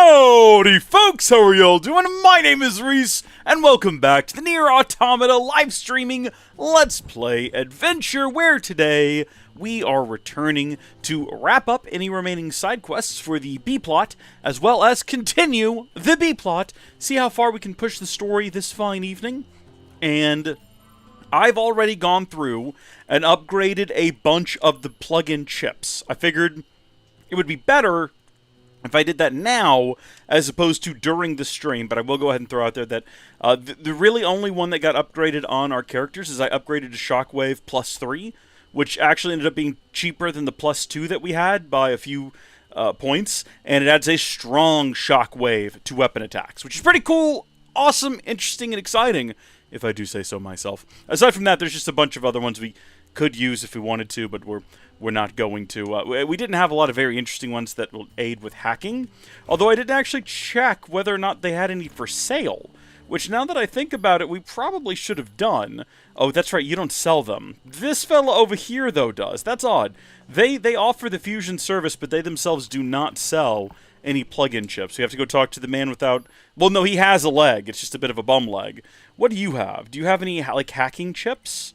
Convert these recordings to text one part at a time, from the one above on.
Howdy folks, how are y'all doing? My name is Rees, and welcome back to the NieR Automata live streaming Let's Play adventure, where today we are returning to wrap up any remaining side quests for the B-plot, as well as continue the B-plot, see how far we can push the story this fine evening, and I've already gone through and upgraded a bunch of the plug-in chips. I figured it would be better if I did that now, as opposed to during the stream, but I will go ahead and throw out there that the really only one that got upgraded on our characters is I upgraded to Shockwave +3, which actually ended up being cheaper than the +2 that we had by a few points, and it adds a strong Shockwave to weapon attacks, which is pretty cool, awesome, interesting, and exciting, if I do say so myself. Aside from that, there's just a bunch of other ones we could use if we wanted to, but we're not going to. We didn't have a lot of very interesting ones that will aid with hacking, although I didn't actually check whether or not they had any for sale, which now that I think about it, we probably should have done. Oh, that's right, you don't sell them. This fella over here, though, does. That's odd. They offer the fusion service, but they themselves do not sell any plug-in chips. You have to go talk to the man without... Well, no, he has a leg. It's just a bit of a bum leg. What do you have? Do you have any, like, hacking chips?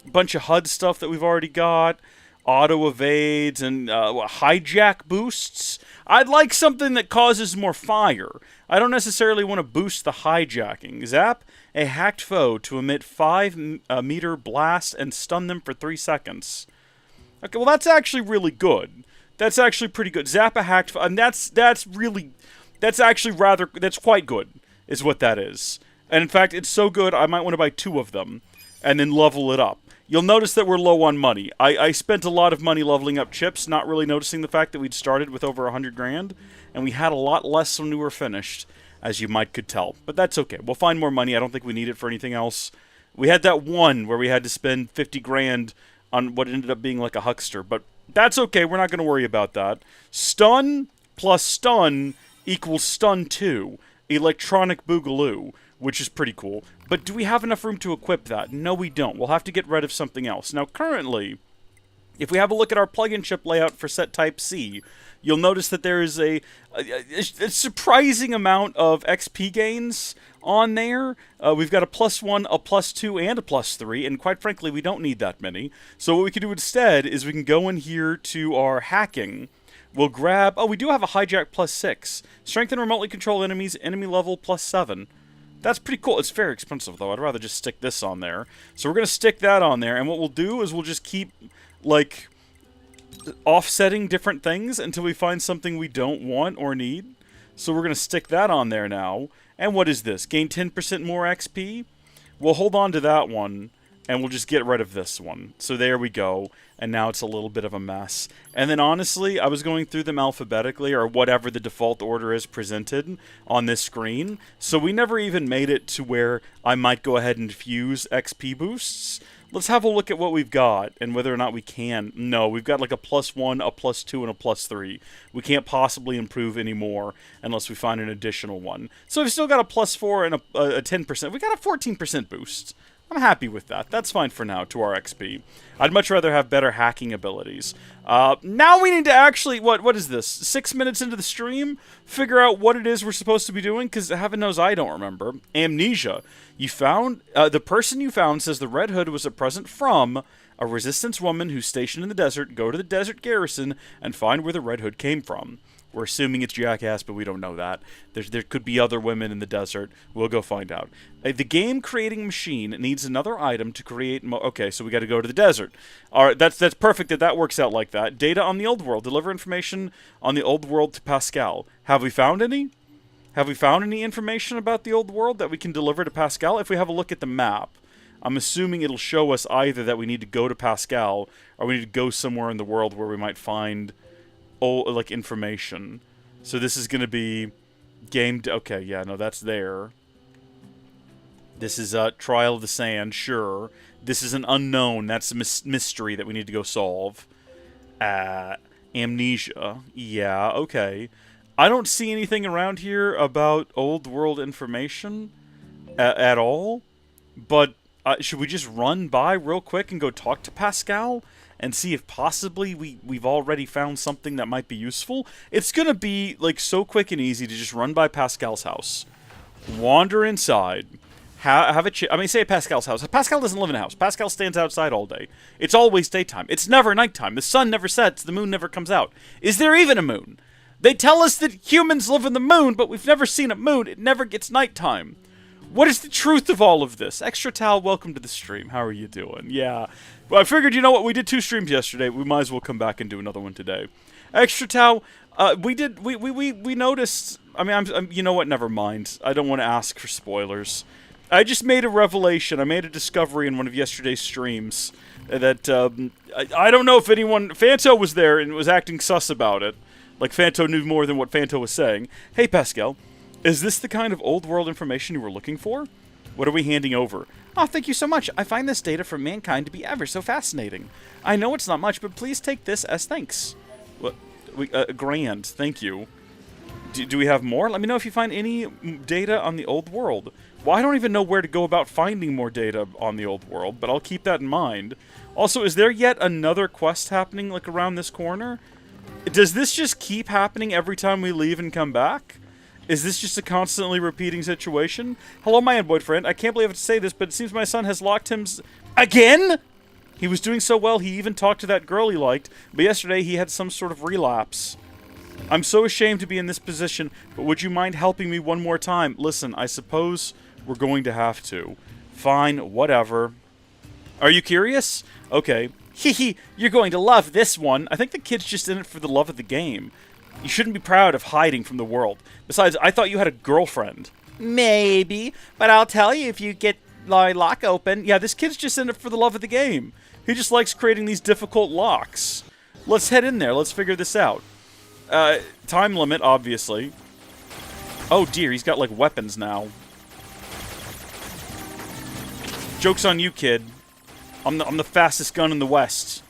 A bunch of HUD stuff that we've already got. Auto evades and hijack boosts. I'd like something that causes more fire. I don't necessarily want to boost the hijacking. Zap a hacked foe to emit 5-meter blast and stun them for 3 seconds. Okay, well that's actually really good. That's actually pretty good. Zap a hacked foe, and that's quite good, is what that is. And in fact, it's so good I might want to buy 2 of them and then level it up. You'll notice that we're low on money. I spent a lot of money leveling up chips, not really noticing the fact that we'd started with over 100 grand, and we had a lot less when we were finished, as you could tell. But that's okay. We'll find more money. I don't think we need it for anything else. We had that one where we had to spend 50 grand on what ended up being like a huckster, but that's okay. We're not going to worry about that. Stun plus stun equals stun 2. Electronic Boogaloo, which is pretty cool. But do we have enough room to equip that? No, we don't. We'll have to get rid of something else. Now, currently, if we have a look at our plug-in chip layout for set type C, you'll notice that there is a surprising amount of XP gains on there. We've got a +1, a +2, and a +3, and quite frankly, we don't need that many. So what we can do instead is we can go in here to our hacking. We'll grab... Oh, we do have a hijack +6. Strength and remotely control enemies, enemy level +7. That's pretty cool. It's very expensive, though. I'd rather just stick this on there. So we're going to stick that on there, and what we'll do is we'll just keep, like, offsetting different things until we find something we don't want or need. So we're going to stick that on there now. And what is this? Gain 10% more XP? We'll hold on to that one, and we'll just get rid of this one. So there we go. And now it's a little bit of a mess. And then honestly, I was going through them alphabetically, or whatever the default order is presented on this screen. So we never even made it to where I might go ahead and fuse XP boosts. Let's have a look at what we've got, and whether or not we can. No, we've got like a +1, a +2, and a +3. We can't possibly improve any more unless we find an additional one. So we've still got a +4 and a 10%. We got a 14% boost. I'm happy with that. That's fine for now to our XP. I'd much rather have better hacking abilities. Now we need to actually, what is this? 6 minutes into the stream? Figure out what it is we're supposed to be doing, because heaven knows I don't remember. Amnesia. You found, the person you found says the Red Hood was a present from a resistance woman who's stationed in the desert. Go to the desert garrison and find where the Red Hood came from. We're assuming it's Jackass, but we don't know that. There could be other women in the desert. We'll go find out. The game-creating machine needs another item to create... Okay, so we got to go to the desert. All right, that's perfect that works out like that. Data on the old world. Deliver information on the old world to Pascal. Have we found any? Have we found any information about the old world that we can deliver to Pascal? If we have a look at the map, I'm assuming it'll show us either that we need to go to Pascal or we need to go somewhere in the world where we might find... like, information. So this is going to be game... Okay, yeah, no, that's there. This is Trial of the Sand, sure. This is an unknown. That's a mystery that we need to go solve. Amnesia. Yeah, okay. I don't see anything around here about old world information at all. But should we just run by real quick and go talk to Pascal? and see if possibly we've already found something that might be useful. It's gonna be, like, so quick and easy to just run by Pascal's house, wander inside, have a I mean, say at Pascal's house. Pascal doesn't live in a house. Pascal stands outside all day. It's always daytime. It's never nighttime. The sun never sets. The moon never comes out. Is there even a moon? They tell us that humans live in the moon, but we've never seen a moon. It never gets nighttime. What is the truth of all of this? Extra Tal, welcome to the stream. How are you doing? Yeah. Well, I figured, you know what? We did 2 streams yesterday. We might as well come back and do another one today. Extra Tal, we noticed... I mean, you know what? Never mind. I don't want to ask for spoilers. I just made a revelation. I made a discovery in one of yesterday's streams that, I don't know if anyone... Fanto was there and was acting sus about it. Like Fanto knew more than what Fanto was saying. Hey, Pascal, is this the kind of old world information you were looking for? What are we handing over? Oh, thank you so much. I find this data from mankind to be ever so fascinating. I know it's not much, but please take this as thanks. What? Grand. Thank you. Do we have more? Let me know if you find any data on the old world. Well, I don't even know where to go about finding more data on the old world, but I'll keep that in mind. Also, is there yet another quest happening, like, around this corner? Does this just keep happening every time we leave and come back? Is this just a constantly repeating situation? Hello, my boyfriend. I can't believe I have to say this, but it seems my son has locked him... Again?! He was doing so well, he even talked to that girl he liked, but yesterday he had some sort of relapse. I'm so ashamed to be in this position, but would you mind helping me one more time? Listen, I suppose we're going to have to. Fine, whatever. Are you curious? Okay. Hee, you're going to love this one. I think the kid's just in it for the love of the game. You shouldn't be proud of hiding from the world. Besides, I thought you had a girlfriend. Maybe, but I'll tell you if you get my lock open. Yeah, this kid's just in it for the love of the game. He just likes creating these difficult locks. Let's head in there. Let's figure this out. Time limit, obviously. Oh dear, he's got, like, weapons now. Joke's on you, kid. I'm the fastest gun in the West.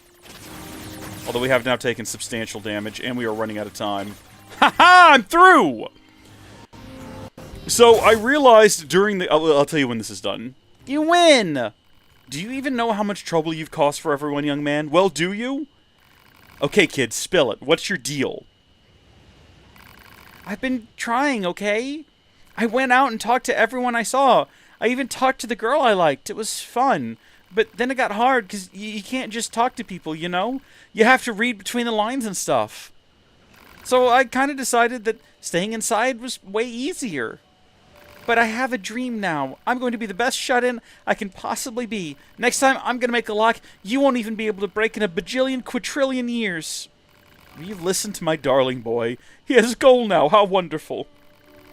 Although we have now taken substantial damage, and we are running out of time. Ha-ha! I'm through! So, I realized during the... I'll tell you when this is done. You win! Do you even know how much trouble you've caused for everyone, young man? Well, do you? Okay, kid, spill it. What's your deal? I've been trying, okay? I went out and talked to everyone I saw. I even talked to the girl I liked. It was fun. But then it got hard, because you can't just talk to people, you know? You have to read between the lines and stuff. So I kind of decided that staying inside was way easier. But I have a dream now. I'm going to be the best shut-in I can possibly be. Next time, I'm going to make a lock you won't even be able to break in a bajillion quadrillion years. Will you listen to my darling boy? He has a goal now. How wonderful.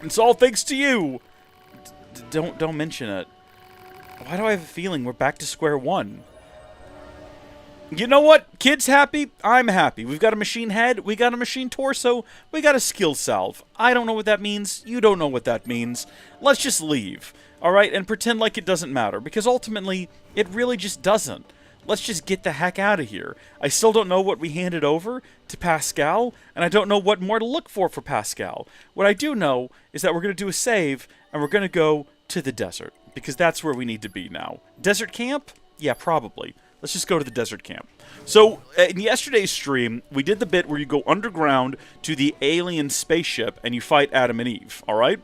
It's all thanks to you. Don't mention it. Why do I have a feeling we're back to square one? You know what? Kid's happy, I'm happy. We've got a machine head, we got a machine torso, we got a skill salve. I don't know what that means, you don't know what that means. Let's just leave, alright? And pretend like it doesn't matter, because ultimately, it really just doesn't. Let's just get the heck out of here. I still don't know what we handed over to Pascal, and I don't know what more to look for Pascal. What I do know is that we're going to do a save, and we're going to go to the desert, because that's where we need to be now. Desert camp? Yeah, probably. Let's just go to the desert camp. So, in yesterday's stream, we did the bit where you go underground to the alien spaceship and you fight Adam and Eve, alright?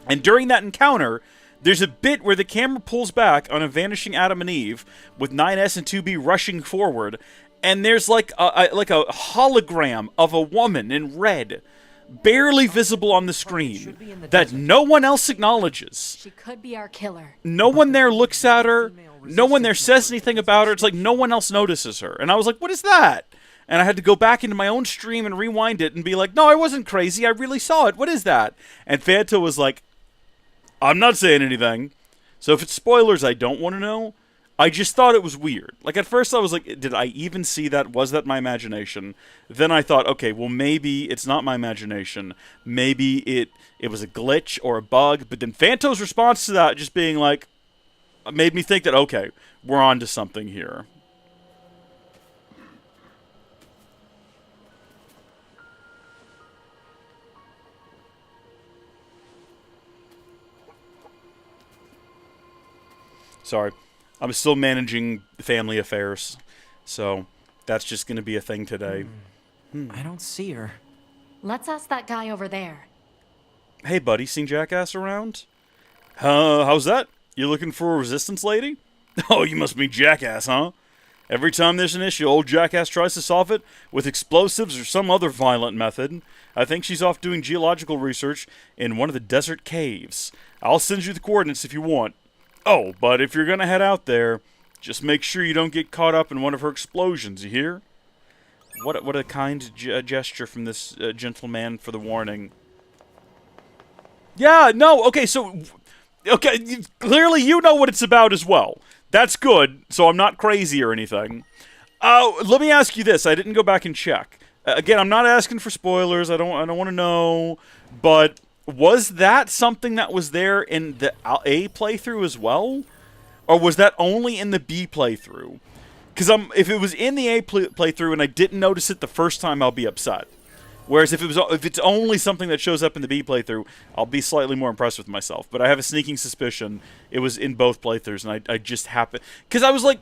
And during that encounter, there's a bit where the camera pulls back on a vanishing Adam and Eve with 9S and 2B rushing forward, and there's like a hologram of a woman in red, barely visible on the screen, that no one else acknowledges. She could be our killer. No one there looks at her. No one there says anything about her. It's like no one else notices her. And I was like, what is that? And I had to go back into my own stream and rewind it and be like, no, I wasn't crazy. I really saw it. What is that? And Fanta was like, I'm not saying anything. So if it's spoilers, I don't want to know. I just thought it was weird. Like, at first I was like, did I even see that? Was that my imagination? Then I thought, okay, well, maybe it's not my imagination. Maybe it was a glitch or a bug. But then Fanto's response to that just being like, made me think that, okay, we're on to something here. Sorry. I'm still managing family affairs. So that's just going to be a thing today. I don't see her. Let's ask that guy over there. Hey, buddy, seen Jackass around? How's that? You looking for a resistance lady? Oh, you must be Jackass, huh? Every time there's an issue, old Jackass tries to solve it with explosives or some other violent method. I think she's off doing geological research in one of the desert caves. I'll send you the coordinates if you want. Oh, but if you're gonna head out there, just make sure you don't get caught up in one of her explosions, you hear? What a kind gesture from this gentleman for the warning. Yeah, no, okay, so... Okay, clearly you know what it's about as well. That's good, so I'm not crazy or anything. Let me ask you this. I didn't go back and check. Again, I'm not asking for spoilers. I don't want to know. But was that something that was there in the A playthrough as well? Or was that only in the B playthrough? Because if it was in the A playthrough and I didn't notice it the first time, I'll be upset. Whereas if it's only something that shows up in the B playthrough, I'll be slightly more impressed with myself. But I have a sneaking suspicion it was in both playthroughs, and I just happened... Because I was like...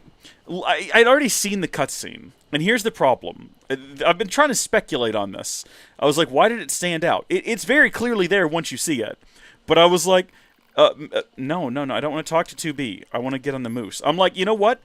I'd already seen the cutscene. And here's the problem. I've been trying to speculate on this. I was like, why did it stand out? It's very clearly there once you see it. But I was like, no, I don't want to talk to 2B. I want to get on the moose. I'm like, you know what?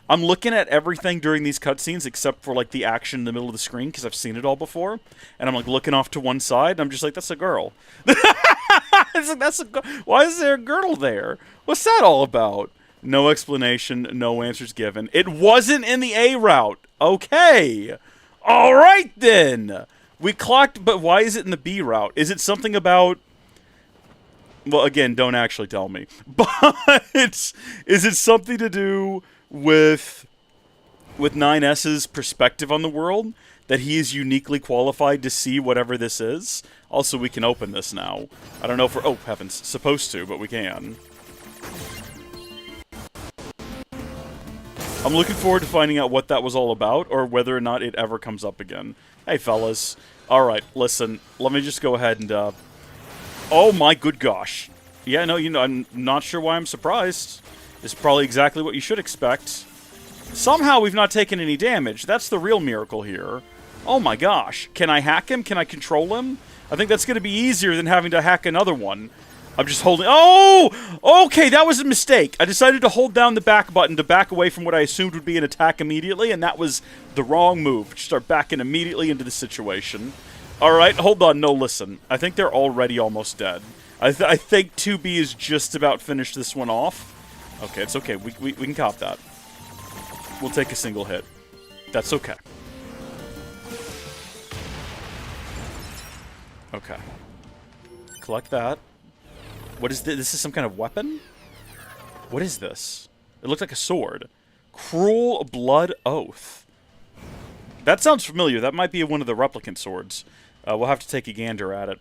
I'm looking at everything during these cutscenes except for, like, the action in the middle of the screen, because I've seen it all before. And I'm, like, looking off to one side, and I'm just like, that's a girl. It's like, why is there a girl there? What's that all about? No explanation, no answers given. It wasn't in the A route. Okay. All right, then. We clocked, but why is it in the B route? Is it something about... Well, again, don't actually tell me. But is it something to do... with 9S's perspective on the world, that he is uniquely qualified to see whatever this is. Also, we can open this now. I don't know if we're... Oh, heavens. Supposed to, but we can. I'm looking forward to finding out what that was all about, or whether or not it ever comes up again. Hey, fellas. Alright, listen. Let me just go ahead and, Oh my good gosh. Yeah, no, I'm not sure why I'm surprised. Is probably exactly what you should expect. Somehow we've not taken any damage. That's the real miracle here. Oh my gosh. Can I hack him? Can I control him? I think that's going to be easier than having to hack another one. I'm just holding... Oh! Okay, that was a mistake. I decided to hold down the back button to back away from what I assumed would be an attack immediately, and that was the wrong move. Just start backing immediately into the situation. Alright, hold on. No, listen. I think they're already almost dead. I think 2B is just about finished this one off. Okay, it's okay. We can cop that. We'll take a single hit. That's okay. Okay. Collect that. What is this? This is some kind of weapon? What is this? It looks like a sword. Cruel Blood Oath. That sounds familiar. That might be one of the replicant swords. We'll have to take a gander at it.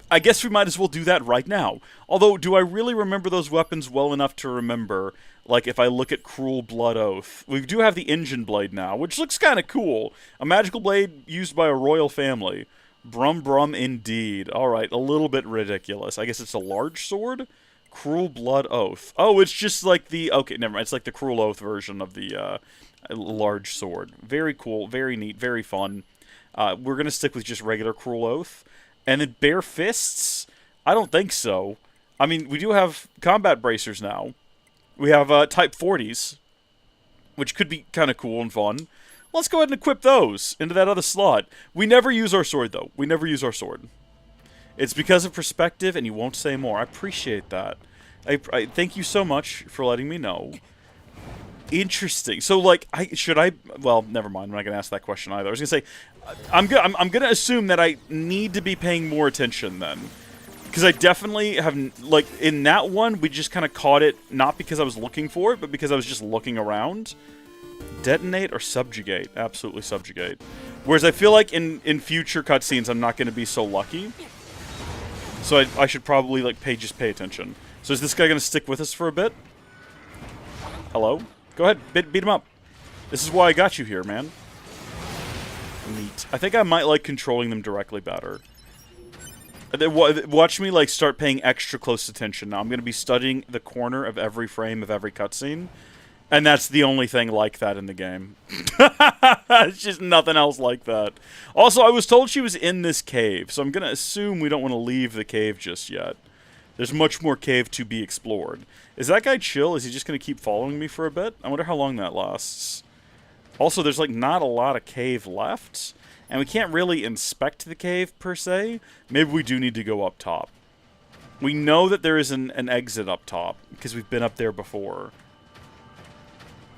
I guess we might as well do that right now. Although, do I really remember those weapons well enough to remember, like, if I look at Cruel Blood Oath? We do have the Engine Blade now, which looks kind of cool. A magical blade used by a royal family. Brum brum indeed. Alright, a little bit ridiculous. I guess it's a large sword? Cruel Blood Oath. Oh, it's just like the... Okay, never mind. It's like the Cruel Oath version of the large sword. Very cool, very neat, very fun. We're going to stick with just regular Cruel Oath. And then bare fists? I don't think so. I mean, we do have combat bracers now. We have Type 40s, which could be kind of cool and fun. Let's go ahead and equip those into that other slot. We never use our sword, though. We never use our sword. It's because of perspective, and you won't say more. I appreciate that. I thank you so much for letting me know. Interesting. So, like, should I... Well, never mind. I'm not going to ask that question either. I was going to say, I'm going to assume that I need to be paying more attention, then. Because I definitely have... Like, in that one, we just kind of caught it, not because I was looking for it, but because I was just looking around. Detonate or subjugate? Absolutely subjugate. Whereas I feel like in future cutscenes, I'm not going to be so lucky. So I should probably, like, just pay attention. So is this guy going to stick with us for a bit? Hello? Go ahead, beat him up. This is why I got you here, man. Neat. I think I might like controlling them directly better. Watch me, like, start paying extra close attention now. I'm going to be studying the corner of every frame of every cutscene. And that's the only thing like that in the game. It's just nothing else like that. Also, I was told she was in this cave, so I'm going to assume we don't want to leave the cave just yet. There's much more cave to be explored. Is that guy chill? Is he just going to keep following me for a bit? I wonder how long that lasts. Also, there's like not a lot of cave left, and we can't really inspect the cave per se. Maybe we do need to go up top. We know that there is an exit up top, because we've been up there before.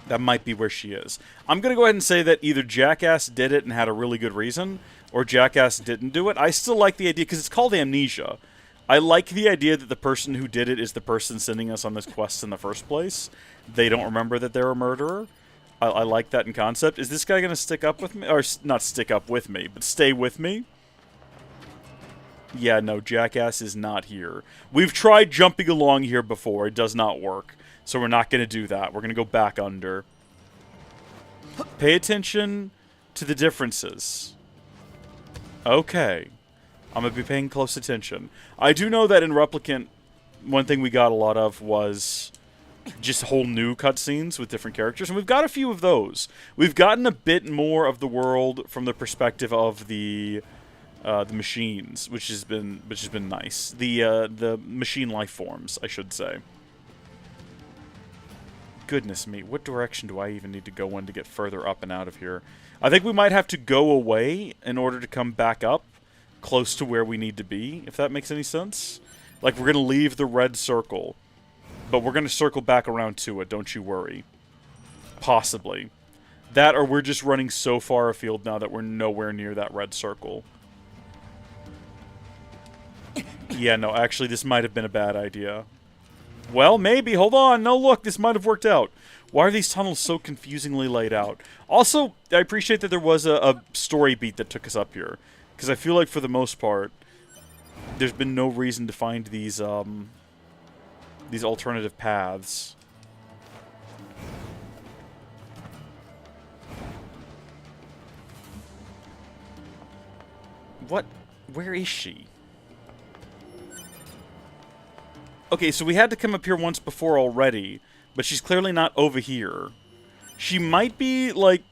That might be where she is. I'm going to go ahead and say that either Jackass did it and had a really good reason, or Jackass didn't do it. I still like the idea, because it's called amnesia. I like the idea that the person who did it is the person sending us on this quest in the first place. They don't remember that they're a murderer. I like that in concept. Is this guy going to stick up with me? Or not stick up with me, but stay with me? Yeah, no, Jackass is not here. We've tried jumping along here before. It does not work. So we're not going to do that. We're going to go back under. Pay attention to the differences. Okay. I'm going to be paying close attention. I do know that in Replicant, one thing we got a lot of was just whole new cutscenes with different characters, and we've got a few of those. We've gotten a bit more of the world from the perspective of the machines, which has been nice. The machine life forms, I should say. Goodness me, what direction do I even need to go in to get further up and out of here? I think we might have to go away in order to come back up close to where we need to be, if that makes any sense. Like, we're going to leave the red circle, but we're going to circle back around to it, don't you worry. Possibly. That, or we're just running so far afield now that we're nowhere near that red circle. Yeah, no, actually, this might have been a bad idea. Well, maybe. Hold on. No, look, this might have worked out. Why are these tunnels so confusingly laid out? Also, I appreciate that there was a story beat that took us up here. Because I feel like, for the most part, there's been no reason to find these alternative paths. What? Where is she? Okay, so we had to come up here once before already, but she's clearly not over here. She might be, like,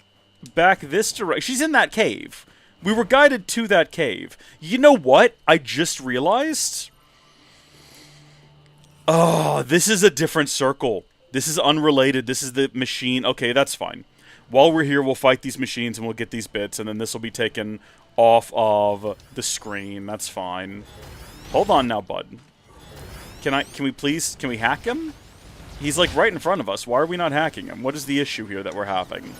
back this direction. She's in that cave. We were guided to that cave. You know what? I just realized. Oh, this is a different circle. This is unrelated. This is the machine. Okay, that's fine. While we're here, we'll fight these machines and we'll get these bits, and then this will be taken off of the screen. That's fine. Hold on now, bud. Can we hack him? He's like right in front of us. Why are we not hacking him? What is the issue here that we're having?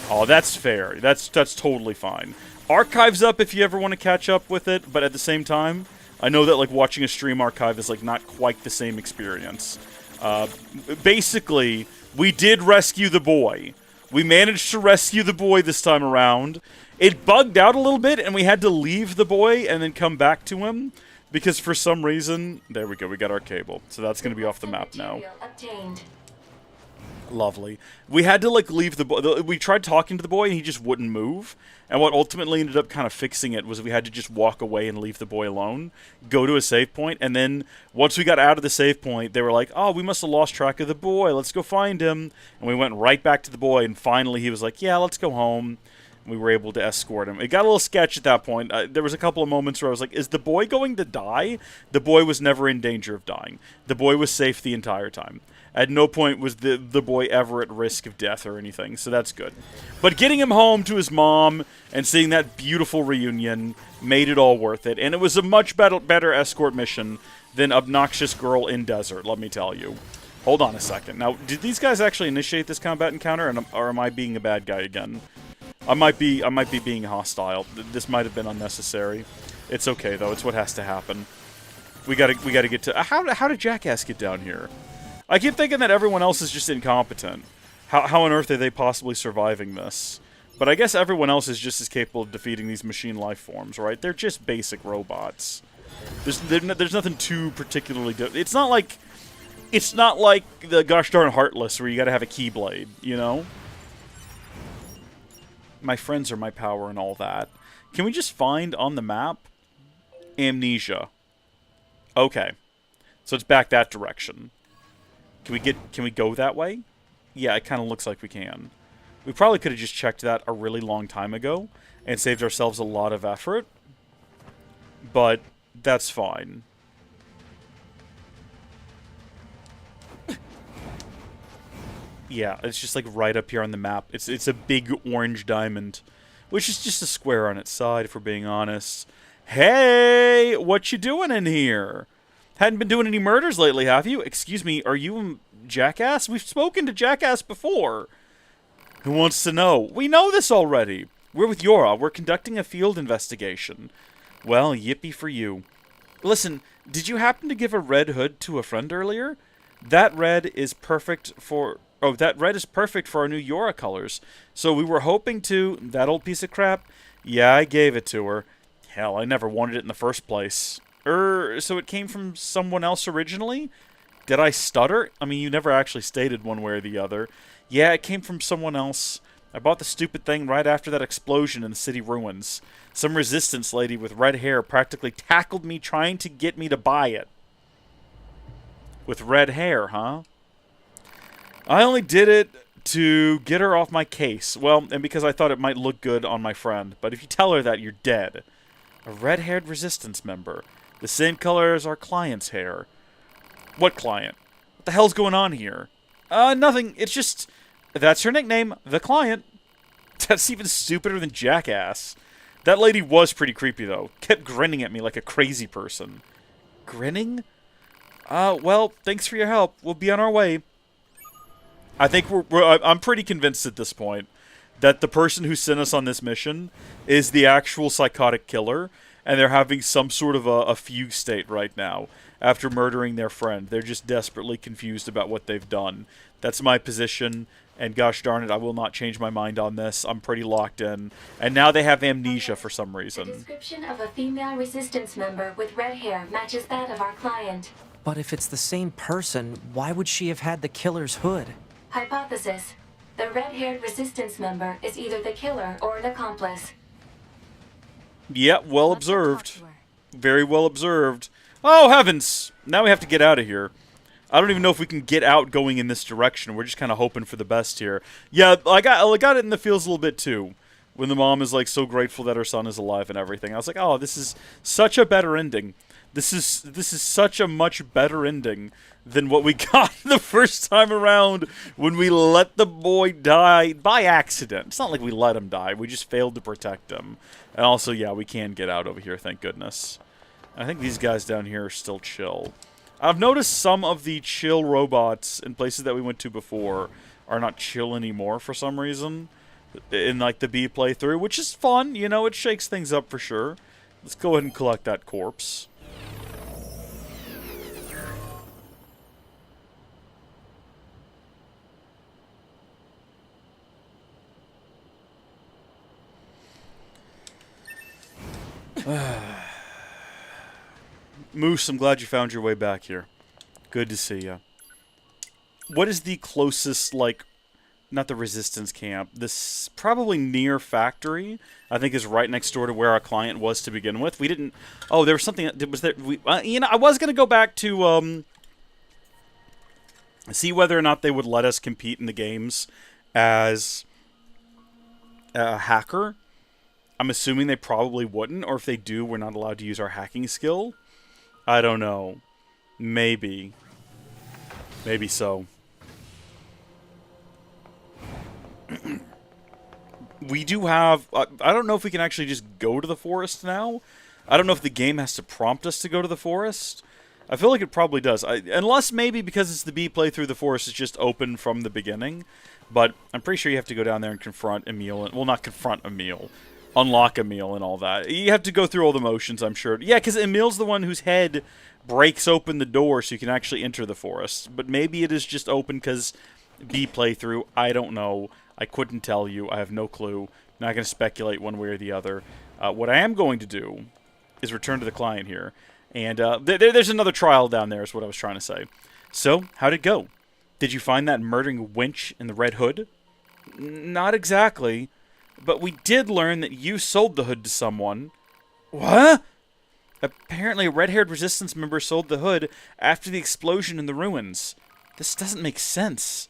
Oh, that's fair. That's totally fine. Archive's up if you ever want to catch up with it, but at the same time, I know that like watching a stream archive is like not quite the same experience. Basically, we did rescue the boy. We managed to rescue the boy this time around. It bugged out a little bit, and we had to leave the boy and then come back to him. Because for some reason... There we go, we got our cable. So that's going to be off the map now. Lovely. We had to, like, leave the boy... We tried talking to the boy, and he just wouldn't move. And what ultimately ended up kind of fixing it was we had to just walk away and leave the boy alone. Go to a save point, and then once we got out of the save point, they were like, oh, we must have lost track of the boy. Let's go find him. And we went right back to the boy, and finally he was like, yeah, let's go home. We were able to escort him. It got a little sketch at that point. There was a couple of moments where I was like, is the boy going to die? The boy was never in danger of dying. The boy was safe the entire time. At no point was the boy ever at risk of death or anything, so that's good. But getting him home to his mom and seeing that beautiful reunion made it all worth it. And it was a much better escort mission than Obnoxious Girl in Desert, let me tell you. Hold on a second. Now, did these guys actually initiate this combat encounter, or am I being a bad guy again? I might be being hostile. This might have been unnecessary. It's okay though. It's what has to happen. We gotta get to. How did Jackass get down here? I keep thinking that everyone else is just incompetent. How on earth are they possibly surviving this? But I guess everyone else is just as capable of defeating these machine life forms, right? They're just basic robots. There's nothing too particularly. It's not like the gosh darn Heartless where you gotta have a keyblade, you know. My friends are my power and all that. Can we just find on the map amnesia? Okay. So it's back that direction. Can we go that way? Yeah, it kind of looks like we can. We probably could have just checked that a really long time ago and saved ourselves a lot of effort. But that's fine. Yeah, it's just like right up here on the map. It's a big orange diamond, which is just a square on its side, if we're being honest. Hey, what you doing in here? Hadn't been doing any murders lately, have you? Excuse me, are you a Jackass? We've spoken to Jackass before. Who wants to know? We know this already. We're with Yora. We're conducting a field investigation. Well, yippee for you. Listen, did you happen to give a red hood to a friend earlier? That red is perfect for... Oh, that red is perfect for our new Yora colors. So we were hoping to... That old piece of crap? Yeah, I gave it to her. Hell, I never wanted it in the first place. So it came from someone else originally? Did I stutter? I mean, you never actually stated one way or the other. Yeah, it came from someone else. I bought the stupid thing right after that explosion in the city ruins. Some resistance lady with red hair practically tackled me trying to get me to buy it. With red hair, huh? I only did it to get her off my case. Well, and because I thought it might look good on my friend. But if you tell her that, you're dead. A red-haired resistance member. The same color as our client's hair. What client? What the hell's going on here? Nothing. It's just... That's her nickname. The client. That's even stupider than Jackass. That lady was pretty creepy, though. Kept grinning at me like a crazy person. Grinning? Well, thanks for your help. We'll be on our way. I think I'm pretty convinced at this point that the person who sent us on this mission is the actual psychotic killer, and they're having some sort of a fugue state right now after murdering their friend. They're just desperately confused about what they've done. That's my position, and gosh darn it, I will not change my mind on this. I'm pretty locked in. And now they have amnesia for some reason. The description of a female resistance member with red hair matches that of our client. But if it's the same person, why would she have had the killer's hood? Hypothesis. The red-haired resistance member is either the killer or an accomplice. Yeah, well Let's go talk observed. to her. Very well observed. Oh, heavens! Now we have to get out of here. I don't even know if we can get out going in this direction. We're just kind of hoping for the best here. Yeah, I got it in the feels a little bit, too. When the mom is, like, so grateful that her son is alive and everything. I was like, oh, this is such a better ending. This is such a much better ending than what we got the first time around when we let the boy die by accident. It's not like we let him die. We just failed to protect him. And also, yeah, we can get out over here, thank goodness. I think these guys down here are still chill. I've noticed some of the chill robots in places that we went to before are not chill anymore for some reason. In, like, the B playthrough, which is fun. You know, it shakes things up for sure. Let's go ahead and collect that corpse. Moose, I'm glad you found your way back here. Good to see you. What is the closest, like, not the resistance camp, this probably NieR factory, I think is right next door to where our client was to begin with. We didn't, oh, there was something, was there, you know, I was going to go back to, see whether or not they would let us compete in the games as a hacker. I'm assuming they probably wouldn't, or if they do, we're not allowed to use our hacking skill. I don't know. Maybe. Maybe so. We do have... I don't know if we can actually just go to the forest now. I don't know if the game has to prompt us to go to the forest. I feel like it probably does. Unless maybe because it's the B playthrough, the forest is just open from the beginning. But I'm pretty sure you have to go down there and confront Emil. Well, not confront Emil. Unlock Emil and all that. You have to go through all the motions, I'm sure. Yeah, because Emil's the one whose head breaks open the door so you can actually enter the forest. But maybe it is just open because B playthrough. I don't know. I couldn't tell you. I have no clue. Not going to speculate one way or the other. What I am going to do is return to the client here. And there's another trial down there is what I was trying to say. So, how'd it go? Did you find that murdering wench in the red hood? Not exactly. But we did learn that you sold the hood to someone. What? Apparently a red-haired resistance member sold the hood after the explosion in the ruins. This doesn't make sense.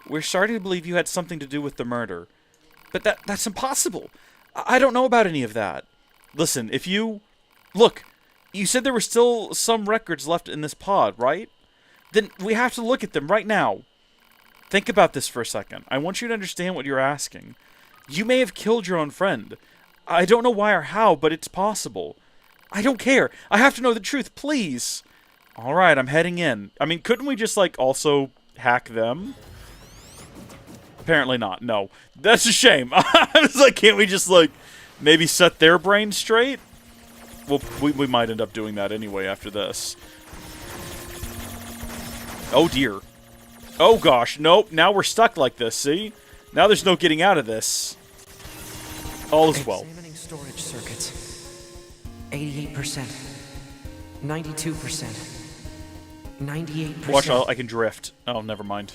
We're starting to believe you had something to do with the murder. But that's impossible. I don't know about any of that. Listen, if you... Look, you said there were still some records left in this pod, right? Then we have to look at them right now. Think about this for a second. I want you to understand what you're asking. You may have killed your own friend. I don't know why or how, but it's possible. I don't care. I have to know the truth, please. Alright, I'm heading in. I mean, couldn't we just, like, also hack them? Apparently not. No. That's a shame. I was like, can't we just, like, maybe set their brains straight? Well, we might end up doing that anyway after this. Oh, dear. Oh, gosh. Nope. Now we're stuck like this, see? Now there's no getting out of this. All is well. Examining storage circuits. 88%. 92%. 98%. Watch, I can drift. Oh, never mind.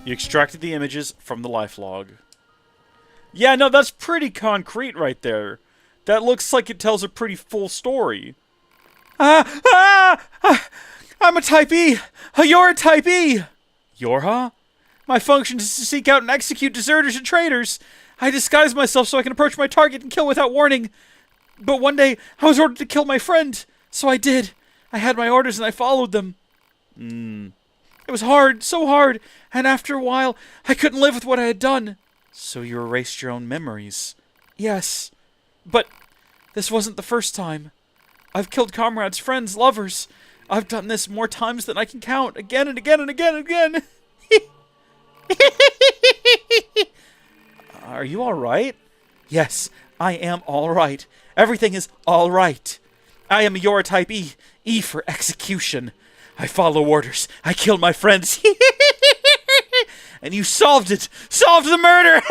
You extracted the images from the life log. Yeah, no, that's pretty concrete right there. That looks like it tells a pretty full story. I'm a Type E! You're a Type E! You're, huh? My function is to seek out and execute deserters and traitors. I disguise myself so I can approach my target and kill without warning. But one day, I was ordered to kill my friend, so I did. I had my orders and I followed them. It was hard, so hard, and after a while, I couldn't live with what I had done. So you erased your own memories? Yes. But this wasn't the first time. I've killed comrades, friends, lovers. I've done this more times than I can count, again and again and again and again. Are you alright? Yes, I am alright. Everything is alright. I am your Type E. E for execution. I follow orders. I killed my friends. And you solved it. Solved the murder.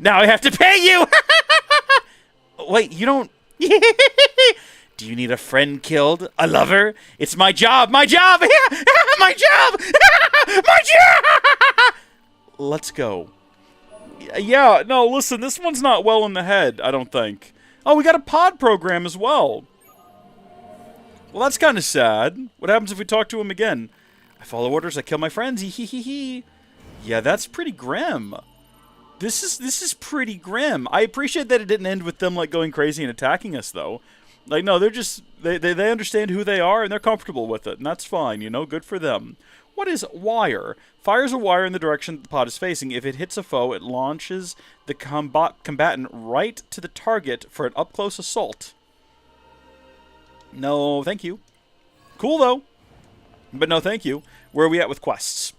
Now I have to pay you. Wait, you don't... Do you need a friend killed? A lover? It's my job. My job. My job. My job. Let's go. Yeah, no, listen, this one's not well in the head, I don't think. Oh, we got a pod program as well. Well, that's kind of sad. What happens if we talk to him again? I follow orders, I kill my friends, hee. Yeah, that's pretty grim. This is pretty grim. I appreciate that it didn't end with them, like, going crazy and attacking us, though. Like, no, they're just... They understand who they are, and they're comfortable with it, and that's fine, you know? Good for them. What is wire? Fires a wire in the direction that the pod is facing. If it hits a foe, it launches the combatant right to the target for an up-close assault. No, thank you. Cool, though. But no, thank you. Where are we at with quests?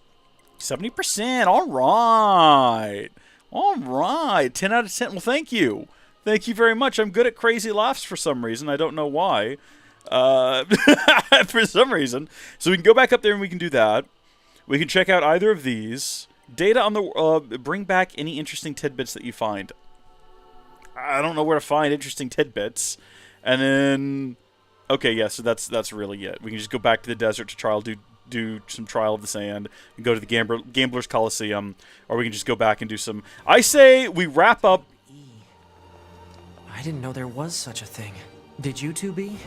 70%. All right. All right. 10 out of 10. Well, thank you. Thank you very much. I'm good at crazy laughs for some reason. I don't know why. For some reason. So we can go back up there and we can do that. We can check out either of these. Data on the... bring back any interesting tidbits that you find. I don't know where to find interesting tidbits. And then... Okay, yeah, so that's really it. We can just go back to the desert to do some Trial of the Sand, and go to the Gambler's Coliseum, or we can just go back and do some... I say we wrap up... I didn't know there was such a thing. Did you two be?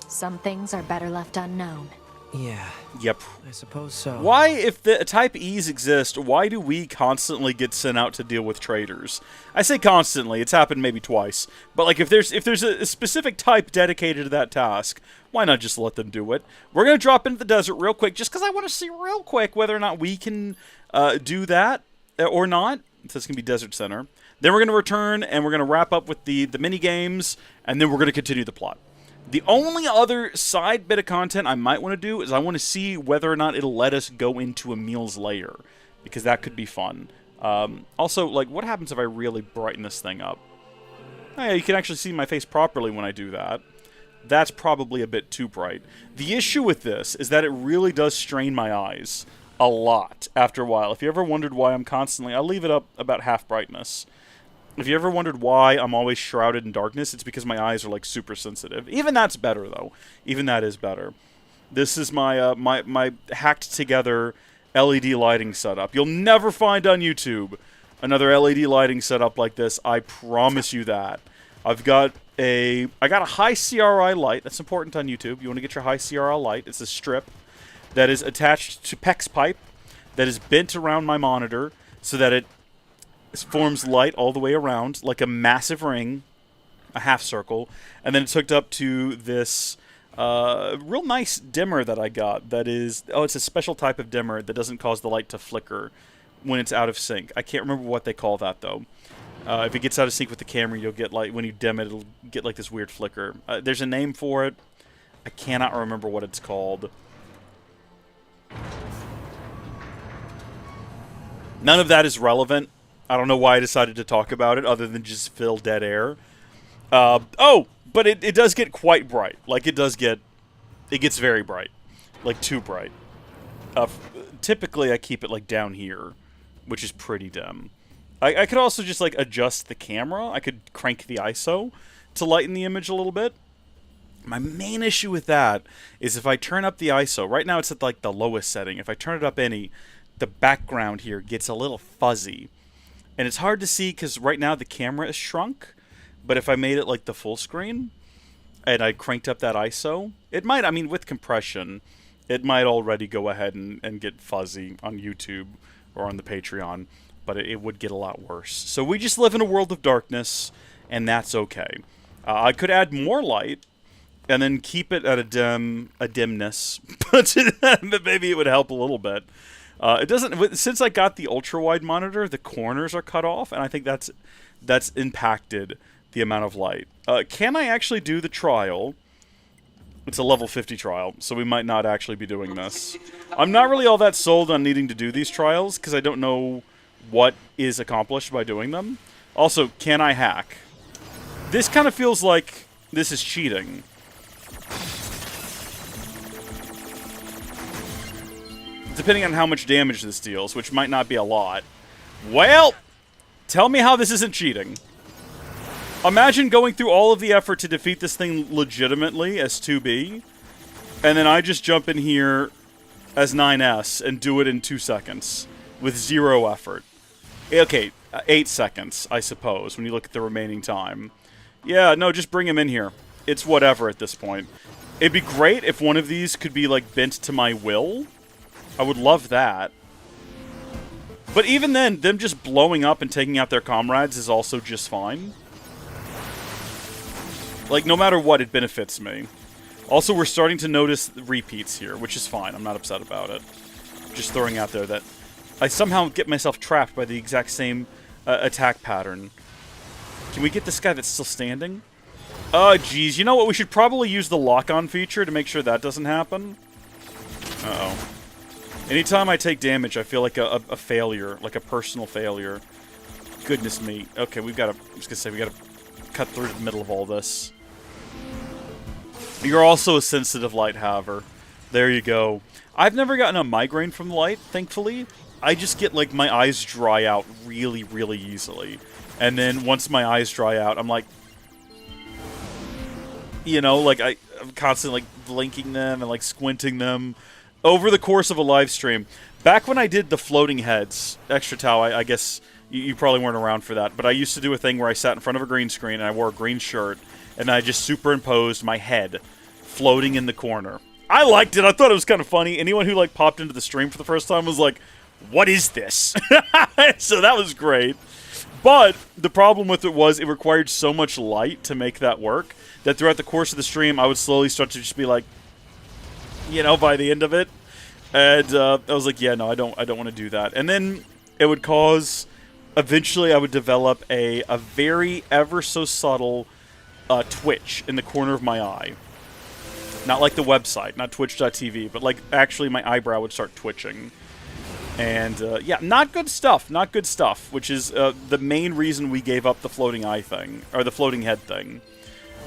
Some things are better left unknown. Yeah. Yep. I suppose so. Why, if the Type E's exist, why do we constantly get sent out to deal with traitors? I say constantly. It's happened maybe twice. But like, if there's a specific type dedicated to that task, why not just let them do it? We're gonna drop into the desert real quick, just because I want to see real quick whether or not we can do that or not. So it's gonna be Desert Center. Then we're gonna return and we're gonna wrap up with the mini games, and then we're gonna continue the plot. The only other side bit of content I might want to do is I want to see whether or not it'll let us go into Emil's lair, because that could be fun. Also, like, what happens if I really brighten this thing up? Oh, yeah, you can actually see my face properly when I do that. That's probably a bit too bright. The issue with this is that it really does strain my eyes a lot after a while. If you ever wondered why I'm constantly... I'll leave it up about half brightness. If you ever wondered why I'm always shrouded in darkness, it's because my eyes are, like, super sensitive. Even that's better, though. Even that is better. This is my my hacked-together LED lighting setup. You'll never find on YouTube another LED lighting setup like this. I promise you that. I got a high CRI light. That's important on YouTube. You want to get your high CRI light. It's a strip. that is attached to PEX pipe that is bent around my monitor so that it forms light all the way around like a massive ring, a half circle, and then it's hooked up to this real nice dimmer that I got that is, it's a special type of dimmer that doesn't cause the light to flicker when it's out of sync. I can't remember what they call that, though. If it gets out of sync with the camera, you'll get, like, when you dim it, it'll get, like, this weird flicker. There's a name for it. I cannot remember what it's called. None of that is relevant. I don't know why I decided to talk about it, other than just fill dead air. But it does get quite bright. Like, it gets very bright. Like, too bright. Typically, I keep it, like, down here, which is pretty dim. I could also just, like, adjust the camera. I could crank the ISO to lighten the image a little bit. My main issue with that is if I turn up the ISO, right now it's at, like, the lowest setting. If I turn it up any, the background here gets a little fuzzy. And it's hard to see because right now the camera is shrunk. But if I made it like the full screen and I cranked up that ISO, it might, I mean, with compression, it might already go ahead and get fuzzy on YouTube or on the Patreon, but it would get a lot worse. So we just live in a world of darkness, and that's okay. I could add more light and then keep it at a dimness, but maybe it would help a little bit. It doesn't, since I got the ultra-wide monitor, the corners are cut off, and I think that's impacted the amount of light. Can I actually do the trial? It's a level 50 trial, so we might not actually be doing this. I'm not really all that sold on needing to do these trials, because I don't know what is accomplished by doing them. Also, can I hack? This kind of feels like this is cheating. Depending on how much damage this deals, which might not be a lot. Well, tell me how this isn't cheating. Imagine going through all of the effort to defeat this thing legitimately as 2B, and then I just jump in here as 9S and do it in 2 seconds with 0 effort. Okay, 8 seconds, I suppose, when you look at the remaining time. Yeah, no, just bring him in here. It's whatever at this point. It'd be great if one of these could be, like, bent to my will. I would love that. But even then, them just blowing up and taking out their comrades is also just fine. Like, no matter what, it benefits me. Also, we're starting to notice repeats here, which is fine. I'm not upset about it. Just throwing out there that I somehow get myself trapped by the exact same attack pattern. Can we get this guy that's still standing? Oh, geez. You know what? We should probably use the lock-on feature to make sure that doesn't happen. Uh-oh. Anytime I take damage, I feel like a failure, like a personal failure. Goodness me. Okay, we've got to, I was going to say, we got to cut through the middle of all this. You're also a sensitive light haver. There you go. I've never gotten a migraine from the light, thankfully. I just get, like, my eyes dry out really, really easily. And then once my eyes dry out, I'm like, you know, like, I'm constantly, like, blinking them and, like, squinting them over the course of a live stream. Back when I did the floating heads, Extra Tau, I guess you probably weren't around for that, but I used to do a thing where I sat in front of a green screen and I wore a green shirt, and I just superimposed my head floating in the corner. I liked it. I thought it was kind of funny. Anyone who, like, popped into the stream for the first time was like, what is this? So that was great. But the problem with it was it required so much light to make that work that throughout the course of the stream, I would slowly start to just be like, you know, by the end of it. And I was like, yeah, no, I don't want to do that. And then it would cause, eventually I would develop a very ever so subtle twitch in the corner of my eye. Not like the website, not twitch.tv, but like actually my eyebrow would start twitching. And yeah, not good stuff, not good stuff, which is the main reason we gave up the floating eye thing, or the floating head thing.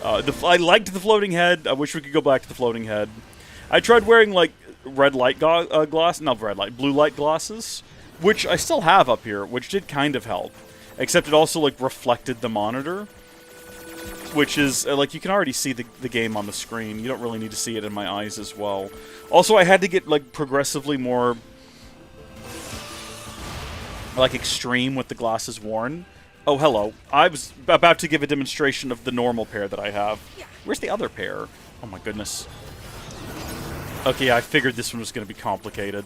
I liked the floating head. I wish we could go back to the floating head. I tried wearing, like, blue light glasses, which I still have up here, which did kind of help. Except it also, like, reflected the monitor, which is, like, you can already see the game on the screen. You don't really need to see it in my eyes as well. Also, I had to get, like, progressively more, like, extreme with the glasses worn. Oh, hello. I was about to give a demonstration of the normal pair that I have. Where's the other pair? Oh, my goodness. Okay, I figured this one was going to be complicated.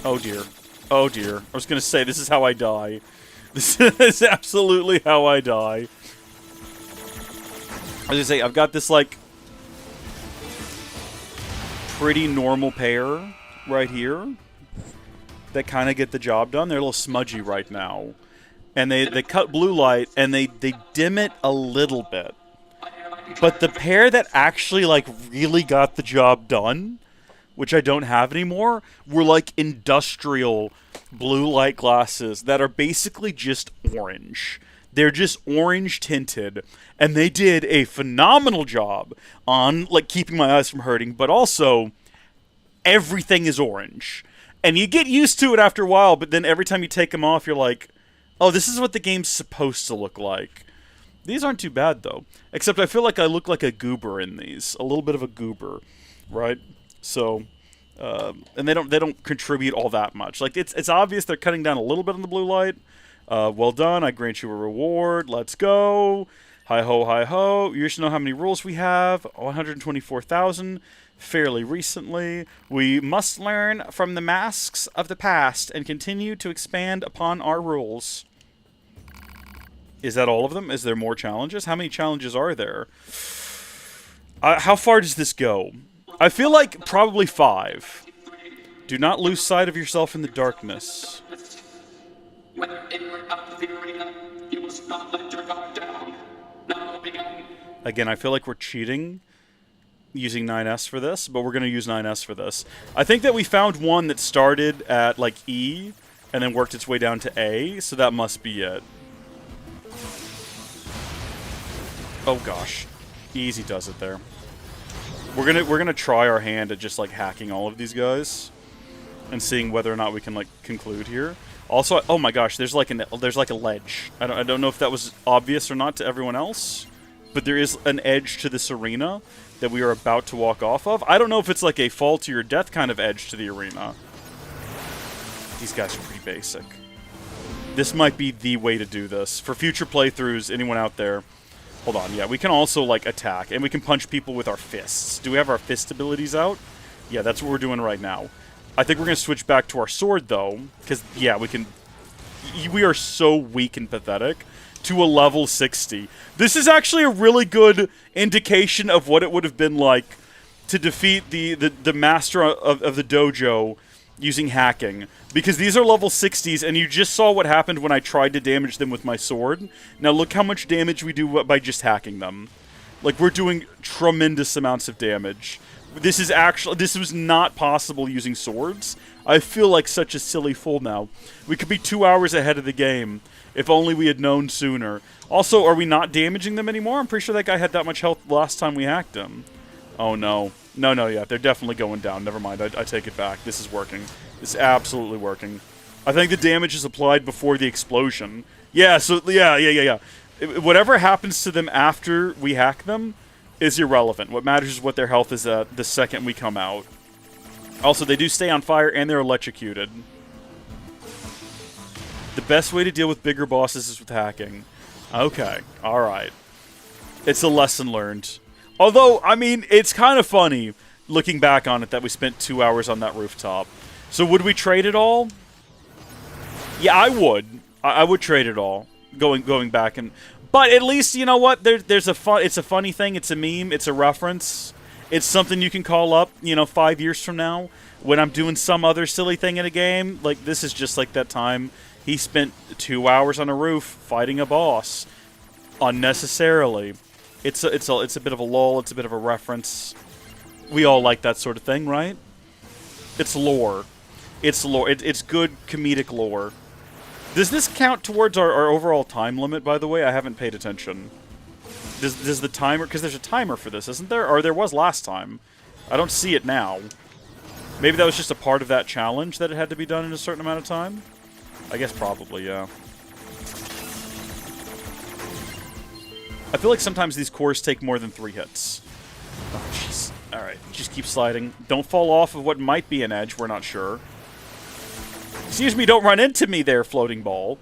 Oh dear. Oh dear. I was going to say, this is how I die. This is absolutely how I die. I was going to say, I've got this, like, pretty normal pair right here that kind of get the job done. They're a little smudgy right now. And they cut blue light, and they dim it a little bit. But the pair that actually, like, really got the job done, which I don't have anymore, were, like, industrial blue light glasses that are basically just orange. They're just orange tinted, and they did a phenomenal job on, like, keeping my eyes from hurting, but also, everything is orange. And you get used to it after a while, but then every time you take them off, you're like, oh, this is what the game's supposed to look like. These aren't too bad, though. Except I feel like I look like a goober in these. A little bit of a goober, right? So, and they don't contribute all that much. Like, it's obvious they're cutting down a little bit on the blue light. Well done. I grant you a reward. Let's go. Hi-ho, hi-ho. You should know how many rules we have. 124,000. Fairly recently. We must learn from the masks of the past and continue to expand upon our rules. Is that all of them? Is there more challenges? How many challenges are there? How far does this go? I feel like probably 5. Do not lose sight of yourself in the darkness. Again, I feel like we're cheating using 9S for this, but we're going to use 9S for this. I think that we found one that started at, like, E and then worked its way down to A, so that must be it. Oh gosh, easy does it there. We're gonna try our hand at just like hacking all of these guys, and seeing whether or not we can like conclude here. Also, oh my gosh, there's like a ledge. I don't know if that was obvious or not to everyone else, but there is an edge to this arena that we are about to walk off of. I don't know if it's like a fall to your death kind of edge to the arena. These guys are pretty basic. This might be the way to do this for future playthroughs. Anyone out there? Hold on, yeah, we can also, like, attack, and we can punch people with our fists. Do we have our fist abilities out? Yeah, that's what we're doing right now. I think we're going to switch back to our sword, though, because, yeah, we are so weak and pathetic to a level 60. This is actually a really good indication of what it would have been like to defeat the master of the dojo using hacking, because these are level 60s, and you just saw what happened when I tried to damage them with my sword. Now look how much damage we do by just hacking them. Like, we're doing tremendous amounts of damage. This was not possible using swords. I feel like such a silly fool now. We could be 2 hours ahead of the game, if only we had known sooner. Also, are we not damaging them anymore? I'm pretty sure that guy had that much health last time we hacked him. Oh no. No, yeah, they're definitely going down. Never mind, I take it back. This is working. It's absolutely working. I think the damage is applied before the explosion. Yeah, so, yeah. Whatever happens to them after we hack them is irrelevant. What matters is what their health is at the second we come out. Also, they do stay on fire and they're electrocuted. The best way to deal with bigger bosses is with hacking. Okay, alright. It's a lesson learned. Although, I mean, it's kind of funny, looking back on it, that we spent 2 hours on that rooftop. So would we trade it all? Yeah, I would. I would trade it all, going back and... But at least, you know what, it's a funny thing, it's a meme, it's a reference. It's something you can call up, 5 years from now, when I'm doing some other silly thing in a game. Like, this is just like that time he spent 2 hours on a roof fighting a boss. Unnecessarily. It's a bit of a lull, it's a bit of a reference. We all like that sort of thing, right? It's lore. It's lore. It's good comedic lore. Does this count towards our overall time limit, by the way? I haven't paid attention. Does the timer... Because there's a timer for this, isn't there? Or there was last time. I don't see it now. Maybe that was just a part of that challenge that it had to be done in a certain amount of time? I guess probably, yeah. I feel like sometimes these cores take more than 3 hits. Oh, jeez. Alright, just keep sliding. Don't fall off of what might be an edge, we're not sure. Excuse me, don't run into me there, floating ball.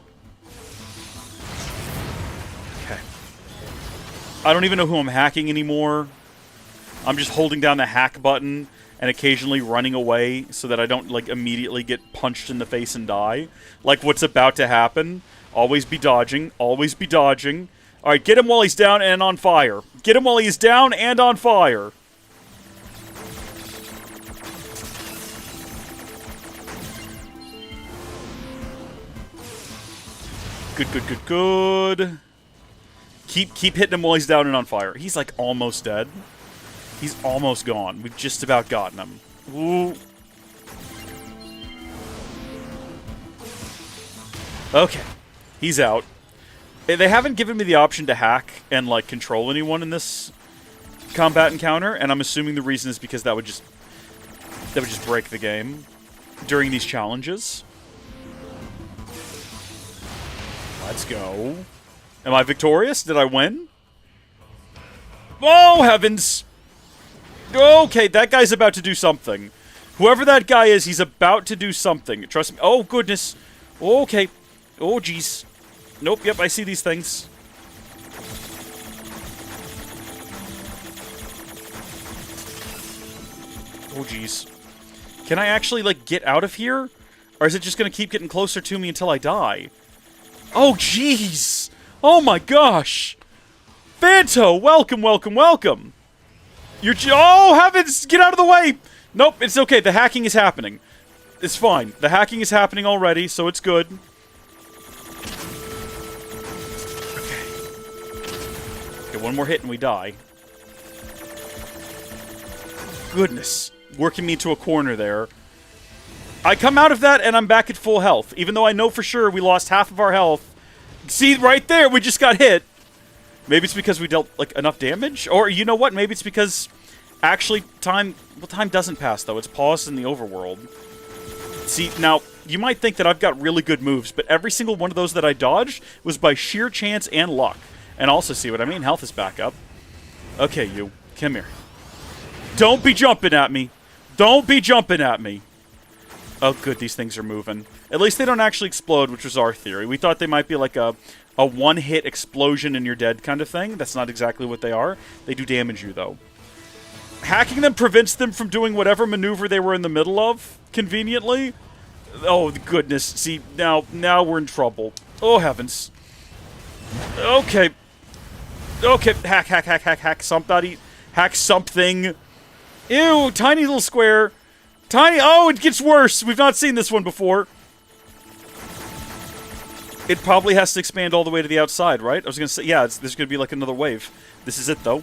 Okay. I don't even know who I'm hacking anymore. I'm just holding down the hack button and occasionally running away so that I don't, like, immediately get punched in the face and die. Like what's about to happen. Always be dodging. Always be dodging. Alright, get him while he's down and on fire. Get him while he's down and on fire. Good, good, good, good. Keep hitting him while he's down and on fire. He's, like, almost dead. He's almost gone. We've just about gotten him. Ooh. Okay. He's out. They haven't given me the option to hack and, like, control anyone in this combat encounter, and I'm assuming the reason is because that would just break the game during these challenges. Let's go. Am I victorious? Did I win? Oh, heavens! Okay, that guy's about to do something. Whoever that guy is, he's about to do something. Trust me. Oh, goodness. Okay. Oh, jeez. Nope, yep, I see these things. Oh, jeez. Can I actually, like, get out of here? Or is it just gonna keep getting closer to me until I die? Oh, jeez! Oh, my gosh! Fanto, welcome, welcome, welcome! Oh, heavens! Get out of the way! Nope, it's okay. The hacking is happening. It's fine. The hacking is happening already, so it's good. Okay, one more hit and we die. Goodness. Working me into a corner there. I come out of that and I'm back at full health, even though I know for sure we lost half of our health. See, right there, we just got hit. Maybe it's because we dealt, like, enough damage? Or, you know what, maybe it's because, actually, time doesn't pass, though. It's paused in the overworld. See, now, you might think that I've got really good moves, but every single one of those that I dodged was by sheer chance and luck. And also, see what I mean? Health is back up. Okay, you. Come here. Don't be jumping at me. Don't be jumping at me. Oh, good, these things are moving. At least they don't actually explode, which was our theory. We thought they might be like a one-hit explosion and you're dead kind of thing. That's not exactly what they are. They do damage you, though. Hacking them prevents them from doing whatever maneuver they were in the middle of, conveniently. Oh, goodness. See, now we're in trouble. Oh, heavens. Okay. Okay, hack somebody. Hack something. Ew, tiny little square. Tiny. Oh, it gets worse. We've not seen this one before. It probably has to expand all the way to the outside, right? I was going to say, yeah, there's going to be like another wave. This is it, though.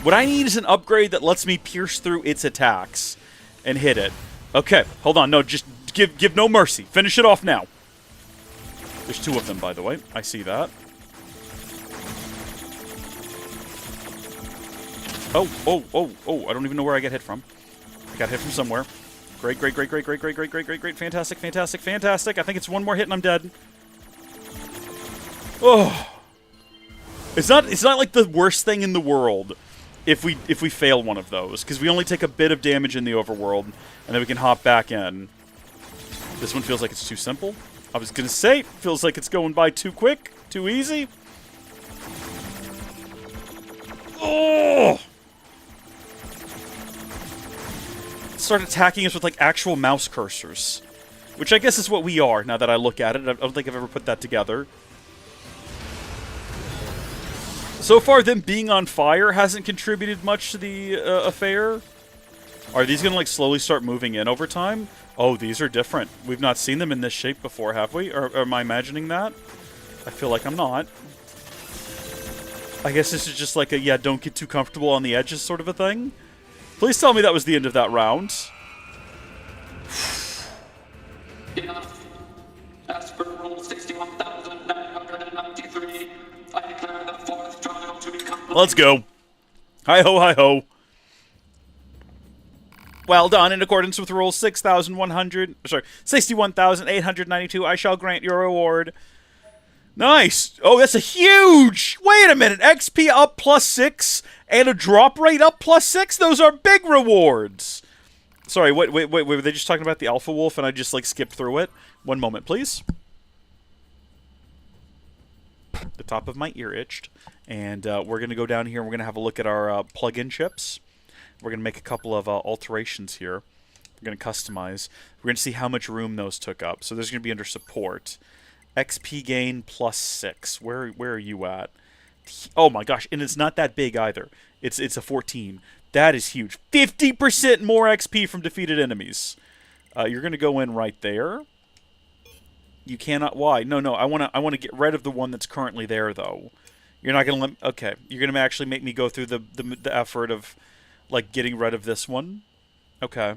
What I need is an upgrade that lets me pierce through its attacks and hit it. Okay, hold on. No, just give no mercy. Finish it off now. There's two of them, by the way. I see that. Oh, I don't even know where I get hit from. I got hit from somewhere. Great. Fantastic. I think it's one more hit and I'm dead. Oh. It's not like the worst thing in the world if we fail one of those, because we only take a bit of damage in the overworld, and then we can hop back in. This one feels like it's too simple. I was gonna say, feels like it's going by too quick, too easy. Oh! Start attacking us with, like, actual mouse cursors. Which I guess is what we are, now that I look at it. I don't think I've ever put that together. So far, them being on fire hasn't contributed much to the affair. Are these gonna, like, slowly start moving in over time? Oh, these are different. We've not seen them in this shape before, have we? Or am I imagining that? I feel like I'm not. I guess this is just like a, yeah, don't get too comfortable on the edges sort of a thing. Please tell me that was the end of that round. Enough. As per rule 61,993, I declare the fourth trial to be complete. Let's go. Hi-ho, hi-ho. Well done. In accordance with rule 61,892, I shall grant your reward. Nice. Oh, that's a huge... Wait a minute. XP up +6 and a drop rate up +6? Those are big rewards. Sorry, wait. Were they just talking about the Alpha Wolf and I just, like, skipped through it? One moment, please. The top of my ear itched. And we're going to go down here and we're going to have a look at our plug-in chips. We're going to make a couple of alterations here. We're going to customize. We're going to see how much room those took up. So there's going to be under support. XP gain +6. Where are you at? Oh my gosh, and it's not that big either. It's a 14. That is huge. 50% more XP from defeated enemies. You're going to go in right there. You cannot. Why? No. I want to get rid of the one that's currently there though. You're not going to let. Okay, you're going to actually make me go through the effort of like getting rid of this one. Okay.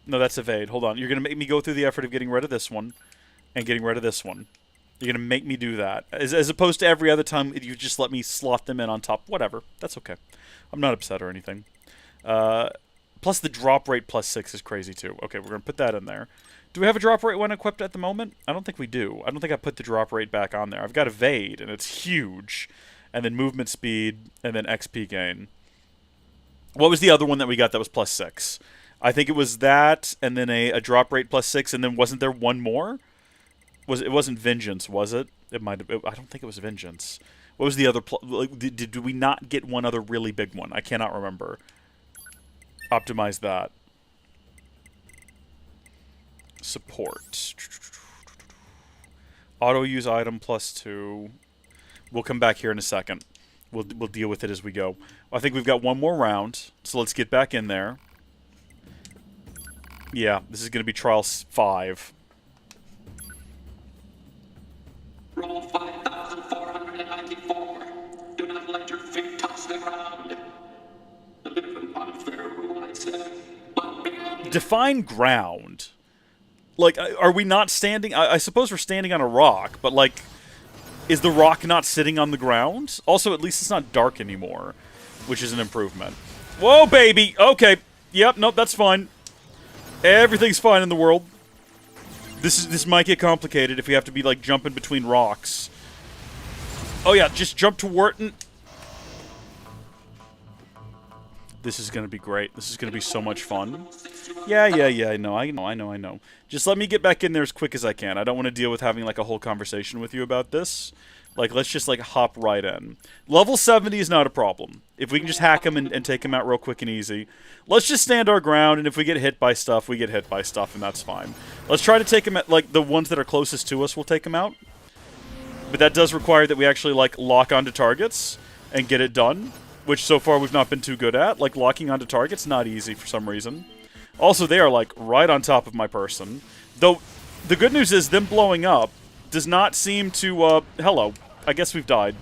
No, that's evade. Hold on. You're going to make me go through the effort of getting rid of this one and getting rid of this one. You're going to make me do that. As opposed to every other time you just let me slot them in on top. Whatever. That's okay. I'm not upset or anything. Plus the drop rate +6 is crazy too. Okay, we're going to put that in there. Do we have a drop rate one equipped at the moment? I don't think we do. I don't think I put the drop rate back on there. I've got evade, and it's huge. And then movement speed, and then XP gain. What was the other one that we got that was +6? I think it was that, and then a drop rate +6, and then wasn't there one more? It wasn't Vengeance, was it? It might have. I don't think it was Vengeance. What was the other? Did we not get one other really big one? I cannot remember. Optimize that. Support. Auto use item +2. We'll come back here in a second. We'll deal with it as we go. I think we've got one more round, so let's get back in there. Yeah, this is going to be trial 5. Roll 5,494. Do not let your feet touch the ground. A bit of an unfair rule, I'd say. But Define ground. Like, are we not standing? I suppose we're standing on a rock, but like, is the rock not sitting on the ground? Also, at least it's not dark anymore, which is an improvement. Whoa, baby! Okay. Yep, nope, that's fine. Everything's fine in the world. This might get complicated if we have to be, like, jumping between rocks. Oh, yeah, just jump toward it. This is going to be great. This is going to be so much fun. Yeah, I know. Just let me get back in there as quick as I can. I don't want to deal with having, like, a whole conversation with you about this. Like, let's just, like, hop right in. Level 70 is not a problem. If we can just hack them and take them out real quick and easy. Let's just stand our ground, and if we get hit by stuff, we get hit by stuff, and that's fine. Let's try to take them at, like, the ones that are closest to us, we'll take them out. But that does require that we actually, like, lock onto targets and get it done. Which, so far, we've not been too good at. Like, locking onto targets, not easy for some reason. Also, they are, like, right on top of my person. Though, the good news is, them blowing up does not seem to, hello. I guess we've died.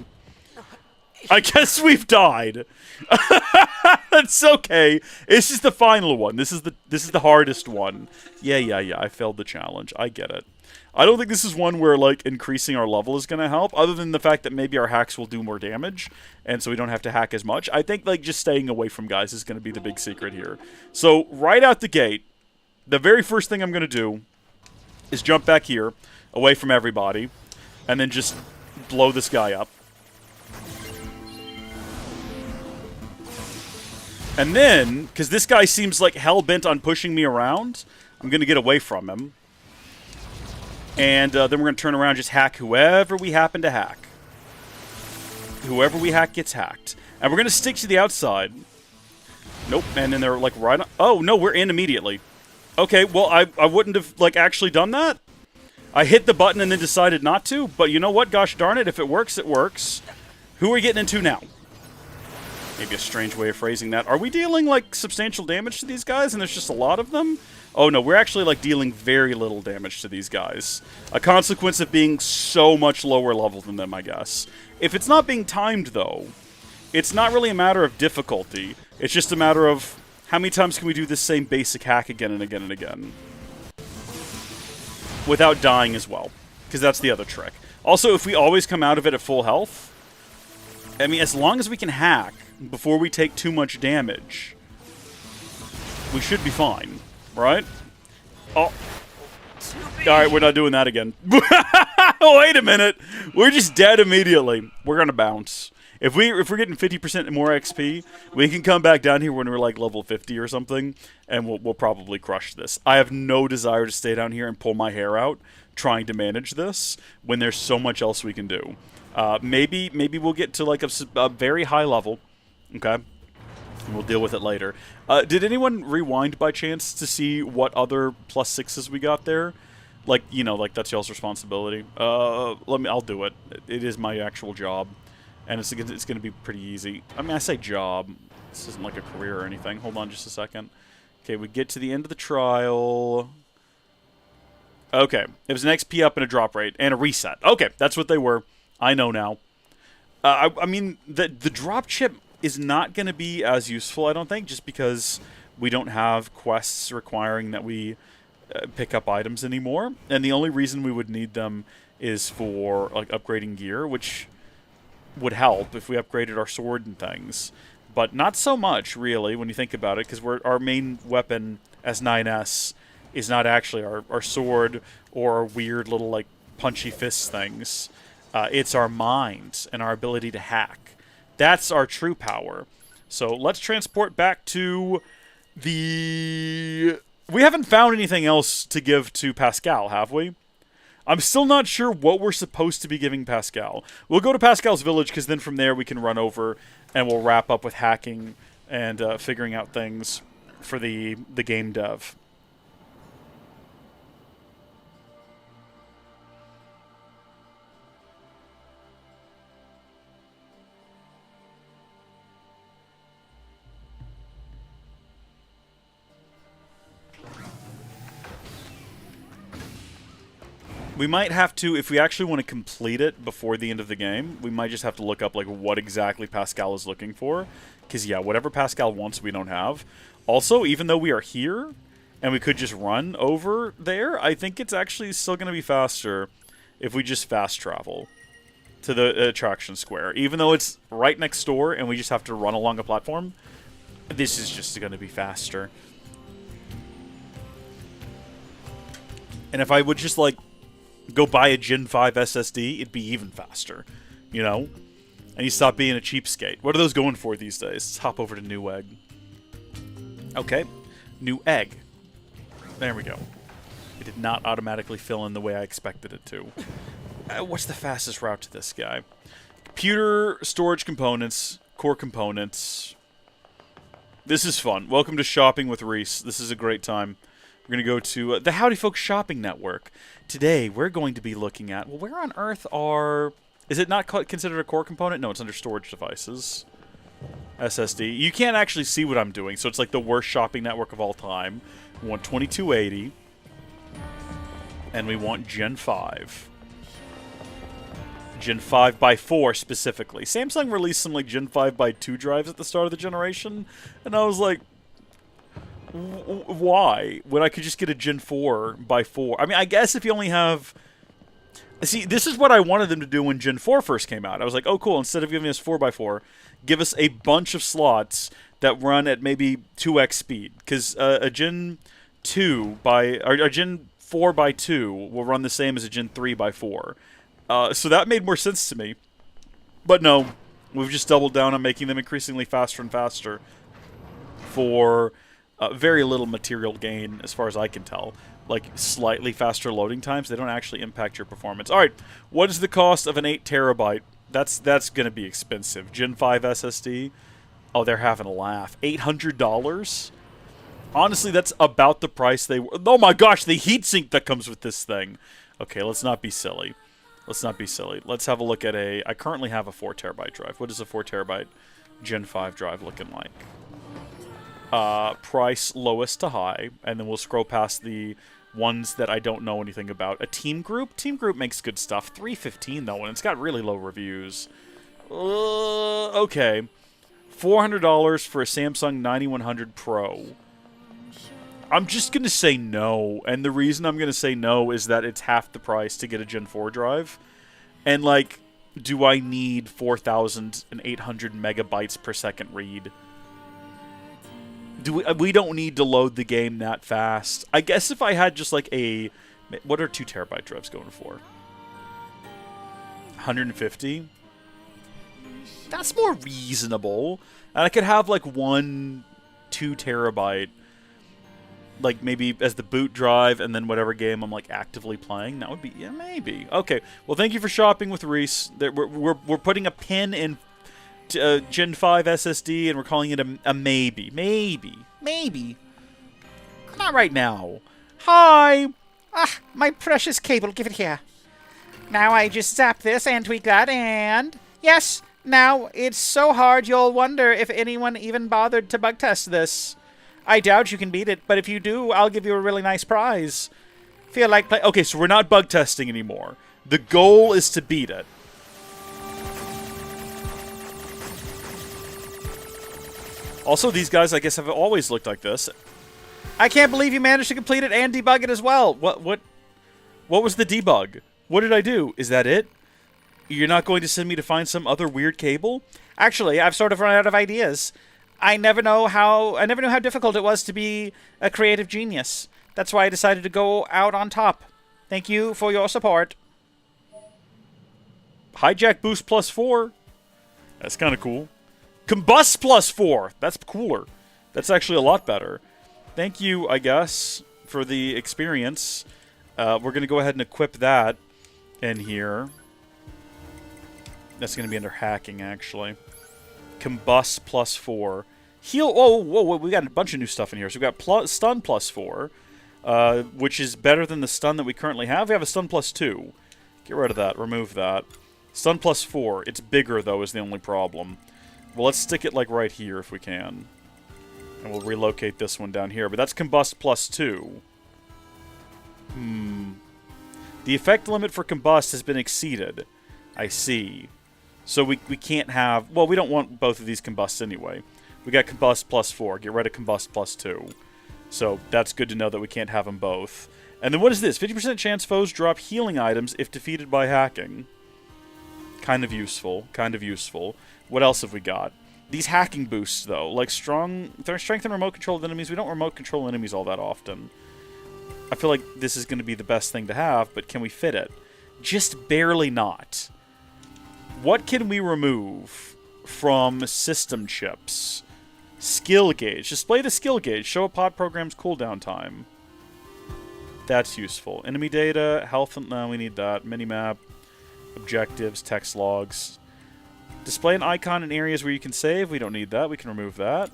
It's okay. It's just the final one. This is the hardest one. Yeah. I failed the challenge. I get it. I don't think this is one where, like, increasing our level is going to help, other than the fact that maybe our hacks will do more damage, and so we don't have to hack as much. I think, like, just staying away from guys is going to be the big secret here. So, right out the gate, the very first thing I'm going to do is jump back here, away from everybody, and then just blow this guy up. And then, because this guy seems like hell-bent on pushing me around, I'm going to get away from him. And then we're going to turn around and just hack whoever we happen to hack. Whoever we hack gets hacked. And we're going to stick to the outside. Nope, and then they're like right on. Oh, no, we're in immediately. Okay, well, I wouldn't have, like, actually done that. I hit the button and then decided not to, but you know what? Gosh darn it, if it works, it works. Who are we getting into now? Maybe a strange way of phrasing that. Are we dealing, like, substantial damage to these guys and there's just a lot of them? Oh, no, we're actually, like, dealing very little damage to these guys. A consequence of being so much lower level than them, I guess. If it's not being timed, though, it's not really a matter of difficulty. It's just a matter of how many times can we do this same basic hack again and again and again. Without dying as well. Because that's the other trick. Also, if we always come out of it at full health, I mean, as long as we can hack before we take too much damage, we should be fine. Right? Oh. Alright, we're not doing that again. Wait a minute. We're just dead immediately. We're gonna bounce. If we're getting 50% more XP, we can come back down here when we're like level 50 or something, and we'll probably crush this. I have no desire to stay down here and pull my hair out trying to manage this when there's so much else we can do. Maybe we'll get to like a very high level. Okay. And we'll deal with it later. Did anyone rewind by chance to see what other +6s we got there? Like, like that's y'all's responsibility. I'll do it. It is my actual job. And it's going to be pretty easy. I mean, I say job. This isn't like a career or anything. Hold on just a second. Okay, we get to the end of the trial. Okay, it was an XP up and a drop rate and a reset. Okay, that's what they were. I know now. I mean, the drop chip is not going to be as useful, I don't think, just because we don't have quests requiring that we pick up items anymore. And the only reason we would need them is for like upgrading gear, which would help if we upgraded our sword and things. But not so much, really, when you think about it, because our main weapon as 9S is not actually our sword or our weird little, like, punchy fist things. It's our mind and our ability to hack. That's our true power. So let's transport back to the... We haven't found anything else to give to Pascal, have we? I'm still not sure what we're supposed to be giving Pascal. We'll go to Pascal's village, because then from there we can run over and we'll wrap up with hacking and figuring out things for the game dev. We might have to, if we actually want to complete it before the end of the game, we might just have to look up like what exactly Pascal is looking for. Because, yeah, whatever Pascal wants, we don't have. Also, even though we are here, and we could just run over there, I think it's actually still going to be faster if we just fast travel to the attraction square. Even though it's right next door, and we just have to run along a platform, this is just going to be faster. And if I would just, like, go buy a Gen 5 SSD, it'd be even faster, you know? And you stop being a cheapskate. What are those going for these days? Let's hop over to New Egg. Okay. New Egg. There we go. It did not automatically fill in the way I expected it to. What's the fastest route to this guy? Computer, storage components, core components. This is fun. Welcome to Shopping with Rees. This is a great time. We're going to go to the Howdy Folks Shopping Network. Today, we're going to be looking at... Well, where on earth are... Is it not considered a core component? No, it's under storage devices. SSD. You can't actually see what I'm doing, so it's like the worst shopping network of all time. We want 2280. And we want Gen 5. Gen 5x4 specifically. Samsung released some like Gen 5x2 drives at the start of the generation, and I was like... Why? When I could just get a Gen 4x4. I mean, I guess if you only have... See, this is what I wanted them to do when Gen 4 first came out. I was like, oh, cool. Instead of giving us 4x4, give us a bunch of slots that run at maybe 2x speed. Because a Gen 2 or Gen 4x2 will run the same as a Gen 3x4. So that made more sense to me. But no, we've just doubled down on making them increasingly faster and faster for... very little material gain, as far as I can tell. Like, slightly faster loading times, they don't actually impact your performance. Alright, what is the cost of an 8 terabyte? That's going to be expensive. Gen 5 SSD? Oh, they're having a laugh. $800? Honestly, that's about the price they were. Oh my gosh, the heatsink that comes with this thing. Okay, let's not be silly. Let's not be silly. Let's have a look at a... I currently have a 4 terabyte drive. What is a 4 terabyte Gen 5 drive looking like? Price lowest to high, and then we'll scroll past the ones that I don't know anything about. A Team Group? Team Group makes good stuff. $315 though, and it's got really low reviews. Okay. $400 for a Samsung 9100 Pro. I'm just going to say no, and the reason I'm going to say no is that it's half the price to get a Gen 4 drive. And, like, do I need 4,800 megabytes per second read? We don't need to load the game that fast. I guess if I had just like a... What are 2 terabyte drives going for? 150? That's more reasonable. And I could have like one 2 terabyte like maybe as the boot drive, and then whatever game I'm like actively playing. That would be, yeah, maybe. Okay, well, thank you for shopping with Rees. We're putting a pin in Gen 5 SSD, and we're calling it a maybe. Maybe. Not right now. Hi. Ah, my precious cable, give it here. Now I just zap this and tweak that and... Yes, now it's so hard you'll wonder if anyone even bothered to bug test this. I doubt you can beat it, but if you do, I'll give you a really nice prize. Feel like play... Okay, so we're not bug testing anymore. The goal is to beat it. Also, these guys, I guess, have always looked like this. I can't believe you managed to complete it and debug it as well. What was the debug? What did I do? Is that it? You're not going to send me to find some other weird cable? Actually, I've sort of run out of ideas. I never knew how difficult it was to be a creative genius. That's why I decided to go out on top. Thank you for your support. Hijack boost +4. That's kind of cool. Combust +4. That's cooler. That's actually a lot better. Thank you, I guess, for the experience. We're going to go ahead and equip that in here. That's going to be under hacking, actually. Combust +4. Heal. Whoa, we got a bunch of new stuff in here. So we've got stun +4, which is better than the stun that we currently have. We have a stun +2. Get rid of that. Remove that. Stun +4. It's bigger, though, is the only problem. Well, let's stick it, like, right here if we can. And we'll relocate this one down here. But that's Combust +2. The effect limit for Combust has been exceeded. I see. So we can't have... Well, we don't want both of these Combusts anyway. We got Combust +4. Get rid of Combust +2. So that's good to know that we can't have them both. And then what is this? 50% chance foes drop healing items if defeated by hacking. Kind of useful. Kind of useful. What else have we got? These hacking boosts, though. Like strength and remote controlled enemies. We don't remote control enemies all that often. I feel like this is going to be the best thing to have, but can we fit it? Just barely not. What can we remove from system chips? Skill gauge. Display the skill gauge. Show a pod program's cooldown time. That's useful. Enemy data, health, no, we need that. Minimap, objectives, text logs. Display an icon in areas where you can save. We don't need that. We can remove that.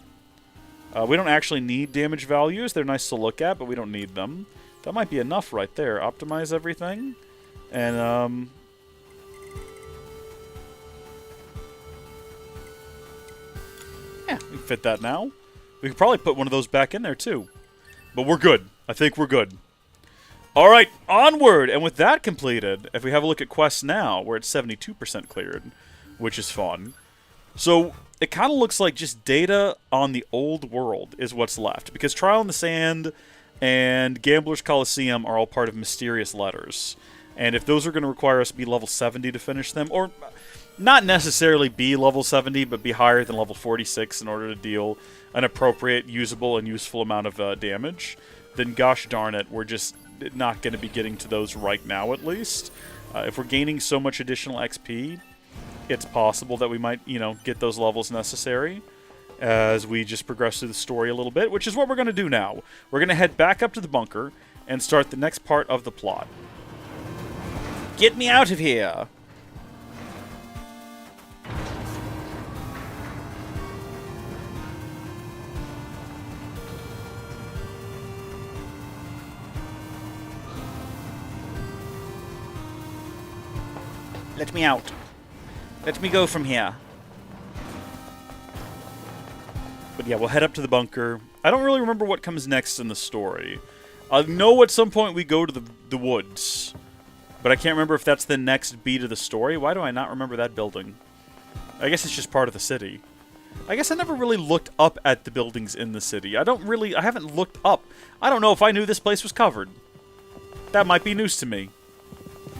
We don't actually need damage values. They're nice to look at, but we don't need them. That might be enough right there. Optimize everything. And, yeah, we can fit that now. We could probably put one of those back in there, too. But we're good. I think we're good. Alright, onward! And with that completed, if we have a look at quests now, we're at 72% cleared, which is fun. So, it kind of looks like just data on the old world is what's left. Because Trial in the Sand and Gambler's Coliseum are all part of Mysterious Letters. And if those are going to require us to be level 70 to finish them, or not necessarily be level 70, but be higher than level 46 in order to deal an appropriate, usable, and useful amount of damage, then gosh darn it, we're just not going to be getting to those right now, at least. If we're gaining so much additional XP, it's possible that we might, get those levels necessary as we just progress through the story a little bit, which is what we're going to do now. We're going to head back up to the bunker and start the next part of the plot. Get me out of here! Let me out. Let me go from here. But yeah, we'll head up to the bunker. I don't really remember what comes next in the story. I know at some point we go to the woods. But I can't remember if that's the next beat of the story. Why do I not remember that building? I guess it's just part of the city. I guess I never really looked up at the buildings in the city. I haven't looked up. I don't know if I knew this place was covered. That might be news to me.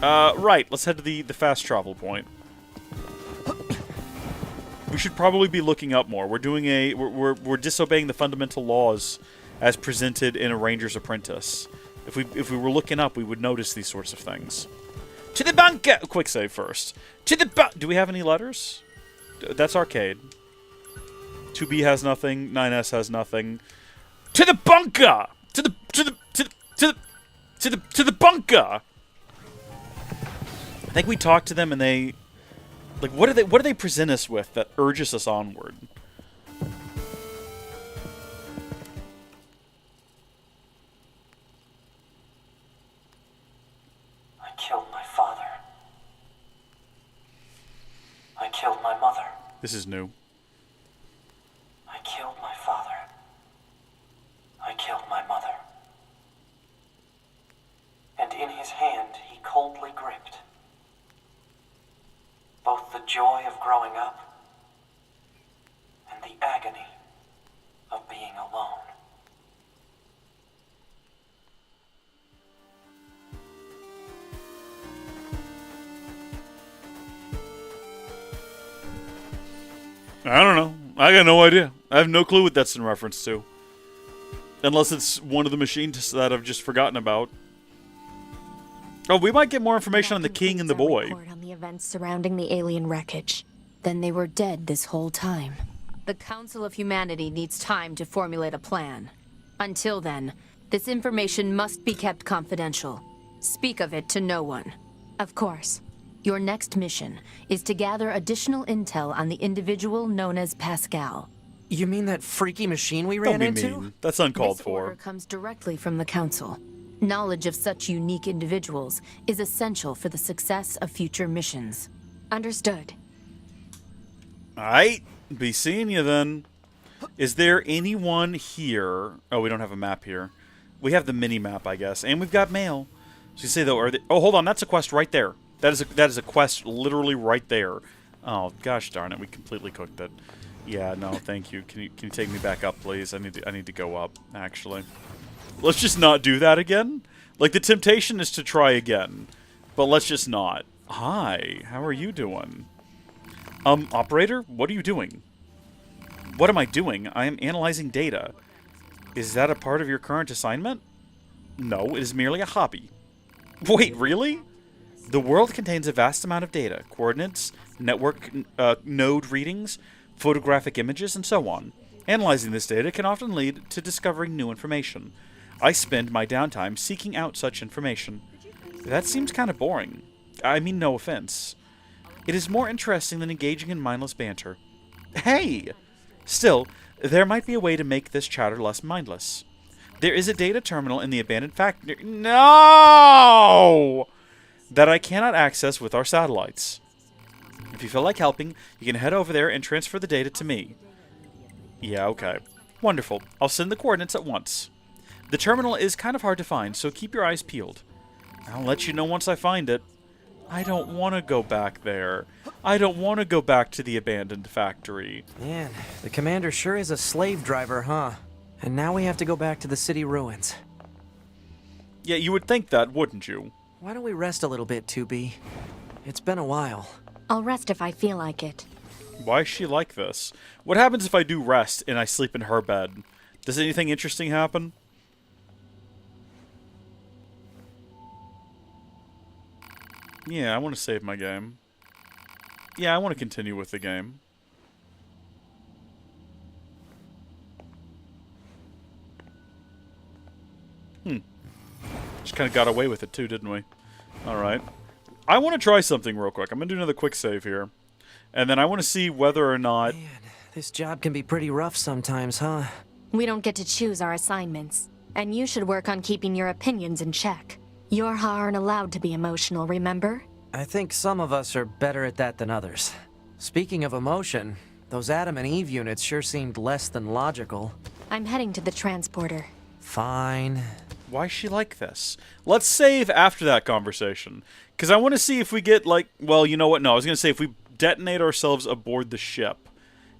Right, let's head to the fast travel point. We should probably be looking up more. We're disobeying the fundamental laws as presented in A Ranger's Apprentice. If we were looking up, we would notice these sorts of things. To the bunker! Quick save first. To the do we have any letters? That's arcade. 2B has nothing. 9S has nothing. To the bunker! To the To the bunker. I think we talked to them and they, like, what do they present us with that urges us onward? I killed my father. I killed my mother. This is new. I killed my father. I killed my mother. And in his hand he coldly gripped both the joy of growing up and the agony of being alone. I don't know. I got no idea. I have no clue what that's in reference to. Unless it's one of the machines that I've just forgotten about. Oh, we might get more information on the king and the boy. Report on the events surrounding the alien wreckage. Then they were dead this whole time. The Council of Humanity needs time to formulate a plan. Until then, this information must be kept confidential. Speak of it to no one. Of course. Your next mission is to gather additional intel on the individual known as Pascal. You mean that freaky machine we Don't ran be into? mean. That's uncalled This order for. comes directly from the Council. Knowledge of such unique individuals is essential for the success of future missions. Understood. Alright. Be seeing you then. Is there anyone here? Oh, we don't have a map here. We have the mini map, I guess. And we've got mail. So you say though, oh, hold on. That's a quest right there. That is a quest literally right there. Oh, gosh darn it. We completely cooked it. Yeah, no, thank you. Can you take me back up, please? I need to go up, actually. Let's just not do that again. Like, the temptation is to try again. But let's just not. Hi, how are you doing? Operator, what are you doing? What am I doing? I am analyzing data. Is that a part of your current assignment? No, it is merely a hobby. Wait, really? The world contains a vast amount of data. Coordinates, network node readings, photographic images, and so on. Analyzing this data can often lead to discovering new information. I spend my downtime seeking out such information. That seems kind of boring. I mean, no offense. It is more interesting than engaging in mindless banter. Hey! Still, there might be a way to make this chatter less mindless. There is a data terminal in the abandoned factory. No! That I cannot access with our satellites. If you feel like helping, you can head over there and transfer the data to me. Yeah, okay. Wonderful. I'll send the coordinates at once. The terminal is kind of hard to find, so keep your eyes peeled. I'll let you know once I find it. I don't want to go back there. I don't want to go back to the abandoned factory. Man, the commander sure is a slave driver, huh? And now we have to go back to the city ruins. Yeah, you would think that, wouldn't you? Why don't we rest a little bit, 2B? It's been a while. I'll rest if I feel like it. Why is she like this? What happens if I do rest and I sleep in her bed? Does anything interesting happen? Yeah, I want to save my game. Yeah, I want to continue with the game. Just kind of got away with it too, didn't we? Alright. I want to try something real quick. I'm going to do another quick save here. And then I want to see whether or not... Man, this job can be pretty rough sometimes, huh? We don't get to choose our assignments. And you should work on keeping your opinions in check. Yorha aren't allowed to be emotional, remember? I think some of us are better at that than others. Speaking of emotion, those Adam and Eve units sure seemed less than logical. I'm heading to the transporter. Fine. Why is she like this? Let's save after that conversation. Because I want to see if we get, like... Well, you know what? No, I was going to say if we detonate ourselves aboard the ship,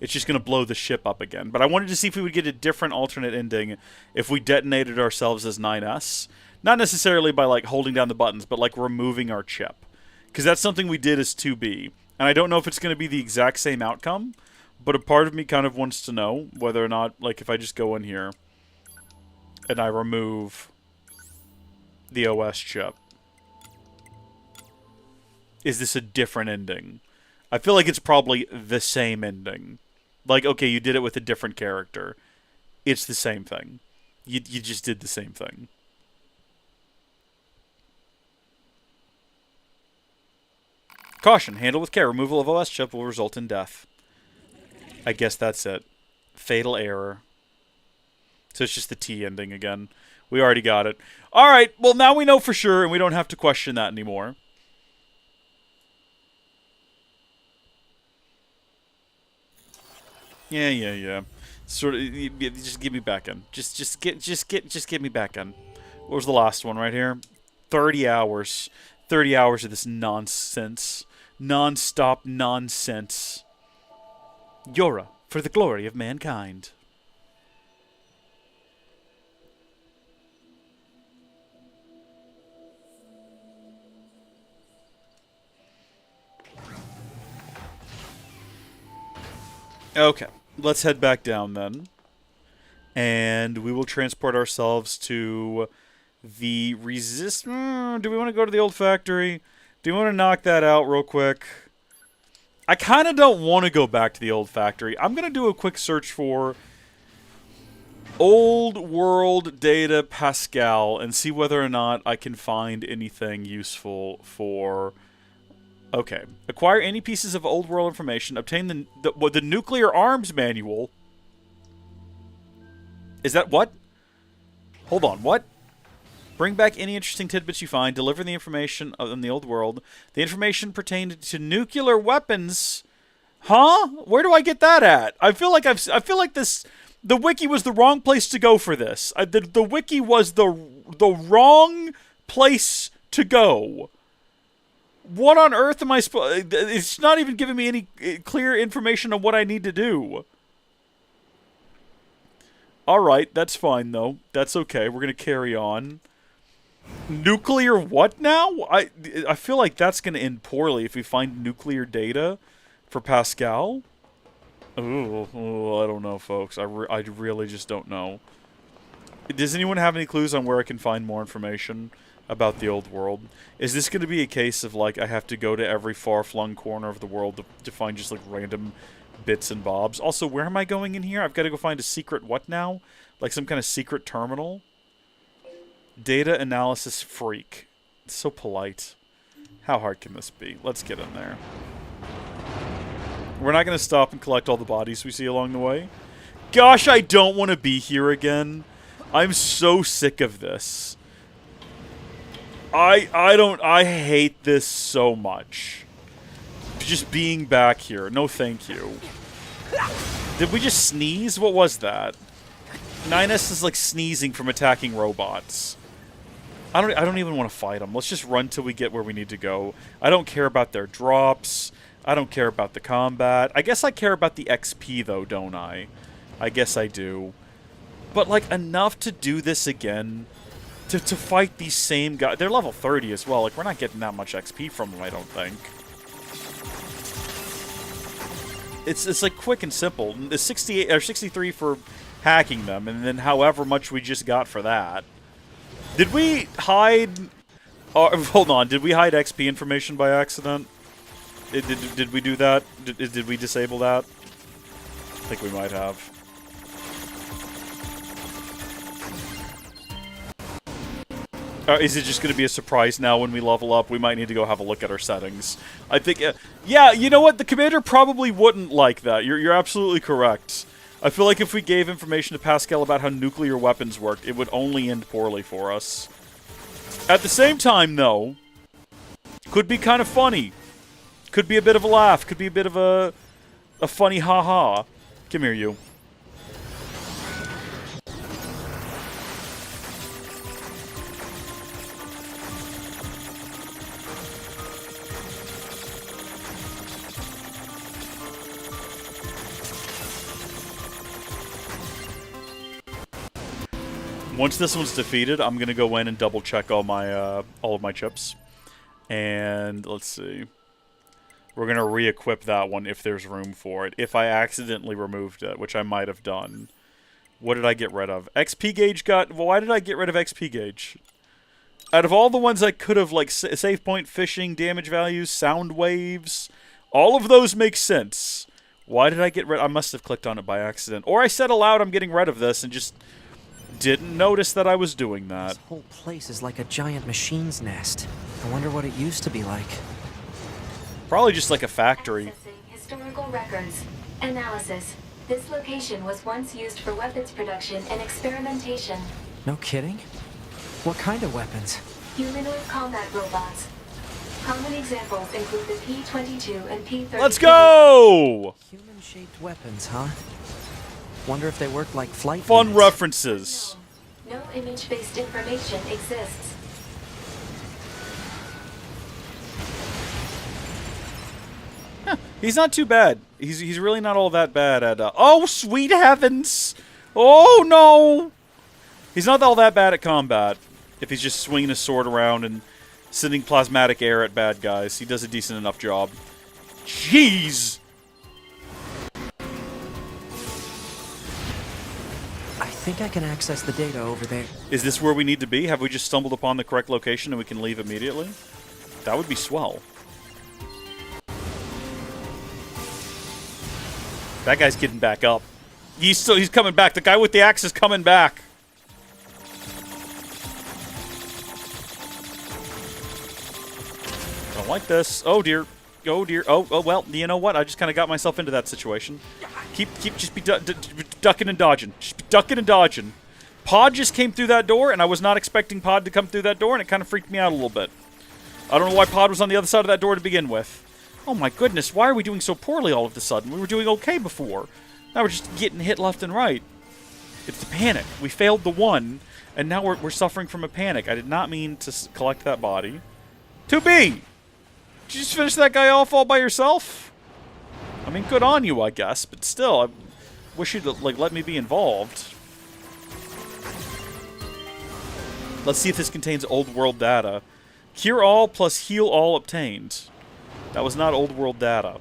it's just going to blow the ship up again. But I wanted to see if we would get a different alternate ending if we detonated ourselves as 9S. Not necessarily by, like, holding down the buttons, but, like, removing our chip. Because that's something we did as 2B. And I don't know if it's going to be the exact same outcome, but a part of me kind of wants to know whether or not, like, if I just go in here and I remove the OS chip, is this a different ending? I feel like it's probably the same ending. Like, okay, you did it with a different character. It's the same thing. You just did the same thing. Caution, handle with care. Removal of OS chip will result in death. I guess that's it. Fatal error. So it's just the T ending again. We already got it. Alright, well now we know for sure and we don't have to question that anymore. Yeah. Sort of, just get me back in. Just get me back in. What was the last one right here? 30 hours. 30 hours of this nonsense. Non-stop nonsense. Yora, for the glory of mankind. Okay, let's head back down then. And we will transport ourselves to the resist... do we want to go to the old factory? Do we want to knock that out real quick? I kind of don't want to go back to the old factory. I'm going to do a quick search for Old World Data Pascal and see whether or not I can find anything useful for... Okay. Acquire any pieces of old world information. Obtain the nuclear arms manual. Is that what? Hold on, what? Bring back any interesting tidbits you find. Deliver the information in the old world. The information pertained to nuclear weapons. Huh? Where do I get that at? I feel like this. The wiki was the wrong place to go for this. The wiki was the wrong place to go. What on earth am I supposed... It's not even giving me any clear information on what I need to do. Alright, that's fine, though. That's okay. We're going to carry on. Nuclear what now? I feel like that's going to end poorly if we find nuclear data for Pascal. Ooh, I don't know, folks. I really just don't know. Does anyone have any clues on where I can find more information about the old world? Is this going to be a case of, like, I have to go to every far-flung corner of the world to find just, like, random bits and bobs? Also, where am I going in here? I've got to go find a secret what now? Like some kind of secret terminal? Data analysis freak. It's so polite. How hard can this be? Let's get in there. We're not going to stop and collect all the bodies we see along the way. Gosh, I don't want to be here again. I'm so sick of this. I hate this so much. Just being back here. No thank you. Did we just sneeze? What was that? 9S is like sneezing from attacking robots. I don't even want to fight them. Let's just run till we get where we need to go. I don't care about their drops. I don't care about the combat. I guess I care about the XP though, don't I? I guess I do. But like enough to do this again. To fight these same guys. They're level 30 as well. Like we're not getting that much XP from them, I don't think. It's like quick and simple. It's 68 or 63 for hacking them, and then however much we just got for that. Did we hide... hold on, did we hide XP information by accident? Did we do that? Did we disable that? I think we might have. Is it just going to be a surprise now when we level up? We might need to go have a look at our settings. I think... yeah, you know what? The commander probably wouldn't like that. You're absolutely correct. I feel like if we gave information to Pascal about how nuclear weapons worked, it would only end poorly for us. At the same time, though, could be kind of funny. Could be a bit of a laugh. Could be a bit of a funny ha-ha. Come here, you. Once this one's defeated, I'm gonna go in and double check all of my chips, and let's see. We're gonna re-equip that one if there's room for it. If I accidentally removed it, which I might have done. What did I get rid of? XP gauge got. Well, why did I get rid of XP gauge? Out of all the ones I could have, like save point, fishing, damage values, sound waves, all of those make sense. Why did I get rid? I must have clicked on it by accident, or I said aloud I'm getting rid of this and just didn't notice that I was doing that. This whole place is like a giant machine's nest. I wonder what it used to be like. Probably just like a factory. Accessing historical records. Analysis. This location was once used for weapons production and experimentation. No kidding? What kind of weapons? Humanoid combat robots. Common examples include the P-22 and P-33. Let's go! Human-shaped weapons, huh? Wonder if they work like flight Fun units. references. No image-based information exists. He's not too bad. He's really not all that bad at... oh, sweet heavens! Oh, no! He's not all that bad at combat. If he's just swinging his sword around and sending plasmatic air at bad guys. He does a decent enough job. Jeez! I think I can access the data over there. Is this where we need to be? Have we just stumbled upon the correct location and we can leave immediately? That would be swell. That guy's getting back up. He's coming back. The guy with the axe is coming back. Don't like this. Oh dear. Oh dear. Oh well. You know what? I just kind of got myself into that situation. Just be ducking and dodging. Just be ducking and dodging. Pod just came through that door, and I was not expecting Pod to come through that door, and it kind of freaked me out a little bit. I don't know why Pod was on the other side of that door to begin with. Oh my goodness, why are we doing so poorly all of a sudden? We were doing okay before. Now we're just getting hit left and right. It's the panic. We failed the one, and now we're suffering from a panic. I did not mean to collect that body. 2B! Did you just finish that guy off all by yourself? I mean, good on you, I guess, but still, I wish you'd, like, let me be involved. Let's see if this contains old world data. Cure all plus heal all obtained. That was not old world data.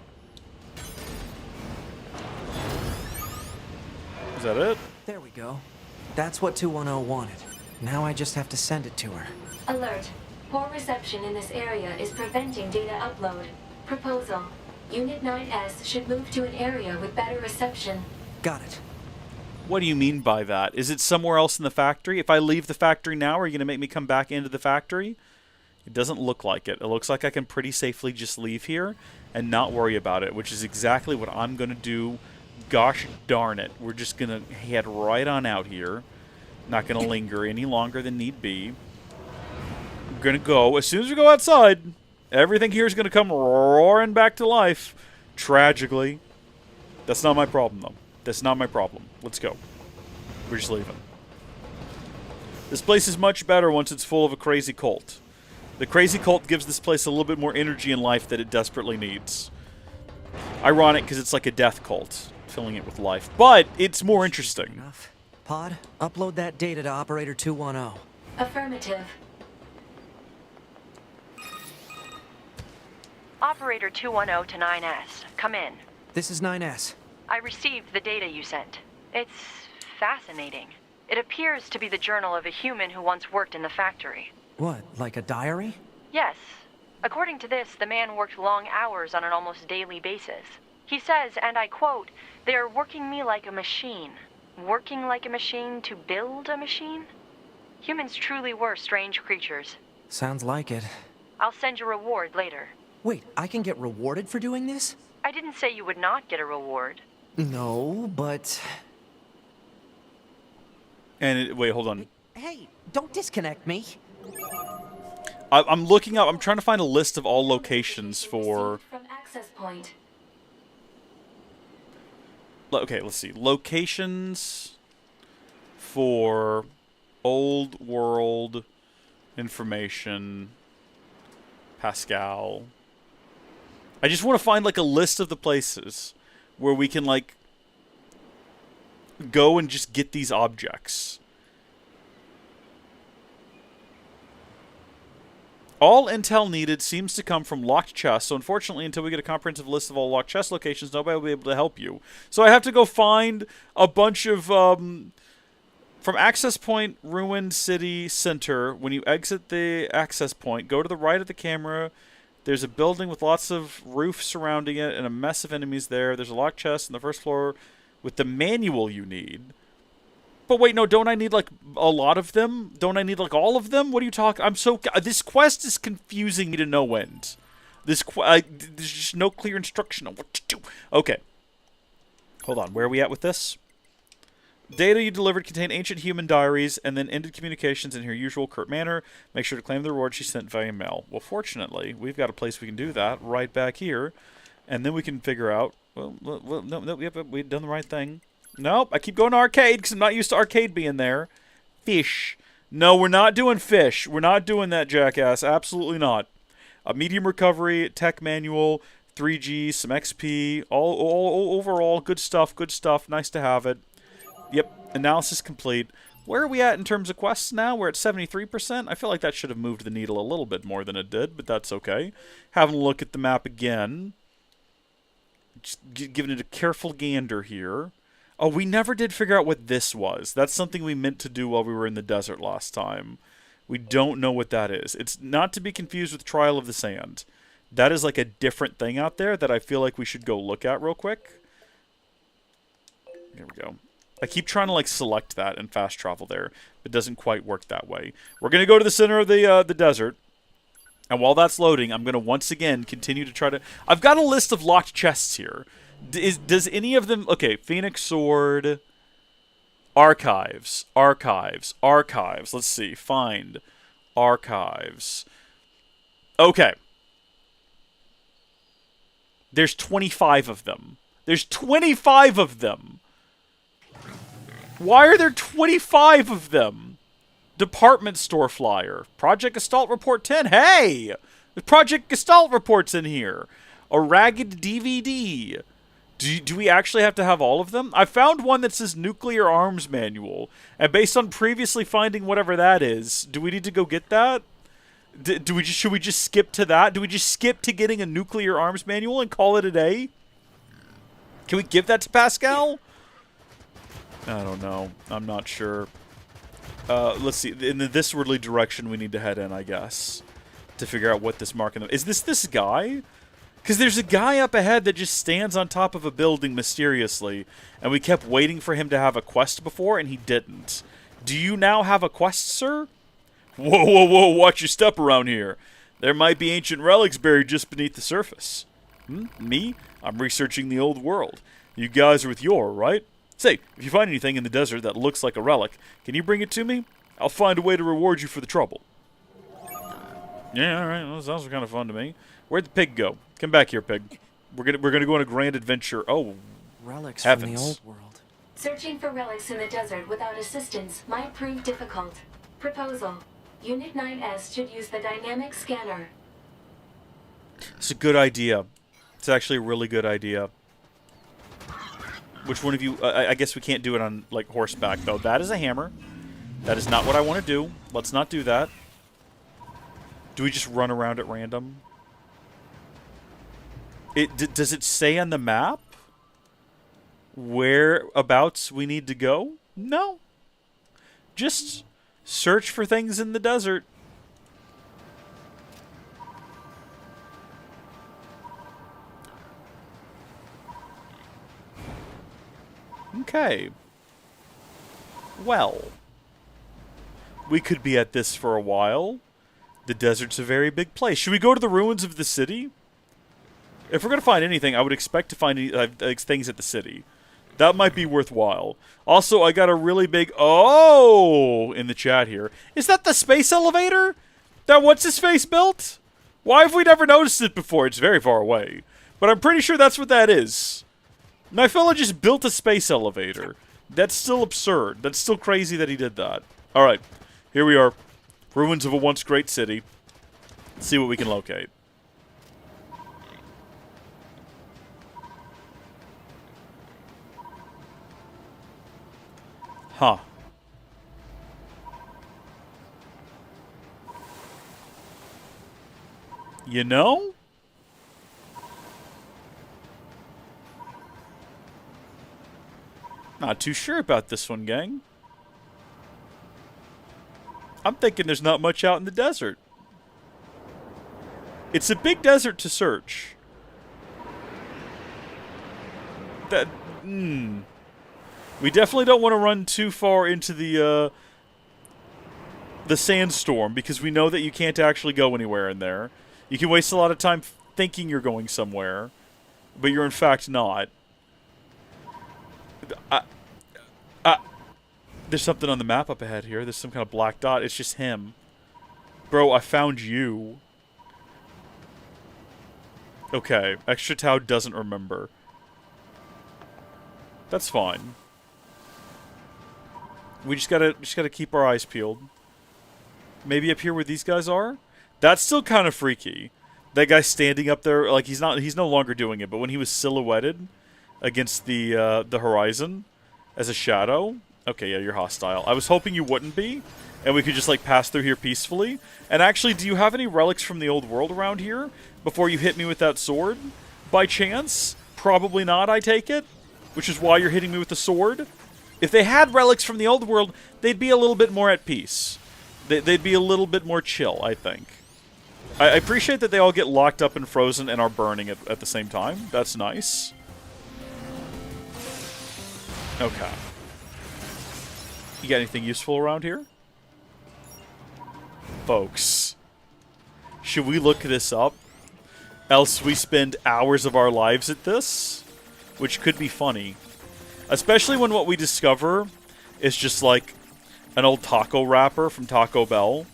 Is that it? There we go. That's what 210 wanted. Now I just have to send it to her. Alert. Poor reception in this area is preventing data upload. Proposal. Unit 9S should move to an area with better reception. Got it. What do you mean by that? Is it somewhere else in the factory? If I leave the factory now, are you going to make me come back into the factory? It doesn't look like it. It looks like I can pretty safely just leave here and not worry about it, which is exactly what I'm going to do. Gosh darn it. We're just going to head right on out here. Not going to linger any longer than need be. We're going to go. As soon as we go outside, everything here is going to come roaring back to life. Tragically. That's not my problem, though. That's not my problem. Let's go. We're just leaving. This place is much better once it's full of a crazy cult. The crazy cult gives this place a little bit more energy and life that it desperately needs. Ironic, because it's like a death cult, filling it with life. But it's more interesting. Enough. Pod, upload that data to Operator 210. Affirmative. Operator 210 to 9S. Come in. This is 9S. I received the data you sent. It's fascinating. It appears to be the journal of a human who once worked in the factory. What, like a diary? Yes. According to this, the man worked long hours on an almost daily basis. He says, and I quote, "They're working me like a machine. Working like a machine to build a machine?" Humans truly were strange creatures. Sounds like it. I'll send you a reward later. Wait, I can get rewarded for doing this? I didn't say you would not get a reward. No, but... And wait, hold on. Hey, don't disconnect me. I'm looking up. I'm trying to find a list of all locations for... From access point. Okay, let's see. Locations for old world information. Pascal. I just want to find, like, a list of the places where we can, like, go and just get these objects. All intel needed seems to come from locked chests, so unfortunately, until we get a comprehensive list of all locked chest locations, nobody will be able to help you. So I have to go find a bunch of, from access point, ruined city center, when you exit the access point, go to the right of the camera. There's a building with lots of roofs surrounding it and a mess of enemies there. There's a locked chest on the first floor with the manual you need. But wait, no, don't I need, like, a lot of them? Don't I need, like, all of them? What are you talking... This quest is confusing me to no end. There's just no clear instruction on what to do. Okay. Hold on, where are we at with this? Data you delivered contain ancient human diaries and then ended communications in her usual curt manner. Make sure to claim the reward she sent via mail. Well, fortunately, we've got a place we can do that right back here. And then we can figure out... Well, no, yep, we've done the right thing. Nope, I keep going to arcade because I'm not used to arcade being there. Fish. No, we're not doing fish. We're not doing that, jackass. Absolutely not. A medium recovery, tech manual, 3G, some XP, all overall, good stuff, nice to have it. Yep, analysis complete. Where are we at in terms of quests now? We're at 73%. I feel like that should have moved the needle a little bit more than it did, but that's okay. Having a look at the map again. Just giving it a careful gander here. Oh, we never did figure out what this was. That's something we meant to do while we were in the desert last time. We don't know what that is. It's not to be confused with Trial of the Sand. That is like a different thing out there that I feel like we should go look at real quick. Here we go. I keep trying to like select that and fast travel there, but it doesn't quite work that way. We're going to go to the center of the desert. And while that's loading, I'm going to once again continue to try to... I've got a list of locked chests here. Does any of them... Okay, Phoenix Sword... Archives. Let's see. Find. Archives. Okay. There's 25 of them. There's 25 of them! Why are there 25 of them? Department store flyer. Project Gestalt Report 10. Hey! The Project Gestalt Report's in here. A ragged DVD. Do we actually have to have all of them? I found one that says Nuclear Arms Manual. And based on previously finding whatever that is, do we need to go get that? Should we just skip to that? Do we just skip to getting a Nuclear Arms Manual and call it a day? Can we give that to Pascal? I don't know. I'm not sure. Let's see. In the thiswardly direction we need to head in, I guess. To figure out what this mark in the... Is this guy? Because there's a guy up ahead that just stands on top of a building mysteriously. And we kept waiting for him to have a quest before, and he didn't. Do you now have a quest, sir? Whoa, watch your step around here. There might be ancient relics buried just beneath the surface. Me? I'm researching the old world. You guys are with NieR, right? Say, if you find anything in the desert that looks like a relic, can you bring it to me? I'll find a way to reward you for the trouble. Yeah, alright, well, that sounds kind of fun to me. Where'd the pig go? Come back here, pig. We're gonna go on a grand adventure. Oh, relics heavens. from the old world. Searching for relics in the desert without assistance might prove difficult. Proposal. Unit 9S should use the dynamic scanner. It's a good idea. It's actually a really good idea. Which one of you... I guess we can't do it on, like, horseback, though. That is a hammer. That is not what I want to do. Let's not do that. Do we just run around at random? Does it say on the map whereabouts we need to go? No. Just search for things in the desert. Okay. Well, we could be at this for a while. The desert's a very big place. Should we go to the ruins of the city? If we're going to find anything, I would expect to find things at the city. That might be worthwhile. Also, I got a really big oh in the chat here. Is that the space elevator that what's-his-face built? Why have we never noticed it before? It's very far away. But I'm pretty sure that's what that is. My fella just built a space elevator. That's still absurd. That's still crazy that he did that. Alright, here we are. Ruins of a once great city. Let's see what we can locate. Huh. You know? Not too sure about this one, gang. I'm thinking there's not much out in the desert. It's a big desert to search. We definitely don't want to run too far into the sandstorm, because we know that you can't actually go anywhere in there. You can waste a lot of time thinking you're going somewhere, but you're in fact not. There's something on the map up ahead here. There's some kind of black dot. It's just him. Bro, I found you. Okay, Extra Tau doesn't remember. That's fine. We just gotta keep our eyes peeled. Maybe up here where these guys are? That's still kind of freaky. That guy standing up there, like he's no longer doing it, but when he was silhouetted against the horizon as a shadow. Okay, yeah, you're hostile. I was hoping you wouldn't be, and we could just like pass through here peacefully. And actually, do you have any relics from the old world around here before you hit me with that sword? By chance? Probably not, I take it. Which is why you're hitting me with the sword. If they had relics from the old world, they'd be a little bit more at peace. They'd be a little bit more chill, I think. I appreciate that they all get locked up and frozen and are burning at the same time. That's nice. Okay. You got anything useful around here? Folks. Should we look this up? Else we spend hours of our lives at this? Which could be funny. Especially when what we discover is just like an old taco wrapper from Taco Bell.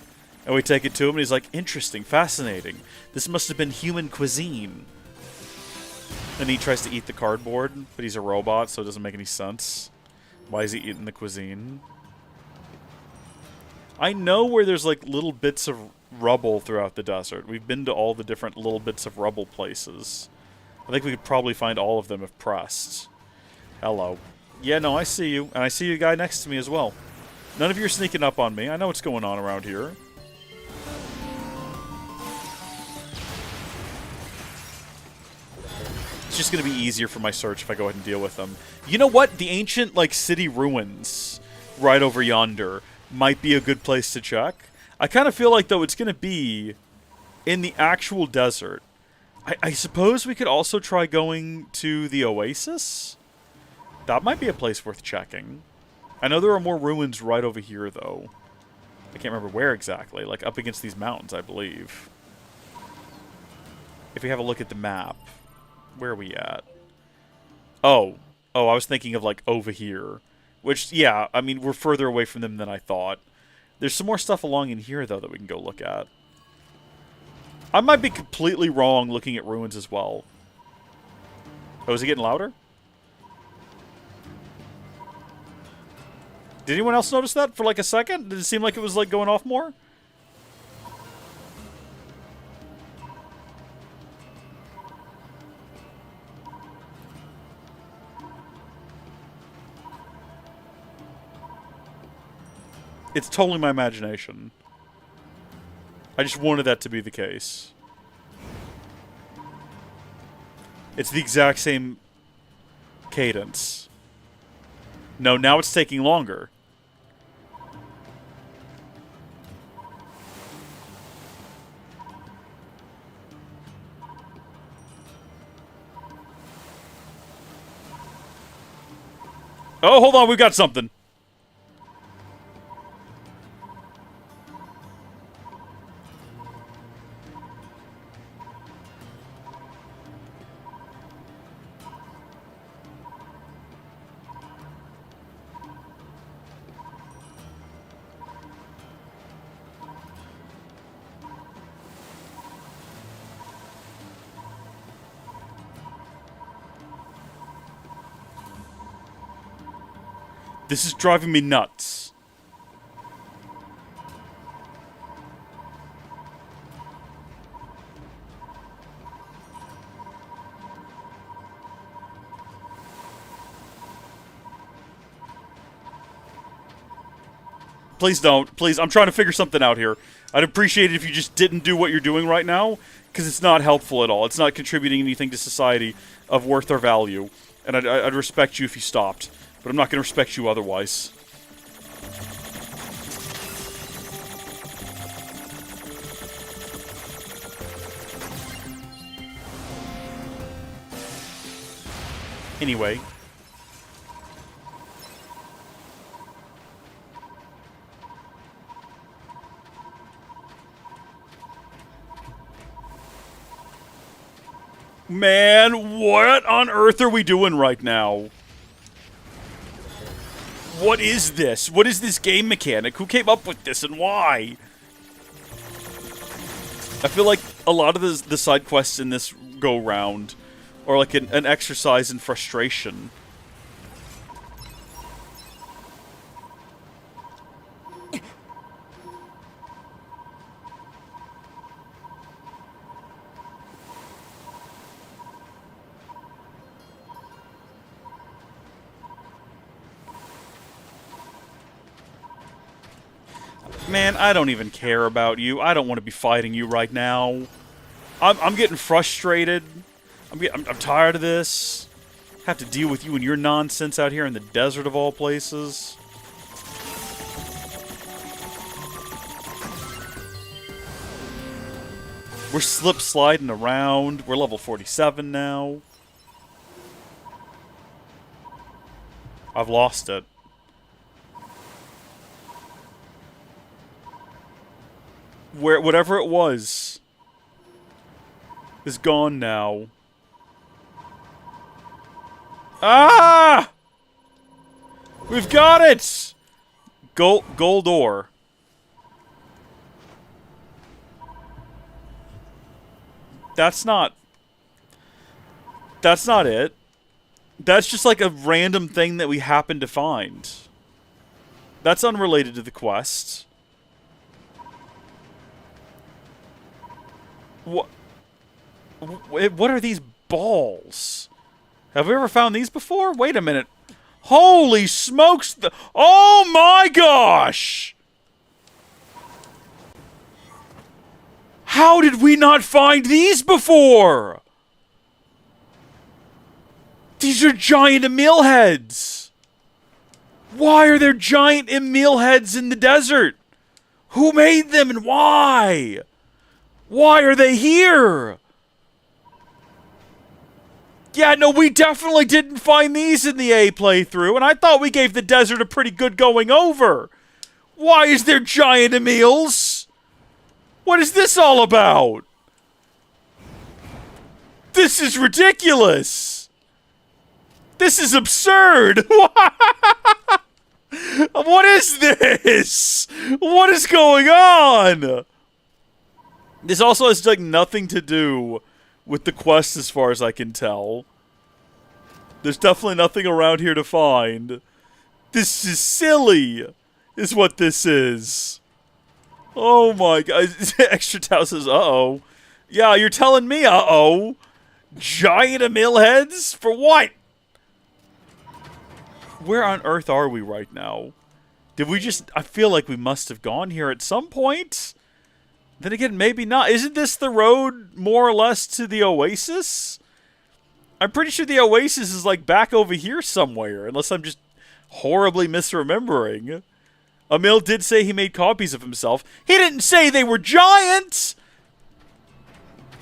And we take it to him and he's like, interesting, fascinating. This must have been human cuisine. And he tries to eat the cardboard, but he's a robot, so it doesn't make any sense. Why is he eating the cuisine? I know where there's like little bits of rubble throughout the desert. We've been to all the different little bits of rubble places. I think we could probably find all of them if pressed. Hello. Yeah, no, I see you. And I see a guy next to me as well. None of you are sneaking up on me. I know what's going on around here. It's just going to be easier for my search if I go ahead and deal with them. You know what? The ancient, like, city ruins right over yonder might be a good place to check. I kind of feel like, though, it's going to be in the actual desert. I suppose we could also try going to the Oasis? That might be a place worth checking. I know there are more ruins right over here, though. I can't remember where exactly. Like, up against these mountains, I believe. If we have a look at the map. Where are we at? Oh, I was thinking of, like, over here. Which, yeah, I mean, we're further away from them than I thought. There's some more stuff along in here, though, that we can go look at. I might be completely wrong looking at ruins as well. Oh, is it getting louder? Did anyone else notice that for like a second? Did it seem like it was like going off more? It's totally my imagination. I just wanted that to be the case. It's the exact same cadence. No, now it's taking longer. Oh, hold on, we've got something. This is driving me nuts. Please don't. Please, I'm trying to figure something out here. I'd appreciate it if you just didn't do what you're doing right now, because it's not helpful at all. It's not contributing anything to society of worth or value. And I'd respect you if you stopped. But I'm not going to respect you otherwise. Anyway. Man, what on earth are we doing right now? What is this? What is this game mechanic? Who came up with this and why? I feel like a lot of the side quests in this go round are like an exercise in frustration. Man, I don't even care about you. I don't want to be fighting you right now. I'm getting frustrated. I'm tired of this. Have to deal with you and your nonsense out here in the desert of all places. We're slip sliding around. We're level 47 now. I've lost it. Whatever it was is gone now. Ah! We've got it! Gold ore. That's not it. That's just like a random thing that we happen to find. That's unrelated to the quest. What are these balls? Have we ever found these before? Wait a minute. Holy smokes! Oh my gosh! How did we not find these before? These are giant Emil heads. Why are there giant Emil heads in the desert? Who made them and why? Why are they here? Yeah, no, we definitely didn't find these in the A playthrough, and I thought we gave the desert a pretty good going over. Why is there giant Emils? What is this all about? This is ridiculous. This is absurd. What is this? What is going on? This also has like nothing to do with the quest as far as I can tell. There's definitely nothing around here to find. This is silly, is what this is. Oh my god. Extra Tau says, uh-oh. Yeah, you're telling me uh-oh. Giant Emil heads? For what? Where on earth are we right now? Did we just... I feel like we must have gone here at some point. Then again, maybe not. Isn't this the road, more or less, to the Oasis? I'm pretty sure the Oasis is, like, back over here somewhere. Unless I'm just horribly misremembering. Emil did say he made copies of himself. He didn't say they were giant!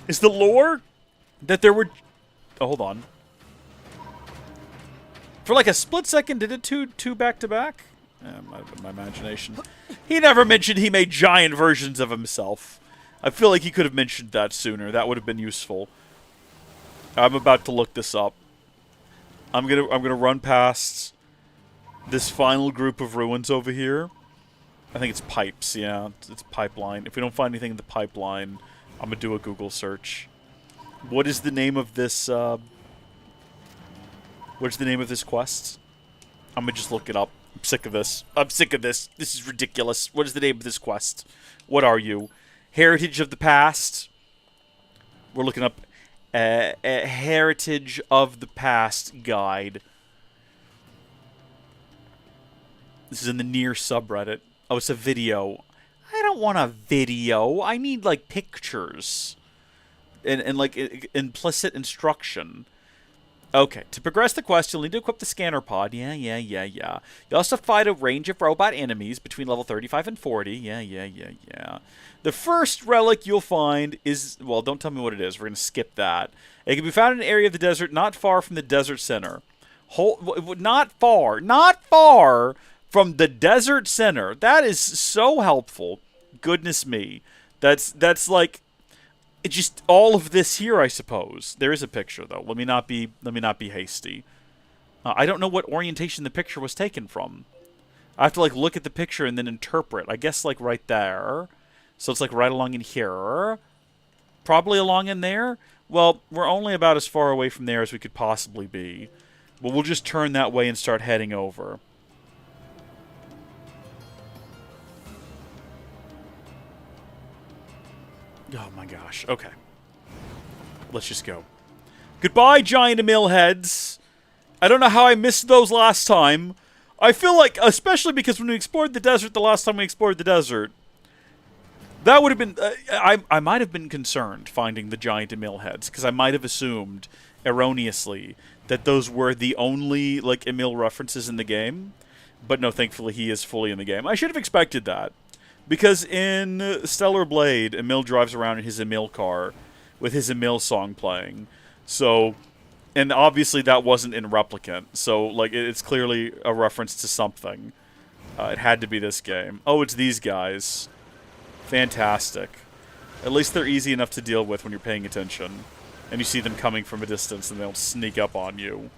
Is the lore that there were... Oh, hold on. For like a split second, did it two back-to-back? My imagination. He never mentioned he made giant versions of himself. I feel like he could have mentioned that sooner. That would have been useful. I'm about to look this up. I'm gonna run past this final group of ruins over here. I think it's pipes. Yeah, it's pipeline. If we don't find anything in the pipeline, I'm gonna do a Google search. What is the name of this? What's the name of this quest? I'm gonna just look it up. I'm sick of this. I'm sick of this. This is ridiculous. What is the name of this quest? What are you? Heritage of the Past. We're looking up a Heritage of the Past guide. This is in the NieR subreddit. Oh, it's a video. I don't want a video. I need, like, pictures. And like, implicit instruction. Okay, to progress the quest, you'll need to equip the scanner pod. Yeah. You also fight a range of robot enemies between level 35 and 40. Yeah. The first relic you'll find is... Well, don't tell me what it is. We're going to skip that. It can be found in an area of the desert not far from the desert center. Not far from the desert center. That is so helpful. Goodness me. That's like... It just all of this here, I suppose. There is a picture though. Let me not be hasty. I don't know what orientation the picture was taken from. I have to like look at the picture and then interpret. I guess like right there. So it's like right along in here. Probably along in there. Well, we're only about as far away from there as we could possibly be. But we'll just turn that way and start heading over. Oh my gosh. Okay. Let's just go. Goodbye, giant Emil heads. I don't know how I missed those last time. I feel like, especially because when we explored the desert the last time we explored the desert, that would have been... I might have been concerned finding the giant Emil heads, because I might have assumed, erroneously, that those were the only, like, Emil references in the game. But no, thankfully he is fully in the game. I should have expected that. Because in Stellar Blade, Emil drives around in his Emil car with his Emil song playing. So, and obviously that wasn't in Replicant. So, like, it's clearly a reference to something. It had to be this game. Oh, it's these guys. Fantastic. At least they're easy enough to deal with when you're paying attention. And you see them coming from a distance and they'll sneak up on you.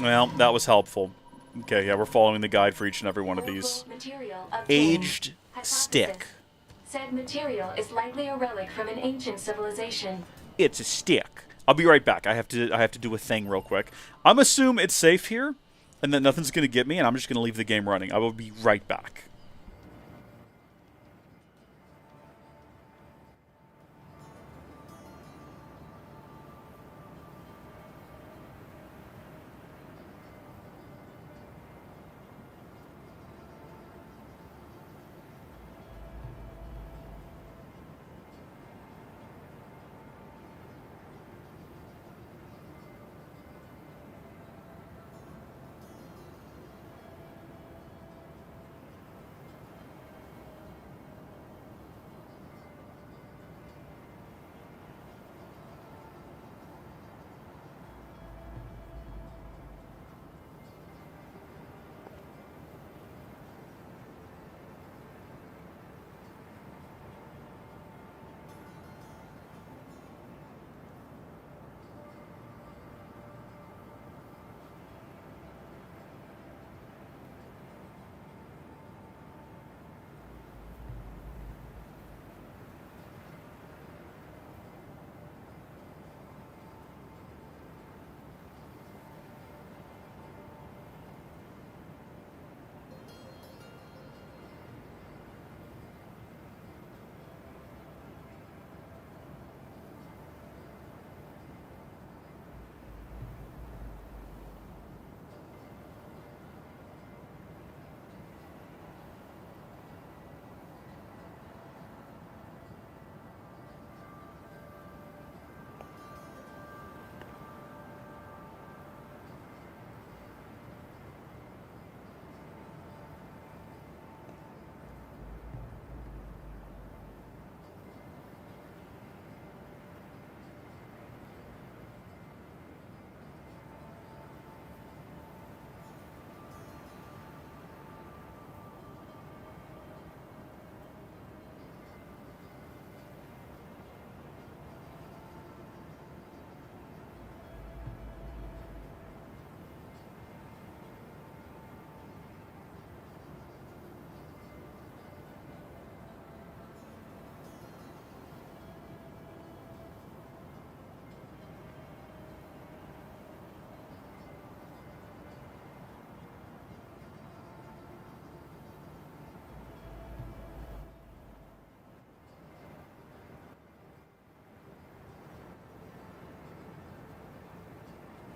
Well, that was helpful. Okay, yeah, we're following the guide for each and every one of these. Aged stick. Said material is likely a relic from an ancient civilization. It's a stick. I'll be right back. I have to do a thing real quick. I'm assume it's safe here, and that nothing's gonna get me, and I'm just gonna leave the game running. I will be right back.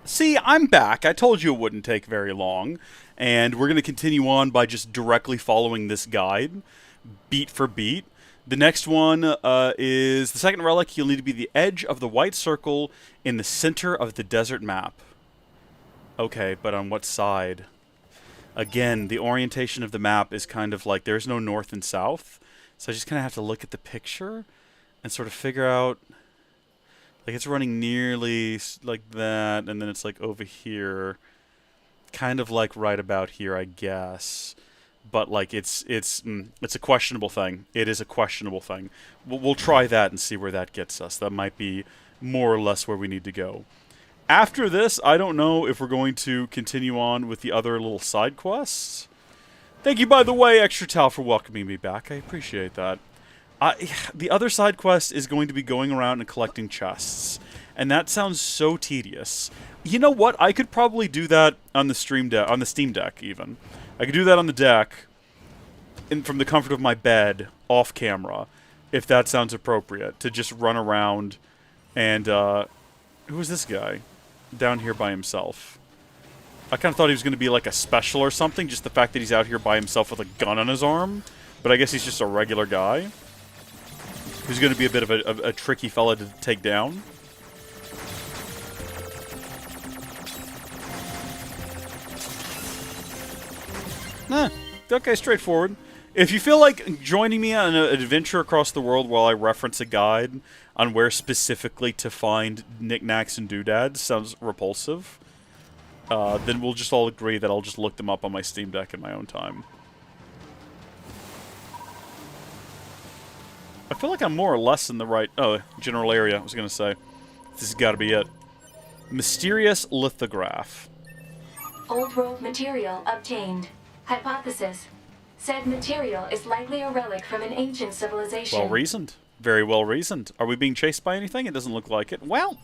See, I'm back. I told you it wouldn't take very long. And we're going to continue on by just directly following this guide, beat for beat. The next one is the second relic. You'll need to be the edge of the white circle in the center of the desert map. Okay, but on what side? Again, the orientation of the map is kind of like there's no north and south. So I just kind of have to look at the picture and sort of figure out... Like, it's running nearly like that, and then it's like over here. kind of like right about here, I guess. But like it's a questionable thing. It is a questionable thing. We'll try that and see where that gets us. That might be more or less where we need to go. After this, I don't know if we're going to continue on with the other little side quests. Thank you, by the way, Extra Tal, for welcoming me back. I appreciate that. The other side quest is going to be going around and collecting chests, and that sounds so tedious. You know what? I could probably do that on the Steam Deck, even. I could do that on the deck, from the comfort of my bed, off camera, if that sounds appropriate, to just run around and, who is this guy down here by himself? I kind of thought he was going to be like a special or something, just the fact that he's out here by himself with a gun on his arm, but I guess he's just a regular guy who's going to be a bit of a tricky fella to take down. Okay, straightforward. If you feel like joining me on an adventure across the world while I reference a guide on where specifically to find knickknacks and doodads sounds repulsive, then we'll just all agree that I'll just look them up on my Steam Deck in my own time. I feel like I'm more or less in the right... Oh, general area, I was going to say. This has got to be it. Mysterious lithograph. Old world material obtained. Hypothesis. Said material is likely a relic from an ancient civilization. Well reasoned. Very well reasoned. Are we being chased by anything? It doesn't look like it. Well,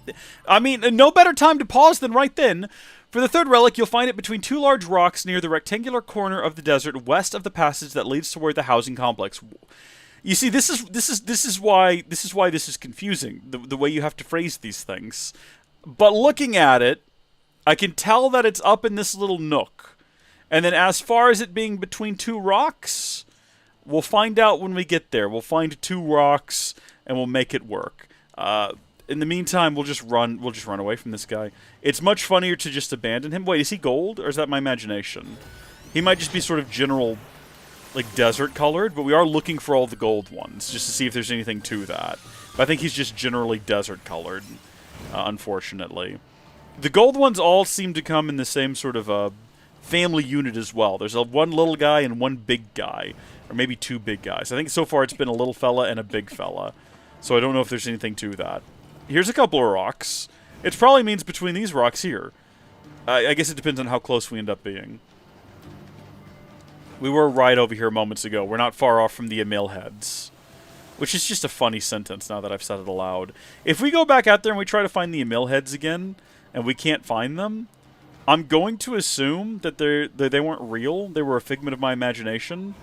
I mean, no better time to pause than right then. For the third relic, you'll find it between two large rocks near the rectangular corner of the desert west of the passage that leads toward the housing complex. You see, this is why this is confusing. The way you have to phrase these things. But looking at it, I can tell that it's up in this little nook. And then as far as it being between two rocks, we'll find out when we get there. We'll find two rocks and we'll make it work. In the meantime, we'll just run away from this guy. It's much funnier to just abandon him. Wait, is he gold or is that my imagination? He might just be sort of general, like, desert colored, but we are looking for all the gold ones just to see if there's anything to that. But I think he's just generally desert colored, unfortunately. The gold ones all seem to come in the same sort of family unit as well. There's one little guy and one big guy, or maybe two big guys. I think so far it's been a little fella and a big fella, so I don't know if there's anything to that. Here's a couple of rocks. It probably means between these rocks here. I guess it depends on how close we end up being. We were right over here moments ago. We're not far off from the mill heads. Which is just a funny sentence now that I've said it aloud. If we go back out there and we try to find the mill heads again, and we can't find them, I'm going to assume that they weren't real. They were a figment of my imagination.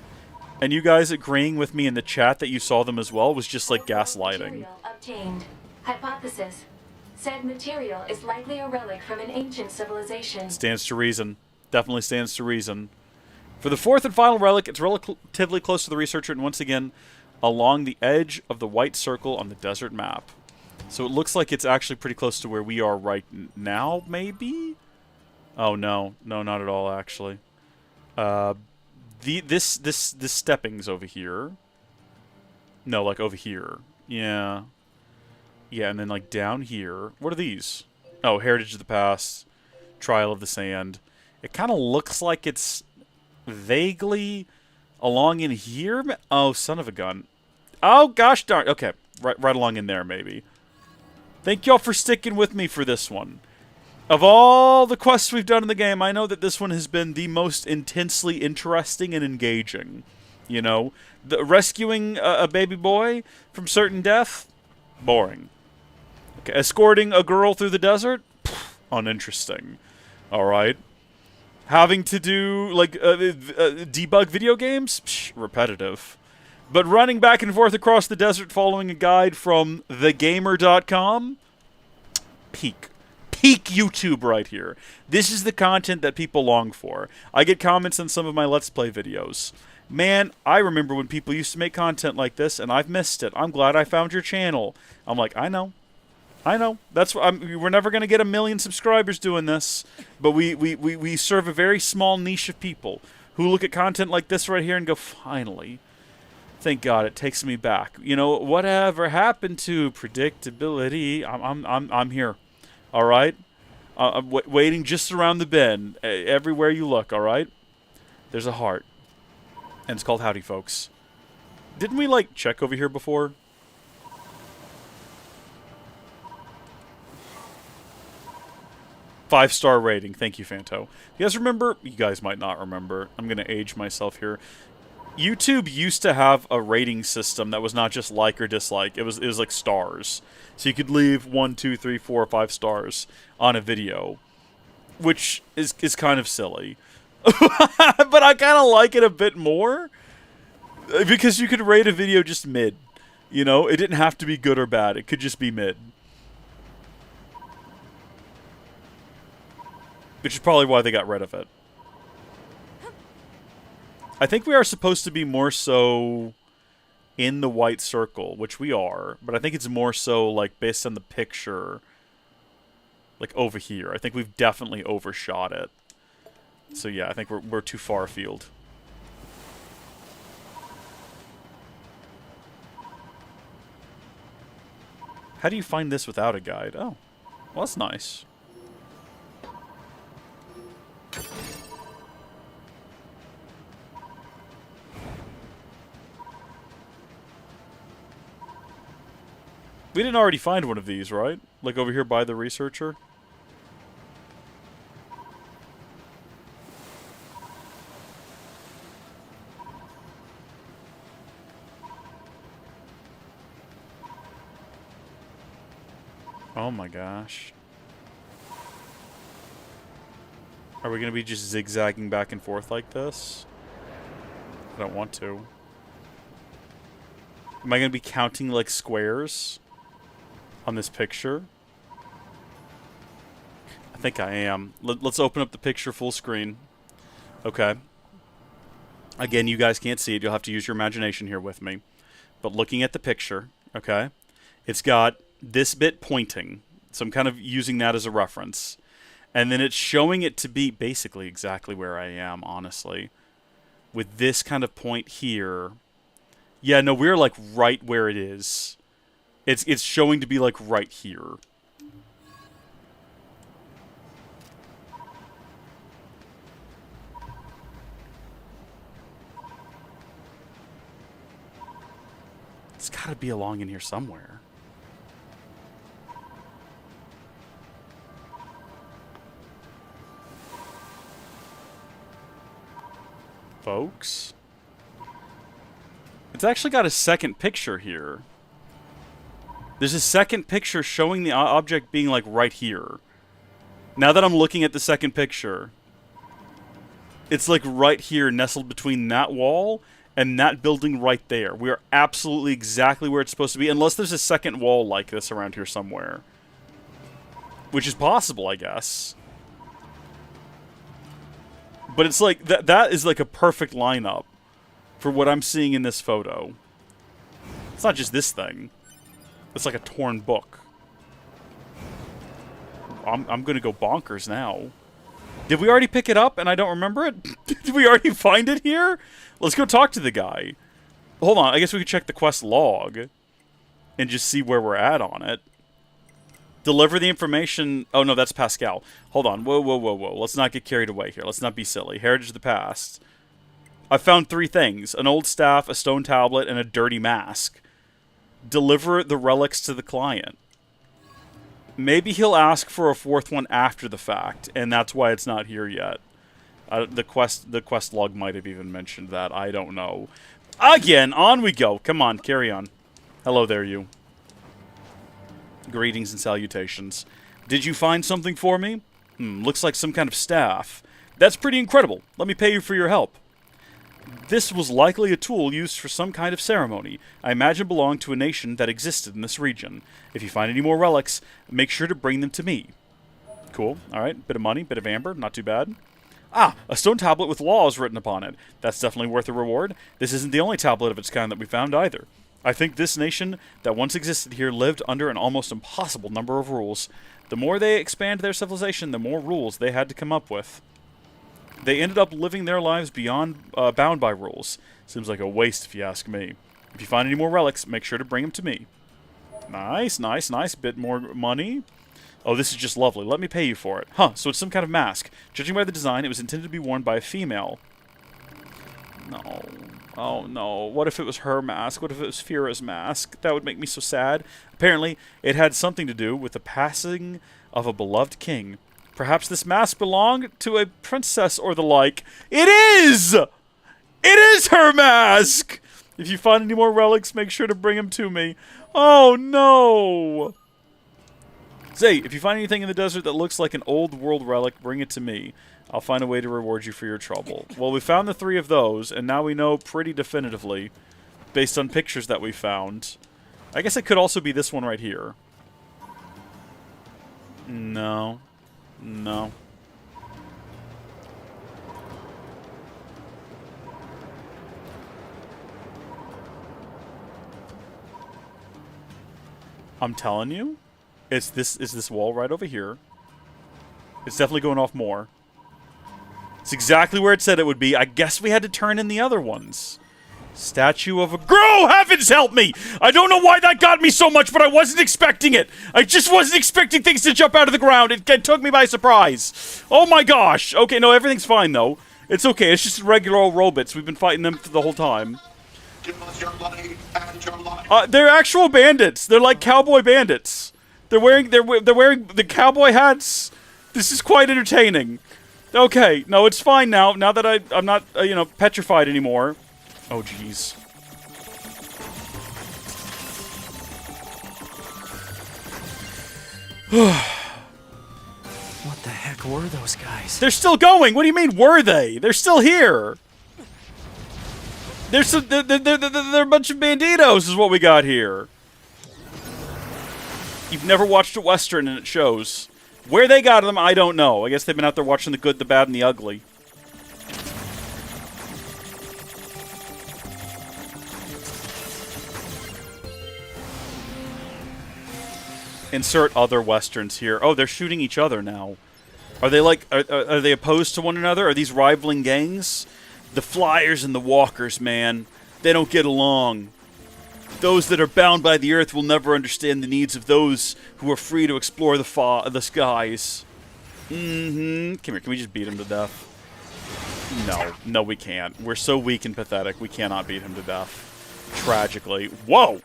And you guys agreeing with me in the chat that you saw them as well was just like gaslighting. Obtained. Hypothesis. Said material is likely a relic from an ancient civilization. Stands to reason. Definitely stands to reason. For the fourth and final relic, it's relatively close to the researcher, and once again, along the edge of the white circle on the desert map. So it looks like it's actually pretty close to where we are right now, maybe? Oh, no. No, not at all, actually. This stepping's over here. No, like over here. Yeah. Yeah, and then like down here. What are these? Oh, Heritage of the Past. Trial of the Sand. It kind of looks like it's vaguely along in here. Oh, son of a gun. Oh, gosh darn. Okay, right along in there, maybe. Thank y'all for sticking with me for this one. Of all the quests we've done in the game, I know that this one has been the most intensely interesting and engaging. You know, rescuing a baby boy from certain death, boring. Okay, escorting a girl through the desert, uninteresting. All right. Having to do, like, debug video games, repetitive. But running back and forth across the desert following a guide from thegamer.com, peak YouTube right here. This is the content that people long for. I get comments on some of my Let's Play videos. Man, I remember when people used to make content like this, and I've missed it. I'm glad I found your channel. I'm like, I know. That's we're never going to get 1 million subscribers doing this, but we serve a very small niche of people who look at content like this right here and go, finally. Thank God, it takes me back. You know, whatever happened to predictability? I'm here. All right. I'm waiting just around the bend. Everywhere you look, alright? There's a heart. And it's called Howdy Folks. Didn't we, like, check over here before? Five-star rating. Thank you, Fanto. You guys remember? You guys might not remember. I'm going to age myself here. YouTube used to have a rating system that was not just like or dislike. It was like stars. So you could leave 1, 2, 3, 4, 5 stars on a video, which is kind of silly. But I kind of like it a bit more because you could rate a video just mid. You know, it didn't have to be good or bad. It could just be mid. Which is probably why they got rid of it. I think we are supposed to be more so in the white circle, which we are, but I think it's more so, like, based on the picture, like, over here. I think we've definitely overshot it. So, yeah, I think we're too far afield. How do you find this without a guide? Oh, well, that's nice. We didn't already find one of these, right? Like over here by the researcher? Oh my gosh. Are we going to be just zigzagging back and forth like this? I don't want to. Am I going to be counting like squares on this picture? I think I am. Let's open up the picture full screen. Okay. Again, you guys can't see it. You'll have to use your imagination here with me. But looking at the picture, okay, it's got this bit pointing. So I'm kind of using that as a reference. And then it's showing it to be basically exactly where I am, honestly. With this kind of point here. Yeah, no, we're like right where it is. It's showing to be like right here. It's got to be along in here somewhere. Folks? It's actually got a second picture here. There's a second picture showing the object being like right here. Now that I'm looking at the second picture, it's like right here, nestled between that wall and that building right there. We are absolutely exactly where it's supposed to be, unless there's a second wall like this around here somewhere. Which is possible, I guess. But it's like, that is like a perfect lineup for what I'm seeing in this photo. It's not just this thing. It's like a torn book. I'm gonna go bonkers now. Did we already pick it up and I don't remember it? Did we already find it here? Let's go talk to the guy. Hold on, I guess we could check the quest log and just see where we're at on it. Deliver the information. Oh no, that's Pascal. Hold on. Whoa, whoa, whoa, whoa. Let's not get carried away here. Let's not be silly. Heritage of the past. I found 3 things. An old staff, a stone tablet, and a dirty mask. Deliver the relics to the client. Maybe he'll ask for a 4th one after the fact, and that's why it's not here yet. The quest log might have even mentioned that. I don't know. Again, on we go. Come on, carry on. Hello there, you. Greetings and salutations. Did you find something for me? Looks like some kind of staff. That's pretty incredible. Let me pay you for your help. This was likely a tool used for some kind of ceremony. I imagine belonged to a nation that existed in this region. If you find any more relics, make sure to bring them to me. Cool. Alright. Bit of money, bit of amber. Not too bad. Ah, a stone tablet with laws written upon it. That's definitely worth a reward. This isn't the only tablet of its kind that we found either. I think this nation that once existed here lived under an almost impossible number of rules. The more they expanded their civilization, the more rules they had to come up with. They ended up living their lives beyond bound by rules. Seems like a waste if you ask me. If you find any more relics, make sure to bring them to me. Nice, nice, nice. Bit more money. Oh, this is just lovely. Let me pay you for it. Huh, so it's some kind of mask. Judging by the design, it was intended to be worn by a female. No. Oh, no. What if it was her mask? What if it was Fira's mask? That would make me so sad. Apparently, it had something to do with the passing of a beloved king. Perhaps this mask belonged to a princess or the like. It is! It is her mask! If you find any more relics, make sure to bring them to me. Oh, no! Say, if you find anything in the desert that looks like an old world relic, bring it to me. I'll find a way to reward you for your trouble. Well, we found the 3 of those, and now we know pretty definitively, based on pictures that we found. I guess it could also be this one right here. No. No. I'm telling you, it's this wall right over here. It's definitely going off more. It's exactly where it said it would be. I guess we had to turn in the other ones. Statue of a girl. Heavens help me! I don't know why that got me so much, but I wasn't expecting it. I just wasn't expecting things to jump out of the ground. It took me by surprise. Oh my gosh. Okay, no, everything's fine though. It's okay. It's just regular old robots. We've been fighting them for the whole time. Give us your money and your life. They're actual bandits. They're like cowboy bandits. They're wearing the cowboy hats. This is quite entertaining. Okay, no, it's fine now. Now that I'm not you know, petrified anymore. Oh jeez. What the heck were those guys? They're still going. What do you mean were they? They're still here. They're a bunch of banditos is what we got here. You've never watched a Western and it shows. Where they got them, I don't know. I guess they've been out there watching the good, the bad, and the ugly. Insert other Westerns here. Oh, they're shooting each other now. Are they like, are they opposed to one another? Are these rivaling gangs? The Flyers and the Walkers, man. They don't get along. Those that are bound by the earth will never understand the needs of those who are free to explore the skies. Come here, can we just beat him to death? No. No, we can't. We're so weak and pathetic, we cannot beat him to death. Tragically. Whoa! Well,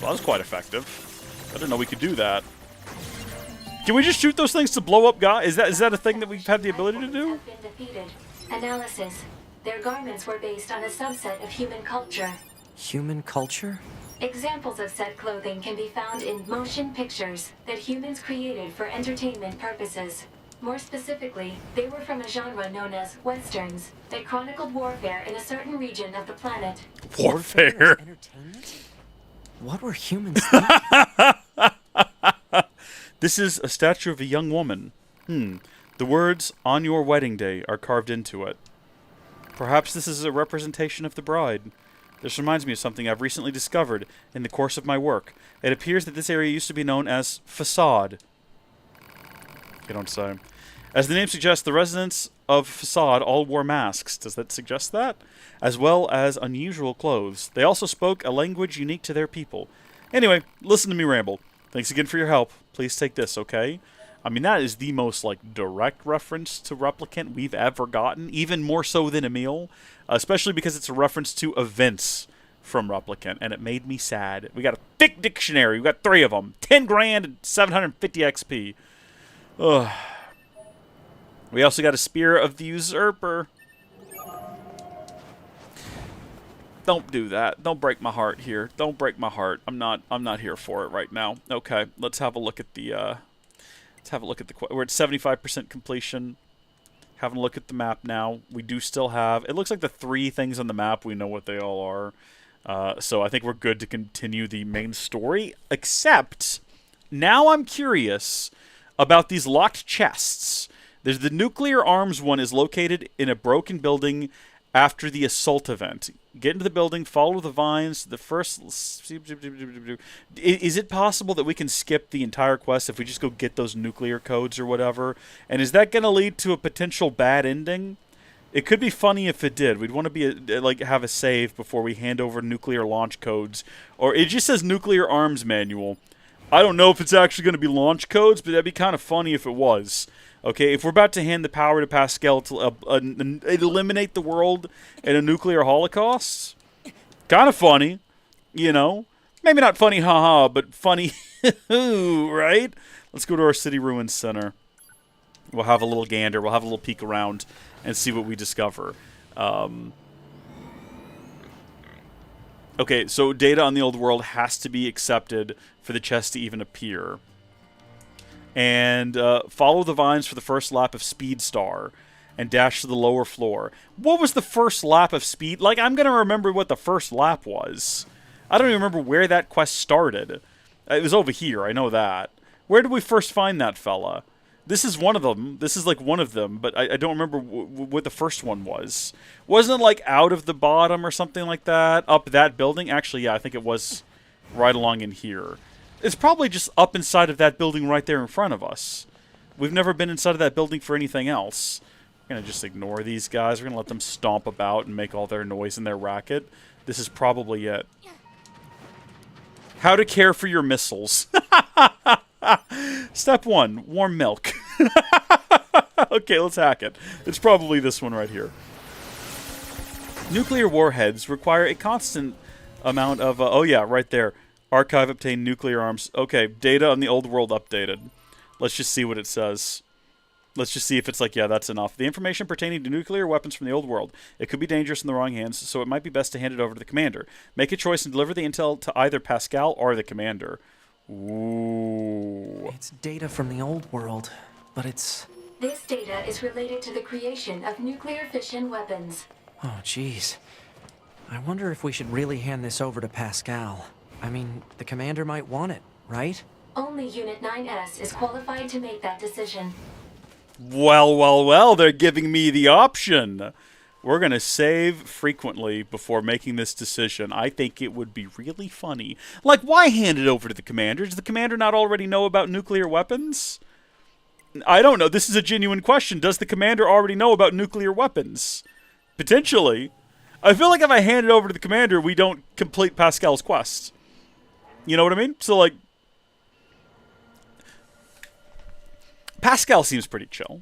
that was quite effective. I didn't know we could do that. Can we just shoot those things to blow up guys? Is that a thing that we've had the ability to do? Have been defeated. Analysis. Their garments were based on a subset of human culture. Human culture? Examples of said clothing can be found in motion pictures that humans created for entertainment purposes. More specifically, they were from a genre known as Westerns that chronicled warfare in a certain region of the planet. Warfare. Entertainment? What were humans thinking? This is a statue of a young woman. The words, "on your wedding day," are carved into it. Perhaps this is a representation of the bride. This reminds me of something I've recently discovered in the course of my work. It appears that this area used to be known as Facade. You don't say. As the name suggests, the residents of Facade all wore masks. Does that suggest that? As well as unusual clothes. They also spoke a language unique to their people. Anyway, listen to me ramble. Thanks again for your help. Please take this, okay? I mean, that is the most, like, direct reference to Replicant we've ever gotten. Even more so than Emil. Especially because it's a reference to events from Replicant. And it made me sad. We got a thick dictionary. We got 3 of them. 10 grand and 750 XP. Ugh. We also got a Spear of the Usurper. Don't do that. Don't break my heart here. Don't break my heart. I'm not here for it right now. Okay, let's have a look at the we're at 75% completion. Having a look at the map now. We do still have, it looks like the 3 things on the map, we know what they all are. So I think we're good to continue the main story, except now I'm curious about these locked chests. There's the nuclear arms one is located in a broken building after the assault event. Get into the building, follow the vines. The first... Is it possible that we can skip the entire quest if we just go get those nuclear codes or whatever? And is that going to lead to a potential bad ending? It could be funny if it did. We'd want to be have a save before we hand over nuclear launch codes. Or it just says nuclear arms manual. I don't know if it's actually going to be launch codes, but that'd be kind of funny if it was. Okay, if we're about to hand the power to Pascal to eliminate the world in a nuclear holocaust, kind of funny, you know? Maybe not funny, haha, but funny, right? Let's go to our City Ruins Center. We'll have a little gander. We'll have a little peek around and see what we discover. Okay, so data on the old world has to be accepted for the chest to even appear. And follow the vines for the first lap of Speed Star and dash to the lower floor. What was the first lap of Speed? Like, I'm going to remember what the first lap was. I don't even remember where that quest started. It was over here, I know that. Where did we first find that fella? This is one of them. This is like one of them, but I don't remember what the first one was. Wasn't it like out of the bottom or something like that? Up that building? Actually, yeah, I think it was right along in here. It's probably just up inside of that building right there in front of us. We've never been inside of that building for anything else. We're going to just ignore these guys. We're going to let them stomp about and make all their noise and their racket. This is probably it. How to care for your missiles. Step 1, warm milk. Okay, let's hack it. It's probably this one right here. Nuclear warheads require a constant amount of... oh yeah, right there. Archive obtained nuclear arms. Okay, data on the old world updated. Let's just see what it says. Let's just see if it's like, yeah, that's enough. The information pertaining to nuclear weapons from the old world. It could be dangerous in the wrong hands, so it might be best to hand it over to the commander. Make a choice and deliver the intel to either Pascal or the commander. Ooh. It's data from the old world, but it's... This data is related to the creation of nuclear fission weapons. Oh, jeez. I wonder if we should really hand this over to Pascal. I mean, the commander might want it, right? Only Unit 9S is qualified to make that decision. Well, well, well, they're giving me the option. We're going to save frequently before making this decision. I think it would be really funny. Like, why hand it over to the commander? Does the commander not already know about nuclear weapons? I don't know. This is a genuine question. Does the commander already know about nuclear weapons? Potentially. I feel like if I hand it over to the commander, we don't complete Pascal's quest. You know what I mean? So, like, Pascal seems pretty chill.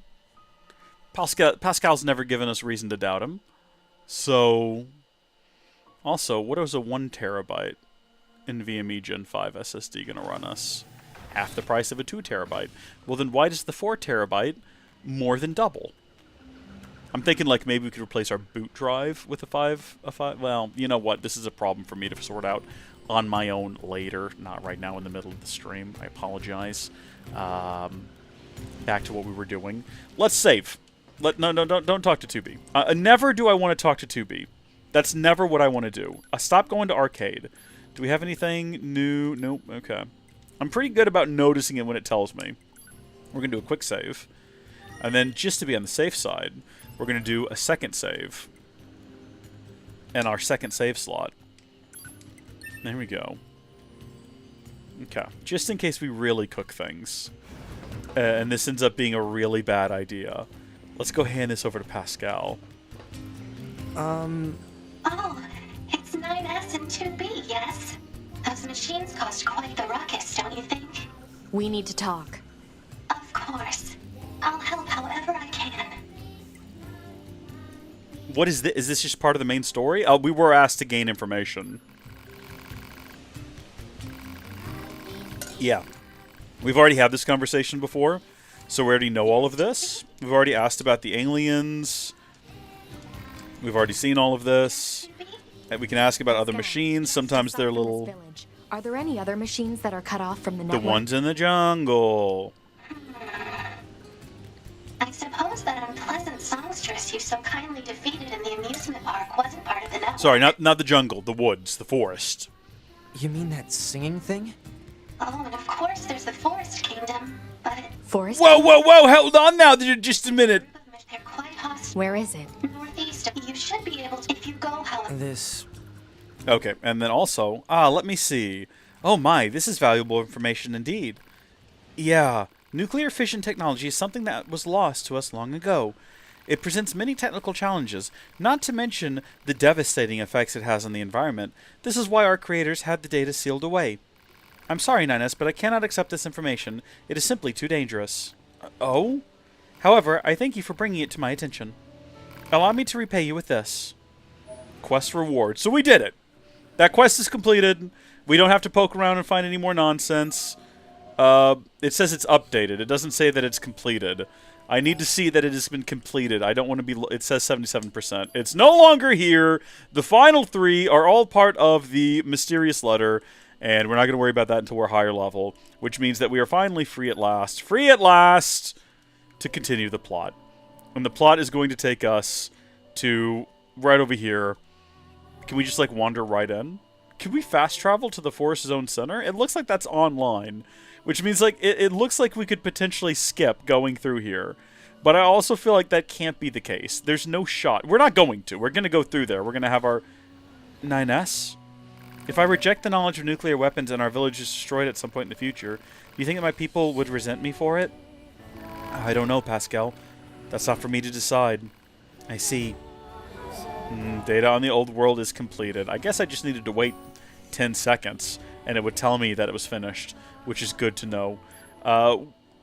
Pascal's never given us reason to doubt him. So, also, what is a 1 terabyte NVMe Gen 5 SSD going to run us? Half the price of a 2 terabyte. Well, then why does the 4 terabyte more than double? I'm thinking like maybe we could replace our boot drive with a 5. Well, you know what? This is a problem for me to sort out on my own later, not right now in the middle of the stream. I apologize. Back to what we were doing. Let's save. No, don't talk to 2B. Never do I want to talk to 2B. That's never what I want to do. Stop going to arcade. Do we have anything new? Nope. Okay. I'm pretty good about noticing it when it tells me. We're going to do a quick save. And then, just to be on the safe side, we're going to do a second save. And our second save slot. There we go. Okay. Just in case we really cook things. And this ends up being a really bad idea. Let's go hand this over to Pascal. Oh, it's 9S and 2B, yes? Those machines cost quite the ruckus, don't you think? We need to talk. Of course. I'll help however I can. What is this? Is this just part of the main story? We were asked to gain information. Yeah. We've already had this conversation before, so we already know all of this. We've already asked about the aliens. We've already seen all of this. And we can ask about other machines. Sometimes they're little... Are there any other machines that are cut off from the network? The ones in the jungle. I suppose that unpleasant songstress you so kindly defeated in the amusement park wasn't part of the network. Sorry, not the jungle, the woods, the forest. You mean that singing thing? Oh, and of course there's the Forest Kingdom, but... Forest? Whoa, whoa, whoa! Hold on now, just a minute. They're quite hostile. Where is it? Northeast. You should be able to if you go, however. This... Okay, and then also... let me see. Oh my, this is valuable information indeed. Yeah, nuclear fission technology is something that was lost to us long ago. It presents many technical challenges, not to mention the devastating effects it has on the environment. This is why our creators had the data sealed away. I'm sorry, Nines, but I cannot accept this information. It is simply too dangerous. Oh? However, I thank you for bringing it to my attention. Allow me to repay you with this. Quest reward. So we did it. That quest is completed. We don't have to poke around and find any more nonsense. It says it's updated. It doesn't say that it's completed. I need to see that it has been completed. I don't want to be... It says 77%. It's no longer here. The final 3 are all part of the mysterious letter, and we're not going to worry about that until we're higher level, which means that we are finally free at last. Free at last to continue the plot. And the plot is going to take us to right over here. Can we just, like, wander right in? Can we fast travel to the Forest Zone Center? It looks like that's online. Which means, like, it looks like we could potentially skip going through here. But I also feel like that can't be the case. There's no shot. We're not going to. We're going to go through there. We're going to have our 9S. If I reject the knowledge of nuclear weapons and our village is destroyed at some point in the future, do you think that my people would resent me for it? I don't know, Pascal. That's not for me to decide. I see. Data on the old world is completed. I guess I just needed to wait 10 seconds, and it would tell me that it was finished, which is good to know.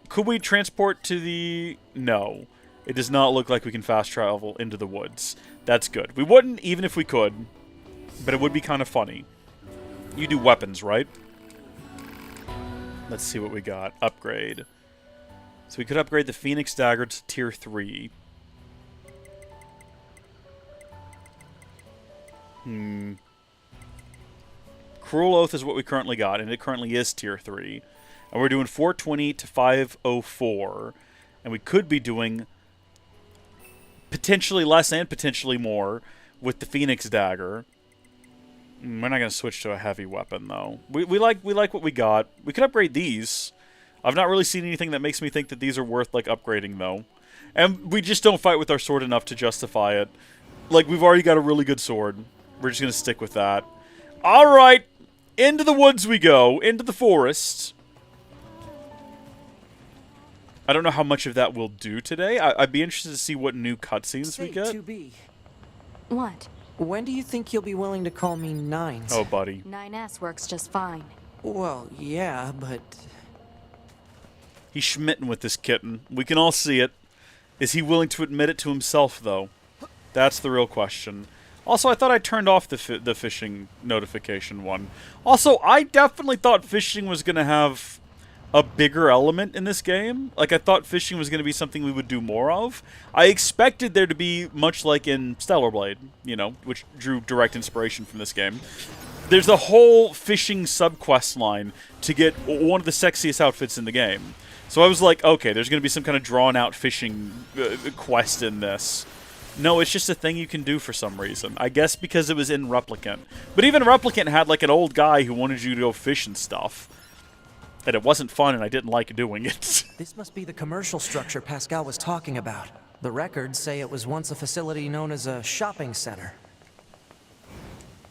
Could we transport to the... No. It does not look like we can fast travel into the woods. That's good. We wouldn't, even if we could, but it would be kind of funny. You do weapons, right? Let's see what we got. Upgrade. So we could upgrade the Phoenix Dagger to Tier 3. Cruel Oath is what we currently got, and it currently is Tier 3. And we're doing 420 to 504. And we could be doing potentially less and potentially more with the Phoenix Dagger. We're not going to switch to a heavy weapon, though. We like what we got. We could upgrade these. I've not really seen anything that makes me think that these are worth, like, upgrading, though. And we just don't fight with our sword enough to justify it. Like, we've already got a really good sword. We're just going to stick with that. Alright! Into the woods we go. Into the forest. I don't know how much of that we'll do today. I'd be interested to see what new cutscenes we get. 2B. What? When do you think you'll be willing to call me Nines? Oh, buddy. 9S works just fine. Well, yeah, but... He's schmitten with this kitten. We can all see it. Is he willing to admit it to himself, though? That's the real question. Also, I thought I turned off the fishing notification one. Also, I definitely thought fishing was going to have a bigger element in this game. Like, I thought fishing was going to be something we would do more of. I expected there to be, much like in Stellar Blade, you know, which drew direct inspiration from this game. There's a whole fishing subquest line to get one of the sexiest outfits in the game. So I was like, okay, there's going to be some kind of drawn-out fishing quest in this. No, it's just a thing you can do for some reason. I guess because it was in Replicant. But even Replicant had, like, an old guy who wanted you to go fish and stuff. And it wasn't fun, and I didn't like doing it. This must be the commercial structure Pascal was talking about. The records say it was once a facility known as a shopping center.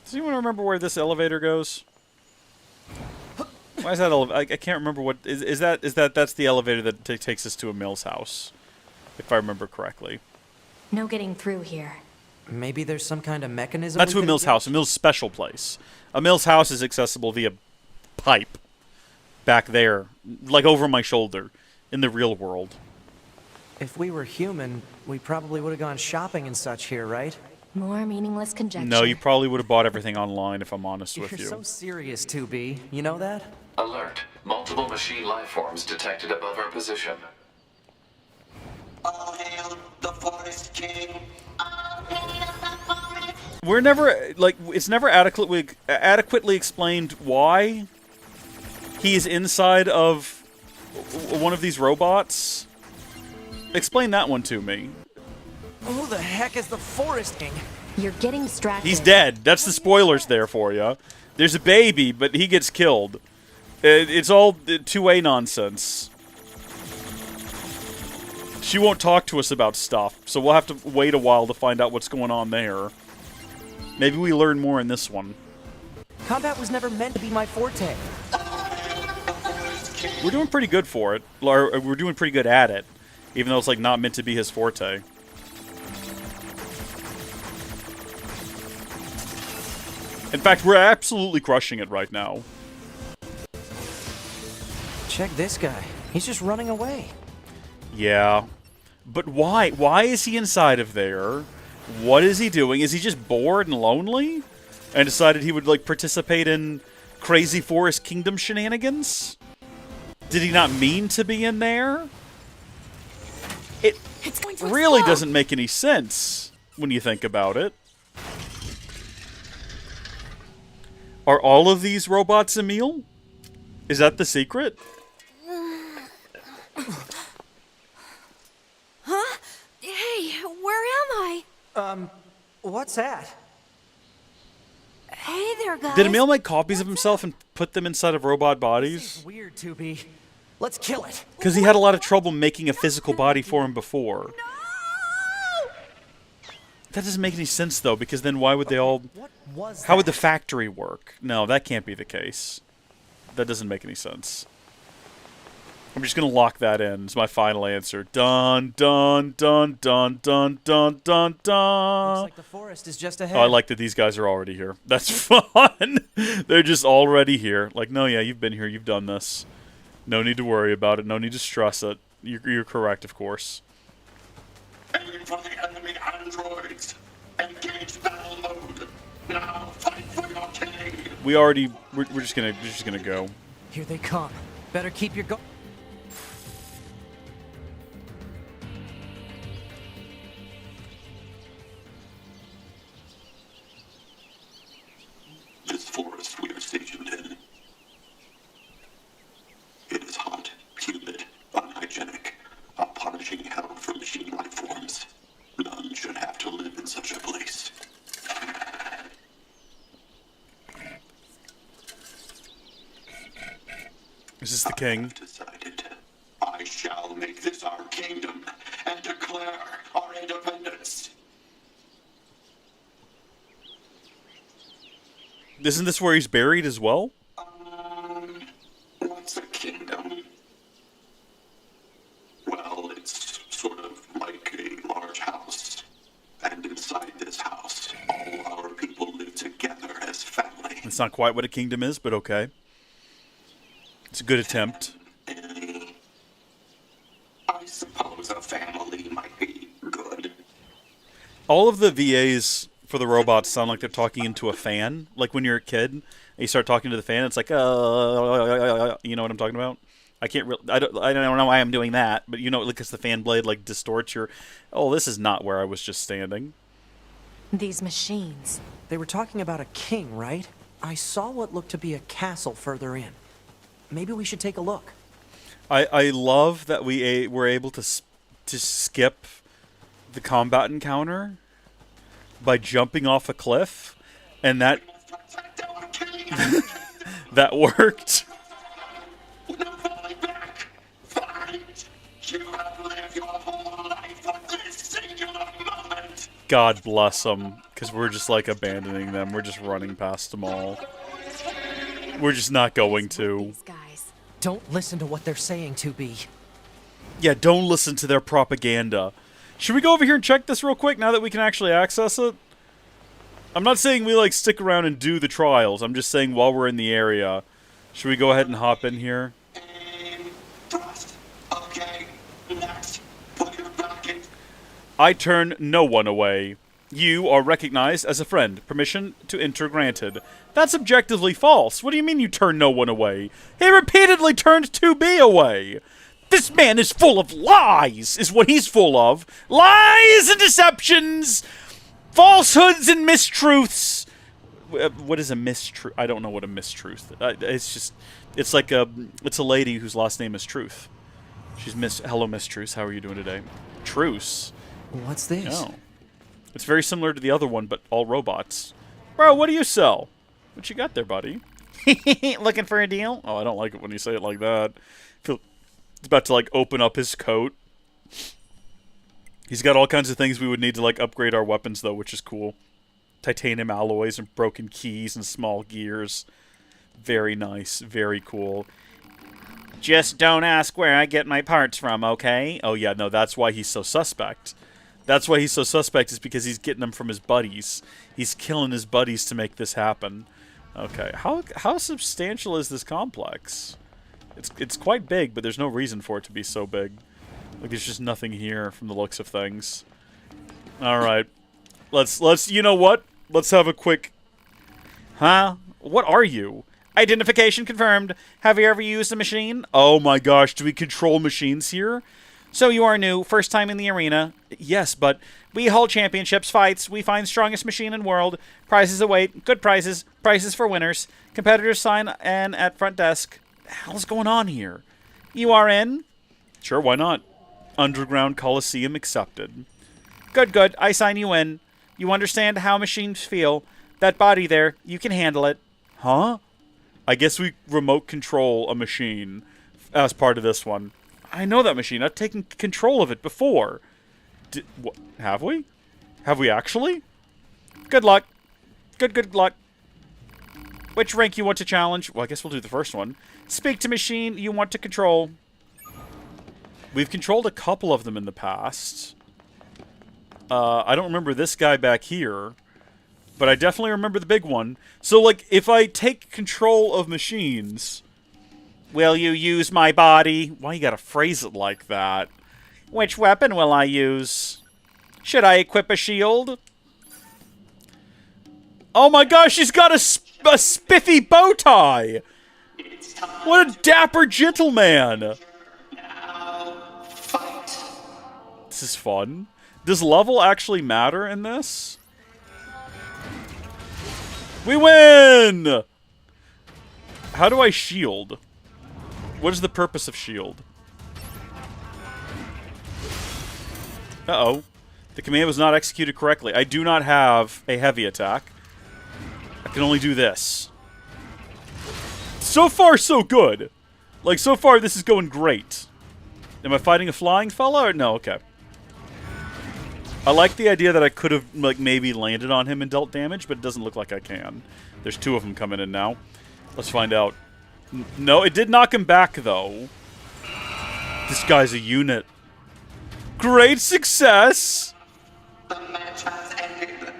Does anyone remember where this elevator goes? Why is that? I can't remember what is that. That's the elevator that takes us to Emil's house, if I remember correctly. No getting through here. Maybe there's some kind of mechanism. That's to Emil's house. Emil's special place. Emil's house is accessible via pipe. Back there, like over my shoulder, in the real world. If we were human, we probably would have gone shopping and such here, right? More meaningless conjecture. No, you probably would have bought everything online, if I'm honest with You're you. so serious, 2B. You know that? Alert. Multiple machine life forms detected above our position. All hail the Forest King. All hail the Forest. We're never, like, it's never adequately explained why he's inside of one of these robots. Explain that one to me. Who the heck is the Forest King? You're getting distracted. He's dead. That's the spoilers there for you. There's a baby, but he gets killed. It's all 2A nonsense. She won't talk to us about stuff, so we'll have to wait a while to find out what's going on there. Maybe we learn more in this one. Combat was never meant to be my forte. We're doing pretty good for it. Or we're doing pretty good at it, even though it's like not meant to be his forte. In fact, we're absolutely crushing it right now. Check this guy. He's just running away. Yeah. But why? Why is he inside of there? What is he doing? Is he just bored and lonely? And decided he would, like, participate in crazy Forest Kingdom shenanigans? Did he not mean to be in there? It really doesn't make any sense when you think about it. Are all of these robots Emil? Is that the secret? Huh? Hey, where am I? What's that? Hey there, guys. Did Emil make copies of himself and put them inside of robot bodies? Weird, 2B. Let's kill it. Because he had a lot of trouble making a physical body for him before. That doesn't make any sense, though, because then why would they all... How would the factory work? No, that can't be the case. That doesn't make any sense. I'm just going to lock that in. It's my final answer. Dun, dun, dun, dun, dun, dun, dun, dun. Looks like the forest is just ahead. Oh, I like that these guys are already here. That's fun. They're just already here. Like, no, yeah, you've been here. You've done this. No need to worry about it. No need to stress it. You're correct, of course. Aim for the enemy androids. Engage battle mode. Now fight for your king. We're just gonna go. Here they come. Better keep your This forest we are stationed in. It is hot, humid, unhygienic, a punishing hell for machine life forms. None should have to live in such a place. Is this the king? I have decided I shall make this our kingdom and declare our independence. Isn't this where he's buried as well? What's a kingdom? Well, it's sort of like a large house. And inside this house, all our people live together as family. It's not quite what a kingdom is, but okay. It's a good attempt. I suppose a family might be good. All of the VAs for the robots sound like they're talking into a fan. Like when you're a kid and you start talking to the fan, it's like, you know what I'm talking about? I can't really, I don't know why I'm doing that, but you know, because the fan blade like distorts your, oh, this is not where I was just standing. These machines. They were talking about a king, right? I saw what looked to be a castle further in. Maybe we should take a look. I love that we were able to skip the combat encounter by jumping off a cliff, and that that worked. God bless them, because we're just like abandoning them. We're just running past them all. We're just not going to. Don't listen to what they're saying, 2B. Yeah, don't listen to their propaganda. Should we go over here and check this real quick now that we can actually access it? I'm not saying we like stick around and do the trials. I'm just saying while we're in the area. Should we go ahead and hop in here? Okay, next, put your back in. I turn no one away. You are recognized as a friend. Permission to enter granted. That's objectively false. What do you mean you turn no one away? He repeatedly turned 2B away. This man is full of lies, is what he's full of. Lies and deceptions, falsehoods and mistruths. What is a mistruth? I don't know what a mistruth. It's like it's a lady whose last name is Truth. She's hello, Miss Truce. How are you doing today? Truce. What's this? Oh. It's very similar to the other one, but all robots. Bro, what do you sell? What you got there, buddy? Looking for a deal? Oh, I don't like it when you say it like that. I feel it's about to, like, open up his coat. He's got all kinds of things we would need to, like, upgrade our weapons, though, which is cool. Titanium alloys and broken keys and small gears. Very nice. Very cool. Just don't ask where I get my parts from, okay? Oh, yeah, no, that's why he's so suspect. That's why he's so suspect, is because he's getting them from his buddies. He's killing his buddies to make this happen. Okay, how substantial is this complex? It's quite big, but there's no reason for it to be so big. Like, there's just nothing here from the looks of things. Alright. Let's, you know what? Let's have a quick... Huh? What are you? Identification confirmed. Have you ever used a machine? Oh my gosh, do we control machines here? So you are new, first time in the arena. Yes, but we hold championships, fights, we find strongest machine in world, prizes await, good prizes, prizes for winners, competitors sign and at front desk. What the hell's going on here? You are in? Sure, why not? Underground Coliseum accepted. Good, good, I sign you in. You understand how machines feel. That body there, you can handle it. Huh? I guess we remote control a machine as part of this one. I know that machine. I've taken control of it before. Have we? Have we actually? Good luck. Good luck. Which rank you want to challenge? Well, I guess we'll do the first one. Speak to machine you want to control. We've controlled a couple of them in the past. I don't remember this guy back here. But I definitely remember the big one. So, like, if I take control of machines... Will you use my body? Why you gotta phrase it like that? Which weapon will I use? Should I equip a shield? Oh my gosh, she's got a spiffy bow tie! What a dapper gentleman! This is fun. Does level actually matter in this? We win! How do I shield? What is the purpose of shield? Uh-oh. The command was not executed correctly. I do not have a heavy attack. I can only do this. So far, so good. Like, so far, this is going great. Am I fighting a flying fella? Or no, okay. I like the idea that I could have, like, maybe landed on him and dealt damage, but it doesn't look like I can. There's two of them coming in now. Let's find out. No, it did knock him back, though. This guy's a unit. Great success! The match has ended.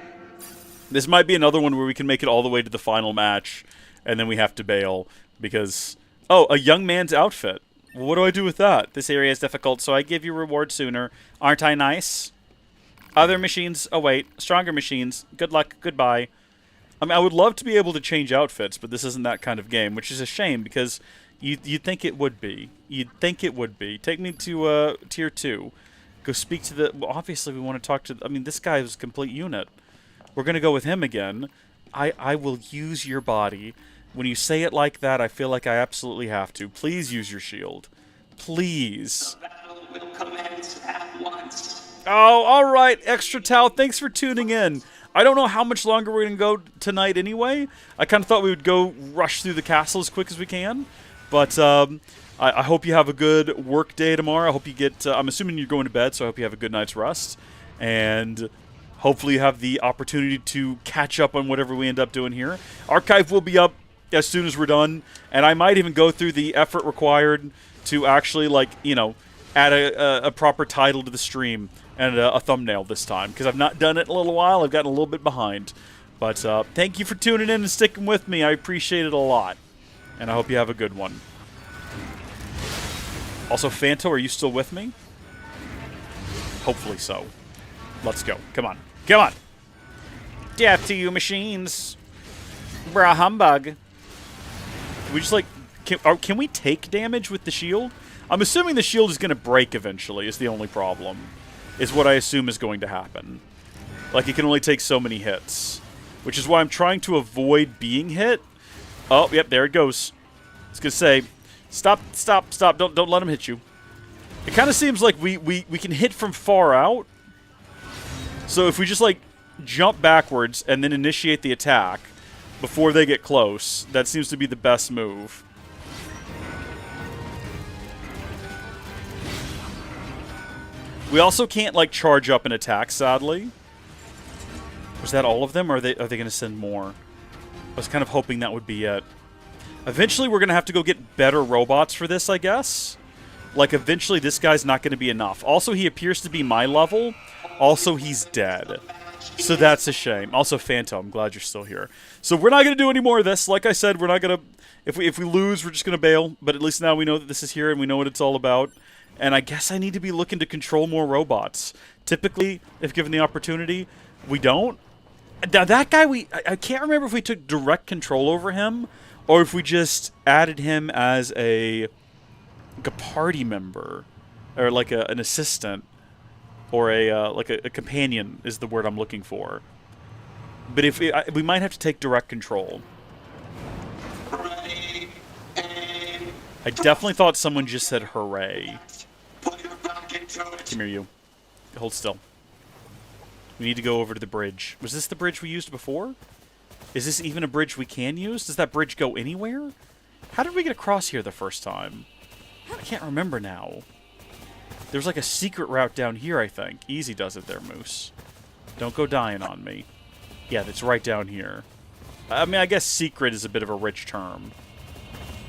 This might be another one where we can make it all the way to the final match, and then we have to bail, because... Oh, a young man's outfit. Well, what do I do with that? This area is difficult, so I give you reward sooner. Aren't I nice? Other machines await. Stronger machines. Good luck. Goodbye. I mean, I would love to be able to change outfits, but this isn't that kind of game, which is a shame, because you'd think it would be. You'd think it would be. Take me to Tier 2. Go speak to the... Well, obviously, we want to talk to... I mean, this guy is a complete unit. We're going to go with him again. I will use your body. When you say it like that, I feel like I absolutely have to. Please use your shield. Please. The battle will commence at once. Oh, all right, Extra Tau. Thanks for tuning in. I don't know how much longer we're going to go tonight anyway. I kind of thought we would go rush through the castle as quick as we can. But I hope you have a good work day tomorrow. I hope you get... I'm assuming you're going to bed, so I hope you have a good night's rest. And hopefully you have the opportunity to catch up on whatever we end up doing here. Archive will be up as soon as we're done. And I might even go through the effort required to actually, like, you know, add a proper title to the stream. And a thumbnail this time, because I've not done it in a little while. I've gotten a little bit behind. But thank you for tuning in and sticking with me. I appreciate it a lot. And I hope you have a good one. Also, Phanto, are you still with me? Hopefully so. Let's go. Come on. Come on! Death to you, machines! Bruh humbug. Can we just, like... Can we take damage with the shield? I'm assuming the shield is going to break eventually, is the only problem. Is what I assume is going to happen. Like, it can only take so many hits. Which is why I'm trying to avoid being hit. Oh, yep, there it goes. I was going to say, stop, stop, stop. Don't let him hit you. It kind of seems like we can hit from far out. So if we just, like, jump backwards and then initiate the attack before they get close, that seems to be the best move. We also can't, like, charge up an attack, sadly. Was that all of them, or are they going to send more? I was kind of hoping that would be it. Eventually, we're going to have to go get better robots for this, I guess. Like, eventually, this guy's not going to be enough. Also, he appears to be my level. Also, he's dead. So that's a shame. Also, Phantom, glad you're still here. So we're not going to do any more of this. Like I said, we're not going to... If we lose, we're just going to bail. But at least now we know that this is here and we know what it's all about. And I guess I need to be looking to control more robots. Typically, if given the opportunity, we don't. Now, that guy, I can't remember if we took direct control over him or if we just added him as like a party member or like an assistant. Or like a companion is the word I'm looking for. But if we might have to take direct control. Hooray! And I definitely thought someone just said hooray. put your back into it. Come here, you. Hold still. We need to go over to the bridge. Was this the bridge we used before? Is this even a bridge we can use? Does that bridge go anywhere? How did we get across here the first time? I can't remember now. There's like a secret route down here, I think. Easy does it there, Moose. Don't go dying on me. Yeah, that's right down here. I mean, I guess secret is a bit of a rich term.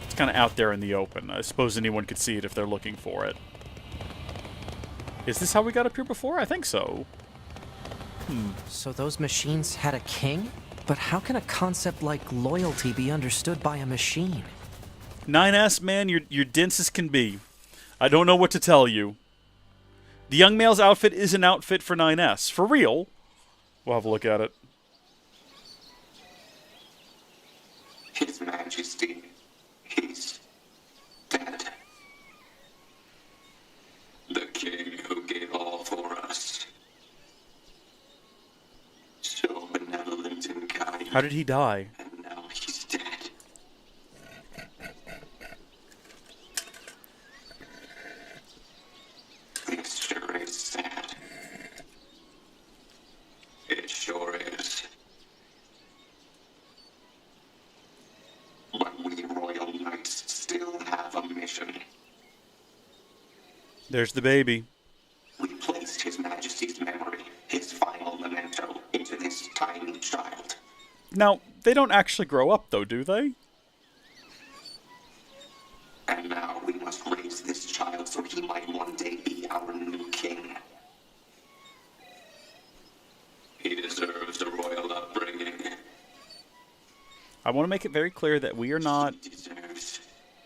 It's kind of out there in the open. I suppose anyone could see it if they're looking for it. Is this how we got up here before? I think so. So those machines had a king? But how can a concept like loyalty be understood by a machine? 9S, man, you're dense as can be. I don't know what to tell you. The young male's outfit is an outfit for 9S. For real. We'll have a look at it. His Majesty, he's dead. The king who gave all for us. So benevolent and kind. How did he die? And now he's dead. It sure is sad. It sure is. But we royal knights still have a mission. There's the baby. We placed His Majesty's memory, his final memento, into this tiny child. Now, they don't actually grow up, though, do they? And now we must raise this child so he might one day be our new king. He deserves a royal upbringing. I want to make it very clear that we are not... He deserves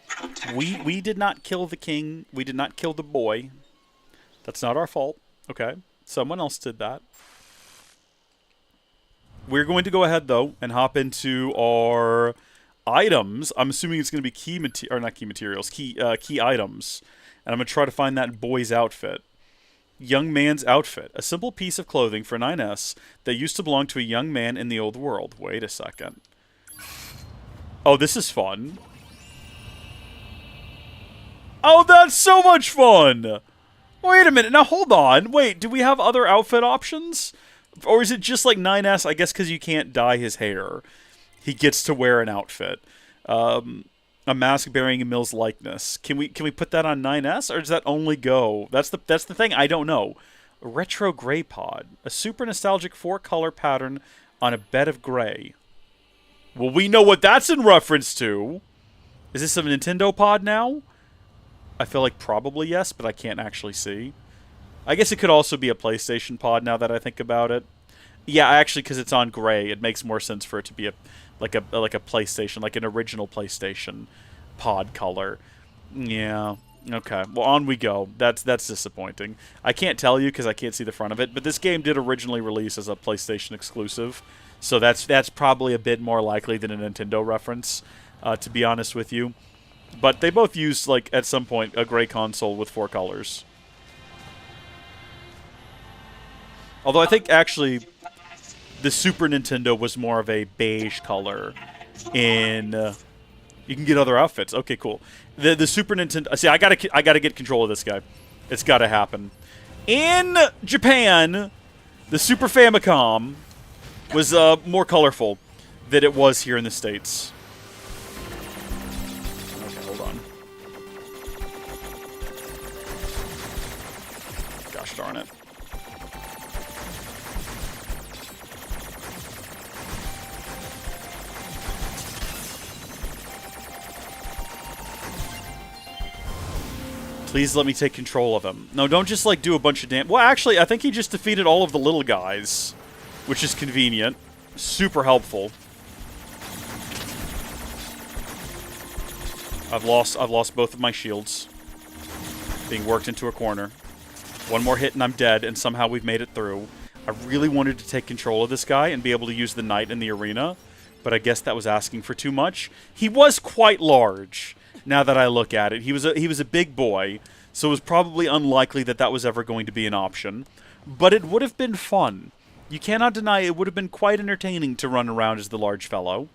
protection. We did not kill the king. We did not kill the boy. That's not our fault. Okay? Someone else did that. We're going to go ahead, though, and hop into our items. I'm assuming it's going to be key items. And I'm going to try to find that boy's outfit. Young man's outfit. A simple piece of clothing for 9S that used to belong to a young man in the old world. Wait a second. Oh, this is fun. Oh, that's so much fun! Wait a minute. Now, hold on. Wait, do we have other outfit options? Or is it just like 9S? I guess because you can't dye his hair. He gets to wear an outfit. A mask bearing Emil's likeness. Can we put that on 9S? Or does that only go... That's the thing. I don't know. A retro gray pod. A super nostalgic 4-color pattern on a bed of gray. Well, we know what that's in reference to. Is this a Nintendo pod now? I feel like probably yes, but I can't actually see. I guess it could also be a PlayStation pod now that I think about it. Yeah, actually, because it's on gray, it makes more sense for it to be like a PlayStation, like an original PlayStation pod color. Yeah. Okay. Well, on we go. That's disappointing. I can't tell you because I can't see the front of it, but this game did originally release as a PlayStation exclusive, so that's probably a bit more likely than a Nintendo reference, to be honest with you. But they both used, like, at some point, a gray console with 4 colors. Although I think, actually, the Super Nintendo was more of a beige color in... you can get other outfits. Okay, cool. The Super Nintendo... See, I gotta get control of this guy. It's gotta happen. In Japan, the Super Famicom was more colorful than it was here in the States. Okay, hold on. Gosh darn it. Please let me take control of him. No, don't just, like, do a bunch of damn... Well, actually, I think he just defeated all of the little guys. which is convenient. Super helpful. I've lost both of my shields. Being worked into a corner. One more hit and I'm dead, and somehow we've made it through. I really wanted to take control of this guy and be able to use the knight in the arena, but I guess that was asking for too much. He was quite large, now that I look at it. He was a big boy, so it was probably unlikely that that was ever going to be an option. But it would have been fun. You cannot deny it would have been quite entertaining to run around as the large fellow.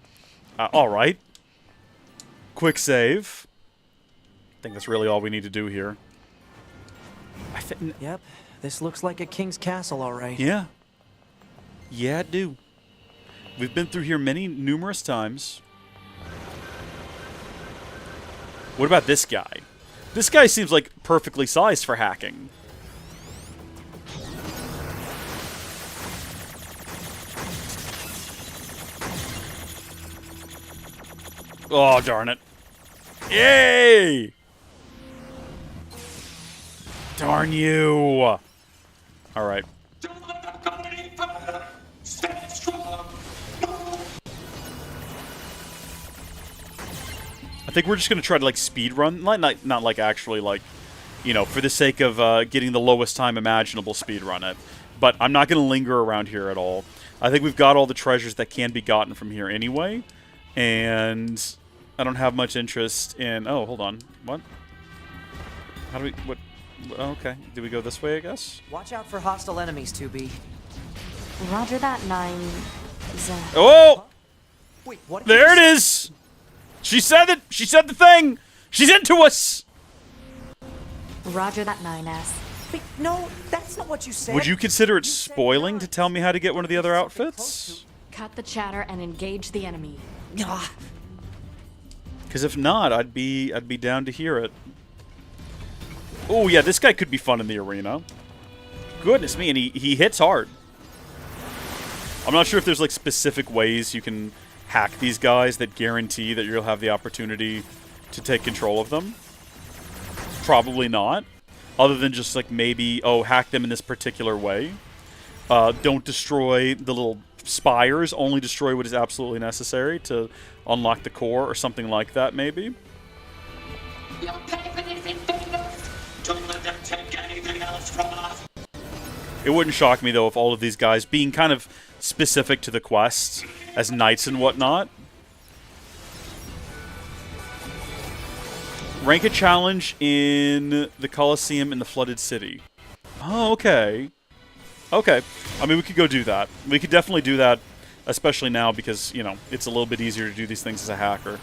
Alright. Quick save. I think that's really all we need to do here. Yep, this looks like a king's castle, all right. Yeah. Yeah, it do. We've been through here numerous times. What about this guy? This guy seems like perfectly sized for hacking. Oh, darn it. Yay! Darn you! Alright. Don't let them go any further. Stay strong. I think we're just going to try to, like, speed run. Not like, actually, like, you know, for the sake of getting the lowest time imaginable speed run it. But I'm not going to linger around here at all. I think we've got all the treasures that can be gotten from here anyway. And I don't have much interest in... Oh, hold on. What? How do we... What? Oh, okay. Do we go this way, I guess? Watch out for hostile enemies, 2B. Roger that, 9. Oh! Wait, what? There it is! She said it! She said the thing! She's into us! Roger that, 9S. Wait, no, that's not what you said. Would you consider it spoiling to tell me how to get one of the other outfits? Cut the chatter and engage the enemy. Because if not, I'd be down to hear it. Oh yeah, this guy could be fun in the arena. Goodness me, and he hits hard. I'm not sure if there's like specific ways you can hack these guys that guarantee that you'll have the opportunity to take control of them. Probably not. Other than just like maybe, oh, hack them in this particular way. Don't destroy the little spires, only destroy what is absolutely necessary to unlock the core or something like that maybe. You'll pay for this invasion. Don't let them take anything else from us. It wouldn't shock me though if all of these guys, being kind of specific to the quests as knights and whatnot, rank a challenge in the Colosseum in the Flooded City. Oh, okay. Okay. I mean, we could go do that. We could definitely do that, especially now because, you know, it's a little bit easier to do these things as a hacker.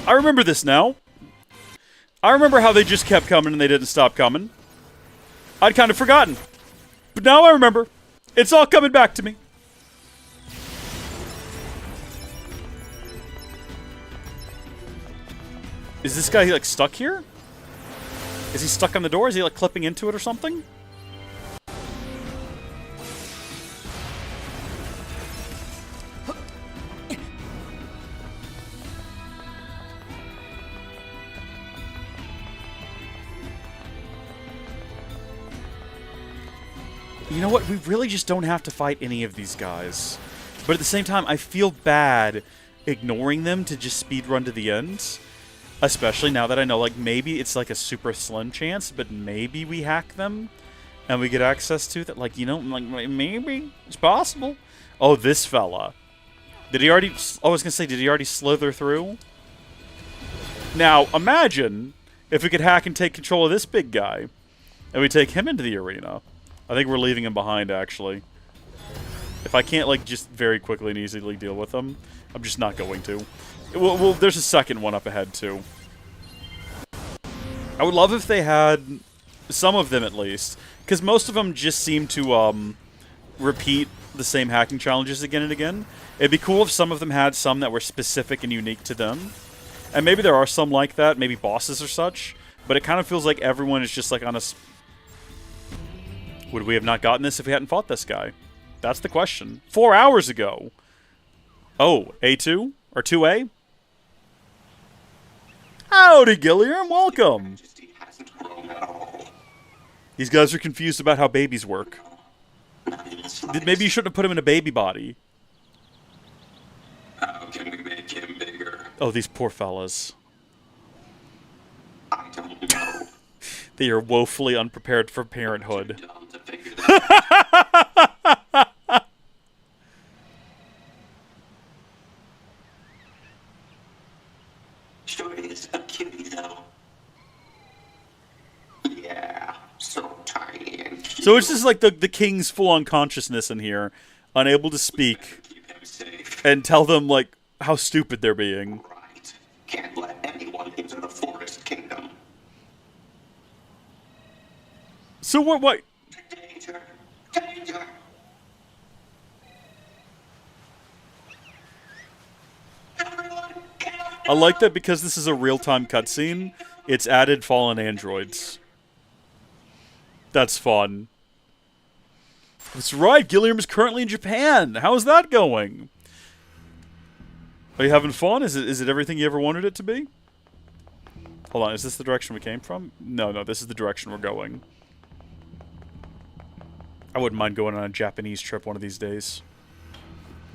I remember this now. I remember how they just kept coming and they didn't stop coming. I'd kind of forgotten. But now I remember. It's all coming back to me. Is this guy, like, stuck here? Is he stuck on the door? Is he, like, clipping into it or something? You know what? We really just don't have to fight any of these guys. But at the same time, I feel bad ignoring them to just speedrun to the end. Especially now that I know, like, maybe it's like a super slim chance, but maybe we hack them and we get access to that. Like, you know, like, maybe it's possible. Oh, this fella. Did he already... I was going to say, did he already slither through? Now, imagine if we could hack and take control of this big guy and we take him into the arena. I think we're leaving him behind, actually. If I can't, like, just very quickly and easily deal with him, I'm just not going to. Well, there's a second one up ahead, too. I would love if they had some of them, at least. Because most of them just seem to repeat the same hacking challenges again and again. It'd be cool if some of them had some that were specific and unique to them. And maybe there are some like that, maybe bosses or such. But it kind of feels like everyone is just like on a... Would we have not gotten this if we hadn't fought this guy? That's the question. 4 hours ago. Oh, A2? Or 2A? Howdy, Gilliam. Welcome. These guys are confused about how babies work. Maybe you shouldn't have put him in a baby body. How can we make him bigger? Oh, these poor fellas. I don't know. They are woefully unprepared for parenthood. Dumb to figure that out. Sure is a cutie, though. Yeah, so tiny and cute. So it's just like the king's full unconsciousness in here, unable to speak, Keep him safe. and tell them like how stupid they're being. Right. Can't let anyone into the forest kingdom. So what? Danger! Danger! Everyone, get out! I like that because this is a real-time cutscene. It's added fallen androids. That's fun. That's right. Gilliam is currently in Japan. How's that going? Are you having fun? Is it everything you ever wanted it to be? Hold on. Is this the direction we came from? No. This is the direction we're going. I wouldn't mind going on a Japanese trip one of these days.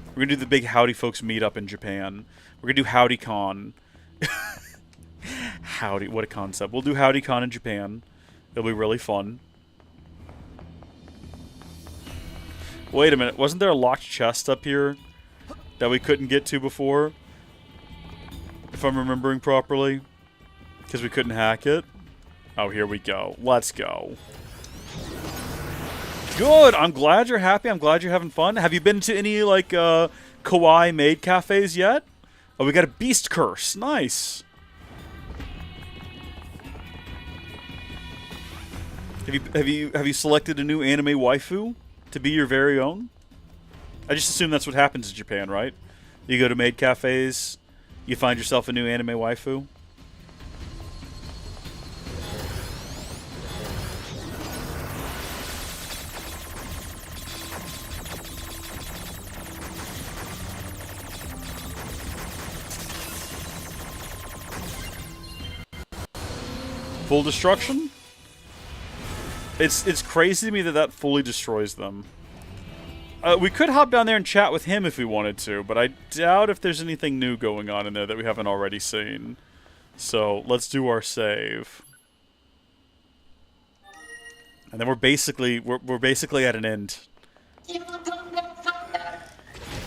We're gonna do the big Howdy Folks meetup in Japan. We're gonna do Howdy Con. Howdy, what a concept. We'll do Howdy Con in Japan. It'll be really fun. Wait a minute, wasn't there a locked chest up here that we couldn't get to before? If I'm remembering properly. Because we couldn't hack it. Oh, here we go. Let's go. Good! I'm glad you're happy. I'm glad you're having fun. Have you been to any, like, kawaii maid cafes yet? Oh, we got a beast curse. Nice. Have you selected a new anime waifu to be your very own? I just assume that's what happens in Japan, right? You go to maid cafes, you find yourself a new anime waifu. Full destruction? It's crazy to me that fully destroys them. We could hop down there and chat with him if we wanted to, but I doubt if there's anything new going on in there that we haven't already seen. So let's do our save, and then we're basically at an end.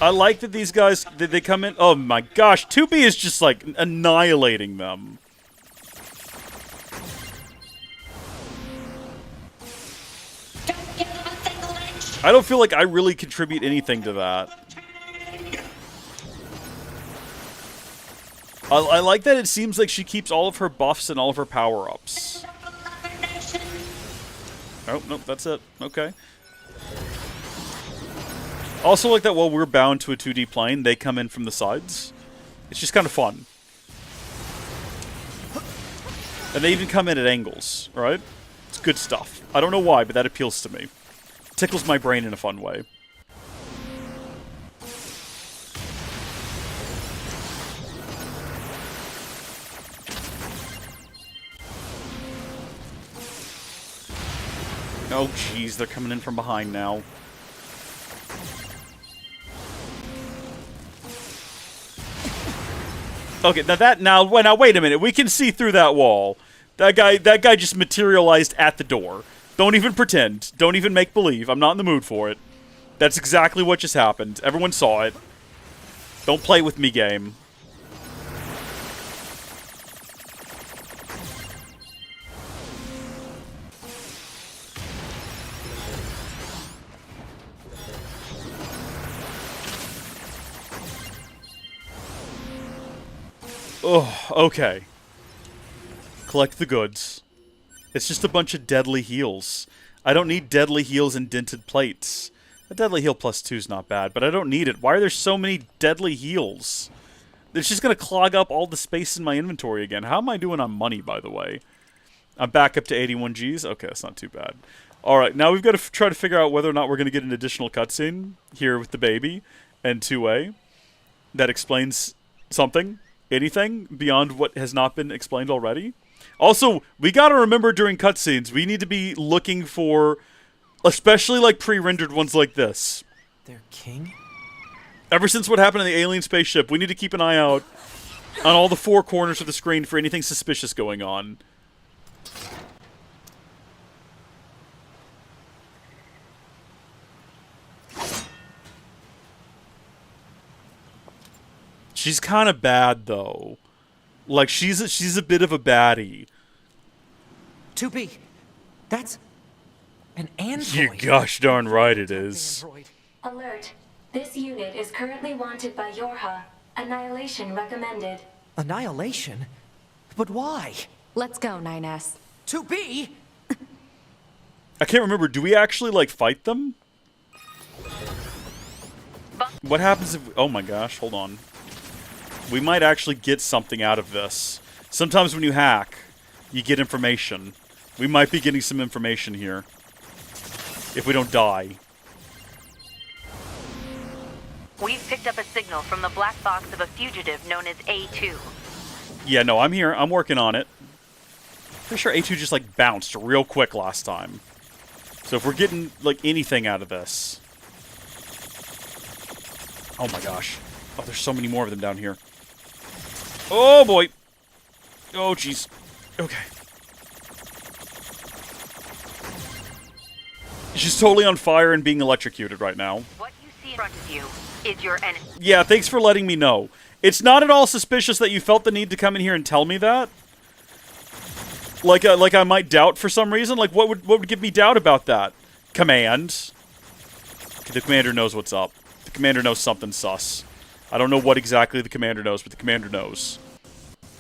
I like that these guys they come in. Oh my gosh, 2B is just like annihilating them. I don't feel like I really contribute anything to that. I like that it seems like she keeps all of her buffs and all of her power-ups. Oh, nope, that's it. Okay. Also like that while we're bound to a 2D plane, they come in from the sides. It's just kind of fun. And they even come in at angles, right? It's good stuff. I don't know why, but that appeals to me. Tickles my brain in a fun way. Oh jeez, they're coming in from behind now. Okay, now wait a minute. We can see through that wall. That guy just materialized at the door. Don't even pretend. Don't even make believe. I'm not in the mood for it. That's exactly what just happened. Everyone saw it. Don't play with me, game. Oh, okay. Collect the goods. It's just a bunch of deadly heals. I don't need deadly heals and dented plates. A deadly heal +2 is not bad, but I don't need it. Why are there so many deadly heals? It's just going to clog up all the space in my inventory again. How am I doing on money, by the way? I'm back up to 81 Gs. Okay, that's not too bad. All right, now we've got to try to figure out whether or not we're going to get an additional cutscene here with the baby and 2A that explains something, anything beyond what has not been explained already. Also, we got to remember during cutscenes, we need to be looking for, especially like pre-rendered ones like this. Their king? Ever since what happened in the alien spaceship, we need to keep an eye out on all the four corners of the screen for anything suspicious going on. She's kind of bad, though. Like, she's a bit of a baddie. 2B, that's an android. You gosh darn right it is. Alert. This unit is currently wanted by Yorha. Annihilation recommended. Annihilation? But why? Let's go, 9S. 2B? I can't remember. Do we actually, like, fight them? What happens if... Oh my gosh, hold on. We might actually get something out of this. Sometimes when you hack, you get information. We might be getting some information here. If we don't die. We've picked up a signal from the black box of a fugitive known as A2. Yeah, no, I'm here. I'm working on it. Pretty sure A2 just, like, bounced real quick last time. So if we're getting, like, anything out of this... Oh my gosh. Oh, there's so many more of them down here. Oh boy. Oh jeez. Okay. She's totally on fire and being electrocuted right now. What you see in front of you is your enemy. Yeah, thanks for letting me know. It's not at all suspicious that you felt the need to come in here and tell me that. Like I might doubt for some reason. Like, what would give me doubt about that? Command. The commander knows what's up. The commander knows something sus. I don't know what exactly the commander knows, but the commander knows.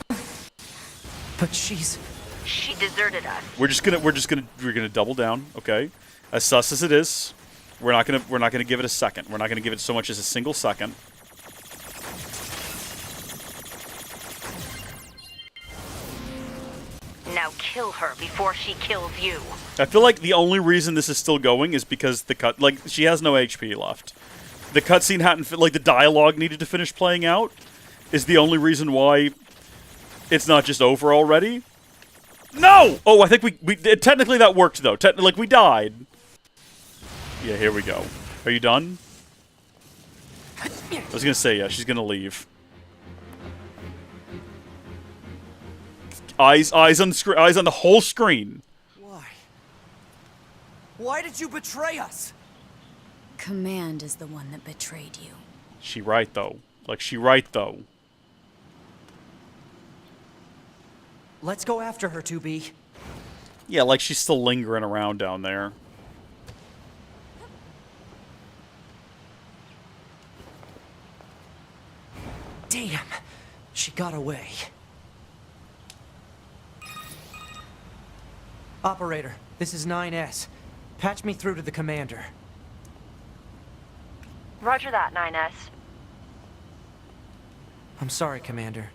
But she's... She deserted us. We're gonna double down, okay? As sus as it is, we're not gonna give it a second. We're not gonna give it so much as a single second. Now kill her before she kills you. I feel like the only reason this is still going is because she has no HP left. The cutscene hadn't, like, the dialogue needed to finish playing out is the only reason why it's not just over already. No! Oh, I think we technically that worked, though. Like, we died. Yeah, here we go. Are you done? I was gonna say, yeah, she's gonna leave. Eyes on the whole screen. Why? Why did you betray us? Command is the one that betrayed you. She right, though. Like, she right, though. Let's go after her, 2B. Yeah, like she's still lingering around down there. Damn. She got away. Operator, this is 9S. Patch me through to the commander. Roger that, 9S. I'm sorry, Commander.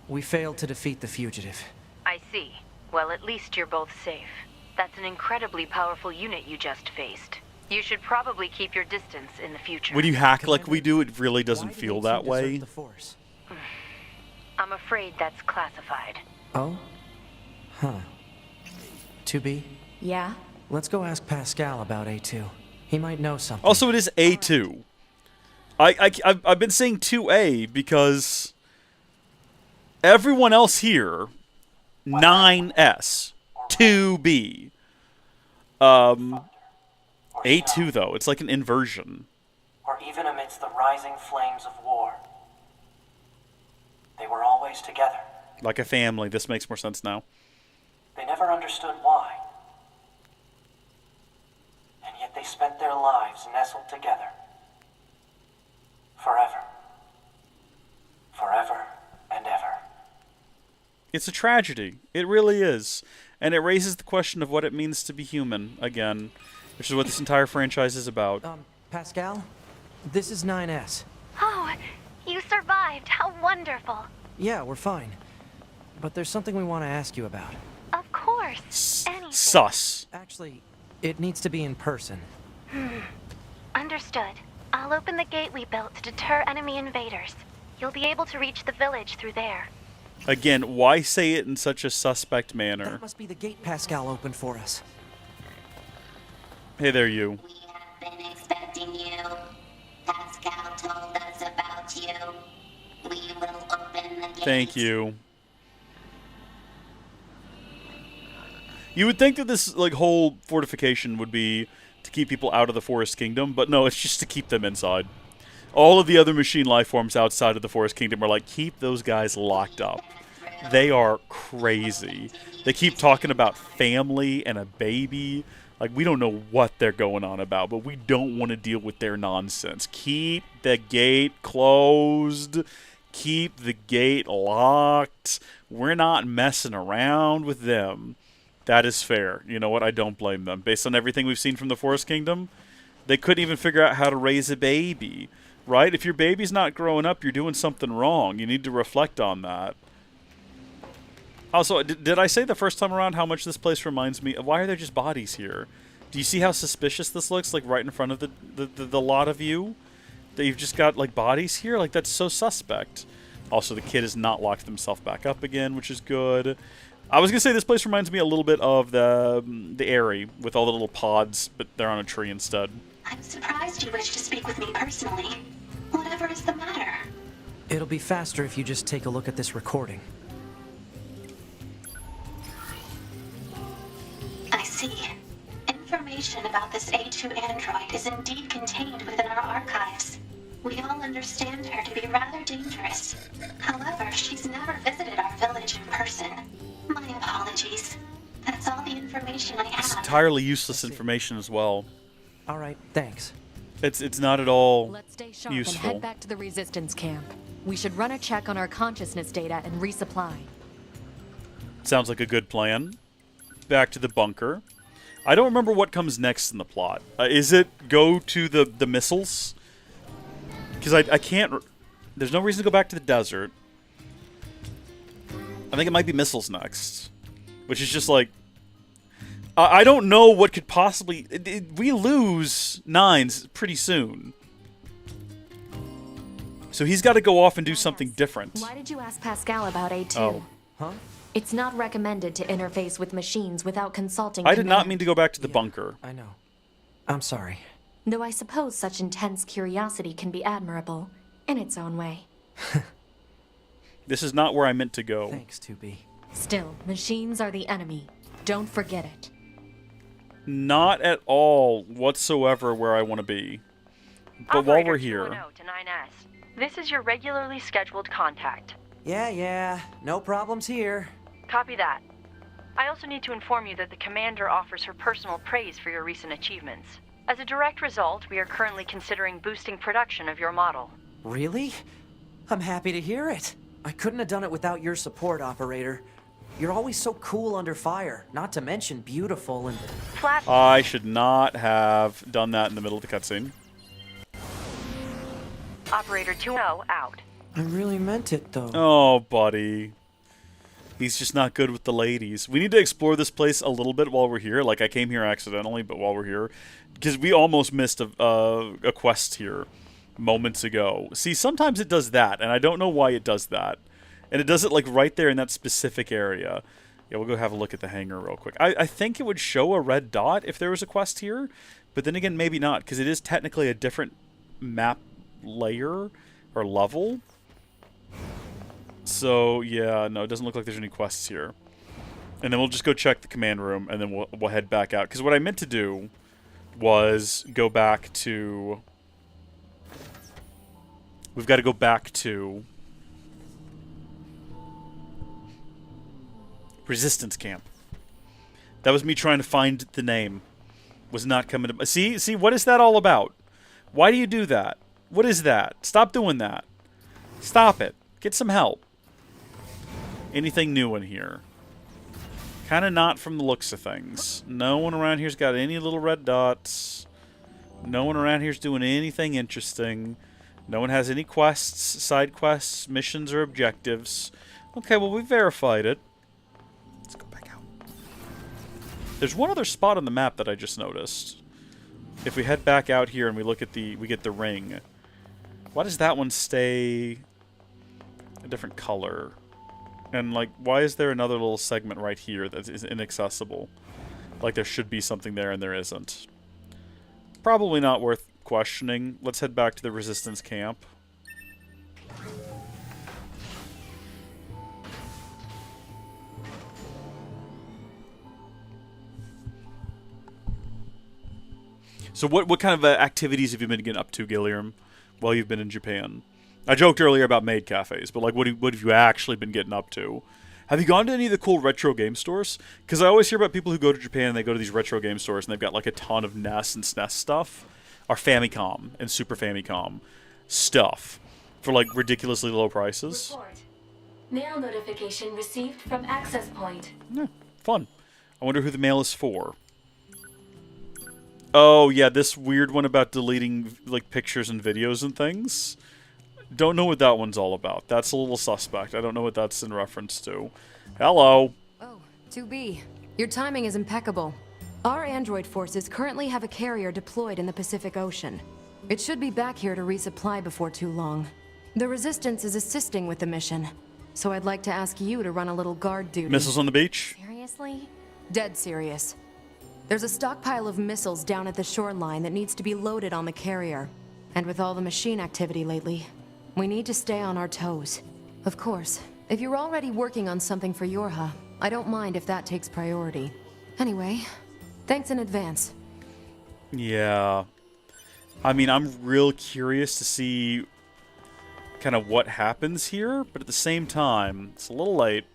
We failed to defeat the fugitive. I see. Well, at least you're both safe. That's an incredibly powerful unit you just faced. You should probably keep your distance in the future. When you hack like we do, it really doesn't feel that way. The Force? I'm afraid that's classified. Oh? Huh. 2B? Yeah? Let's go ask Pascal about A2. He might know something. Also, it is A2. I've been saying 2A because everyone else here, 9S, 2B. A2, though, it's like an inversion. Or even amidst the rising flames of war, they were always together. Like a family. This makes more sense now. They never understood why. And yet they spent their lives nestled together. Forever. Forever and ever. It's a tragedy. It really is. And it raises the question of what it means to be human, again. Which is what this entire franchise is about. Pascal? This is 9S. Oh, you survived. How wonderful. Yeah, we're fine. But there's something we want to ask you about. Of course. course. Anything. Sus. Actually, it needs to be in person. Understood. I'll open the gate we built to deter enemy invaders. You'll be able to reach the village through there. Again, why say it in such a suspect manner? That must be the gate Pascal opened for us. Hey there, you. We have been expecting you. Pascal told us about you. We will open the gate. Thank you. You would think that this like whole fortification would be to keep people out of the Forest Kingdom, but no, it's just to keep them inside. All of the other machine life forms outside of the Forest Kingdom are like, keep those guys locked up. They are crazy. They keep talking about family and a baby. Like, we don't know what they're going on about, but we don't want to deal with their nonsense. Keep the gate closed. Keep the gate locked. We're not messing around with them. That is fair. You know what? I don't blame them. Based on everything we've seen from the Forest Kingdom, they couldn't even figure out how to raise a baby. Right? If your baby's not growing up, you're doing something wrong. You need to reflect on that. Also, did I say the first time around how much this place reminds me of? Why are there just bodies here? Do you see how suspicious this looks? Like right in front of the lot of you? That you've just got like bodies here? Like that's so suspect. Also, the kid has not locked himself back up again, which is good. I was going to say this place reminds me a little bit of the Airy with all the little pods, but they're on a tree instead. I'm surprised you wish to speak with me personally. Whatever is the matter? It'll be faster if you just take a look at this recording. I see. Information about this A2 android is indeed contained within our archives. We all understand her to be rather dangerous. However, she's never visited our village in person. My apologies. That's all the information I have. It's entirely useless information as well. All right, thanks. It's not at all Let's stay sharp useful. and head back to the resistance camp. We should run a check on our consciousness data and resupply. Sounds like a good plan. Back to the bunker. I don't remember what comes next in the plot. Is it go to the missiles? Because I can't... There's no reason to go back to the desert. I think it might be missiles next. Which is just like... I don't know what could possibly... we lose Nines pretty soon. So he's got to go off and do something different. Why did you ask Pascal about A2? Oh. Huh? It's not recommended to interface with machines without consulting I did not command. mean to go back to the bunker. I know. I'm sorry. Though I suppose such intense curiosity can be admirable, in its own way. This is not where I meant to go. Thanks, 2B. Still, machines are the enemy. Don't forget it. Not at all whatsoever where I want to be. But while Operator we're here... 210 to 9S. This is your regularly scheduled contact. Yeah, no problems here. Copy that. I also need to inform you that the commander offers her personal praise for your recent achievements. As a direct result, we are currently considering boosting production of your model. Really? I'm happy to hear it. I couldn't have done it without your support, operator. You're always so cool under fire, not to mention beautiful and... Flat. I should not have done that in the middle of the cutscene. Operator 20 out. I really meant it, though. Oh, buddy. He's just not good with the ladies. We need to explore this place a little bit while we're here. Like, I came here accidentally, but while we're here. Because we almost missed a quest here moments ago. See, sometimes it does that, and I don't know why it does that. And it does it, like, right there in that specific area. Yeah, we'll go have a look at the hangar real quick. I think it would show a red dot if there was a quest here. But then again, maybe not, because it is technically a different map layer or level. So, yeah, no, it doesn't look like there's any quests here. And then we'll just go check the command room, and then we'll head back out. Because what I meant to do was go back to... We've got to go back to... Resistance Camp. That was me trying to find the name. Was not coming to... See, what is that all about? Why do you do that? What is that? Stop doing that. Stop it. Get some help. Anything new in here? Kind of not from the looks of things. No one around here's got any little red dots. No one around here's doing anything interesting. No one has any quests, side quests, missions, or objectives. Okay, well, we verified it. Let's go back out. There's one other spot on the map that I just noticed. If we head back out here and we look at we get the ring. Why does that one stay a different color? And, like, why is there another little segment right here that is inaccessible? Like, there should be something there and there isn't. Probably not worth questioning. Let's head back to the Resistance camp. So what kind of activities have you been getting up to, Gilliam, while you've been in Japan? I joked earlier about maid cafes, but like, what have you actually been getting up to? Have you gone to any of the cool retro game stores? Because I always hear about people who go to Japan and they go to these retro game stores and they've got like a ton of NES and SNES stuff, or Famicom and Super Famicom stuff for like ridiculously low prices. Report. Mail notification received from access point. Yeah, fun. I wonder who the mail is for. Oh, yeah, this weird one about deleting, like, pictures and videos and things. Don't know what that one's all about. That's a little suspect. I don't know what that's in reference to. Hello. Oh, 2B. Your timing is impeccable. Our android forces currently have a carrier deployed in the Pacific Ocean. It should be back here to resupply before too long. The Resistance is assisting with the mission, so I'd like to ask you to run a little guard duty. Missiles on the beach? Seriously? Dead serious. There's a stockpile of missiles down at the shoreline that needs to be loaded on the carrier. And with all the machine activity lately, we need to stay on our toes. Of course, if you're already working on something for Yorha, I don't mind if that takes priority. Anyway, thanks in advance. Yeah. I mean, I'm real curious to see kind of what happens here, but at the same time, it's a little late,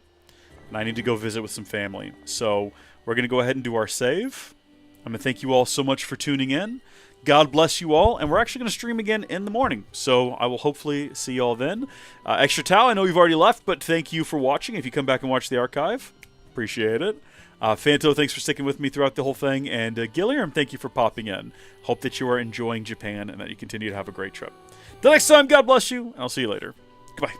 and I need to go visit with some family. So we're going to go ahead and do our save. I'm going to thank you all so much for tuning in. God bless you all, and we're actually going to stream again in the morning, so I will hopefully see you all then. Extra Tau, I know you've already left, but thank you for watching. If you come back and watch the archive, appreciate it. Fanto, thanks for sticking with me throughout the whole thing, and Gilliam, thank you for popping in. Hope that you are enjoying Japan and that you continue to have a great trip. Till next time, God bless you, and I'll see you later. Goodbye.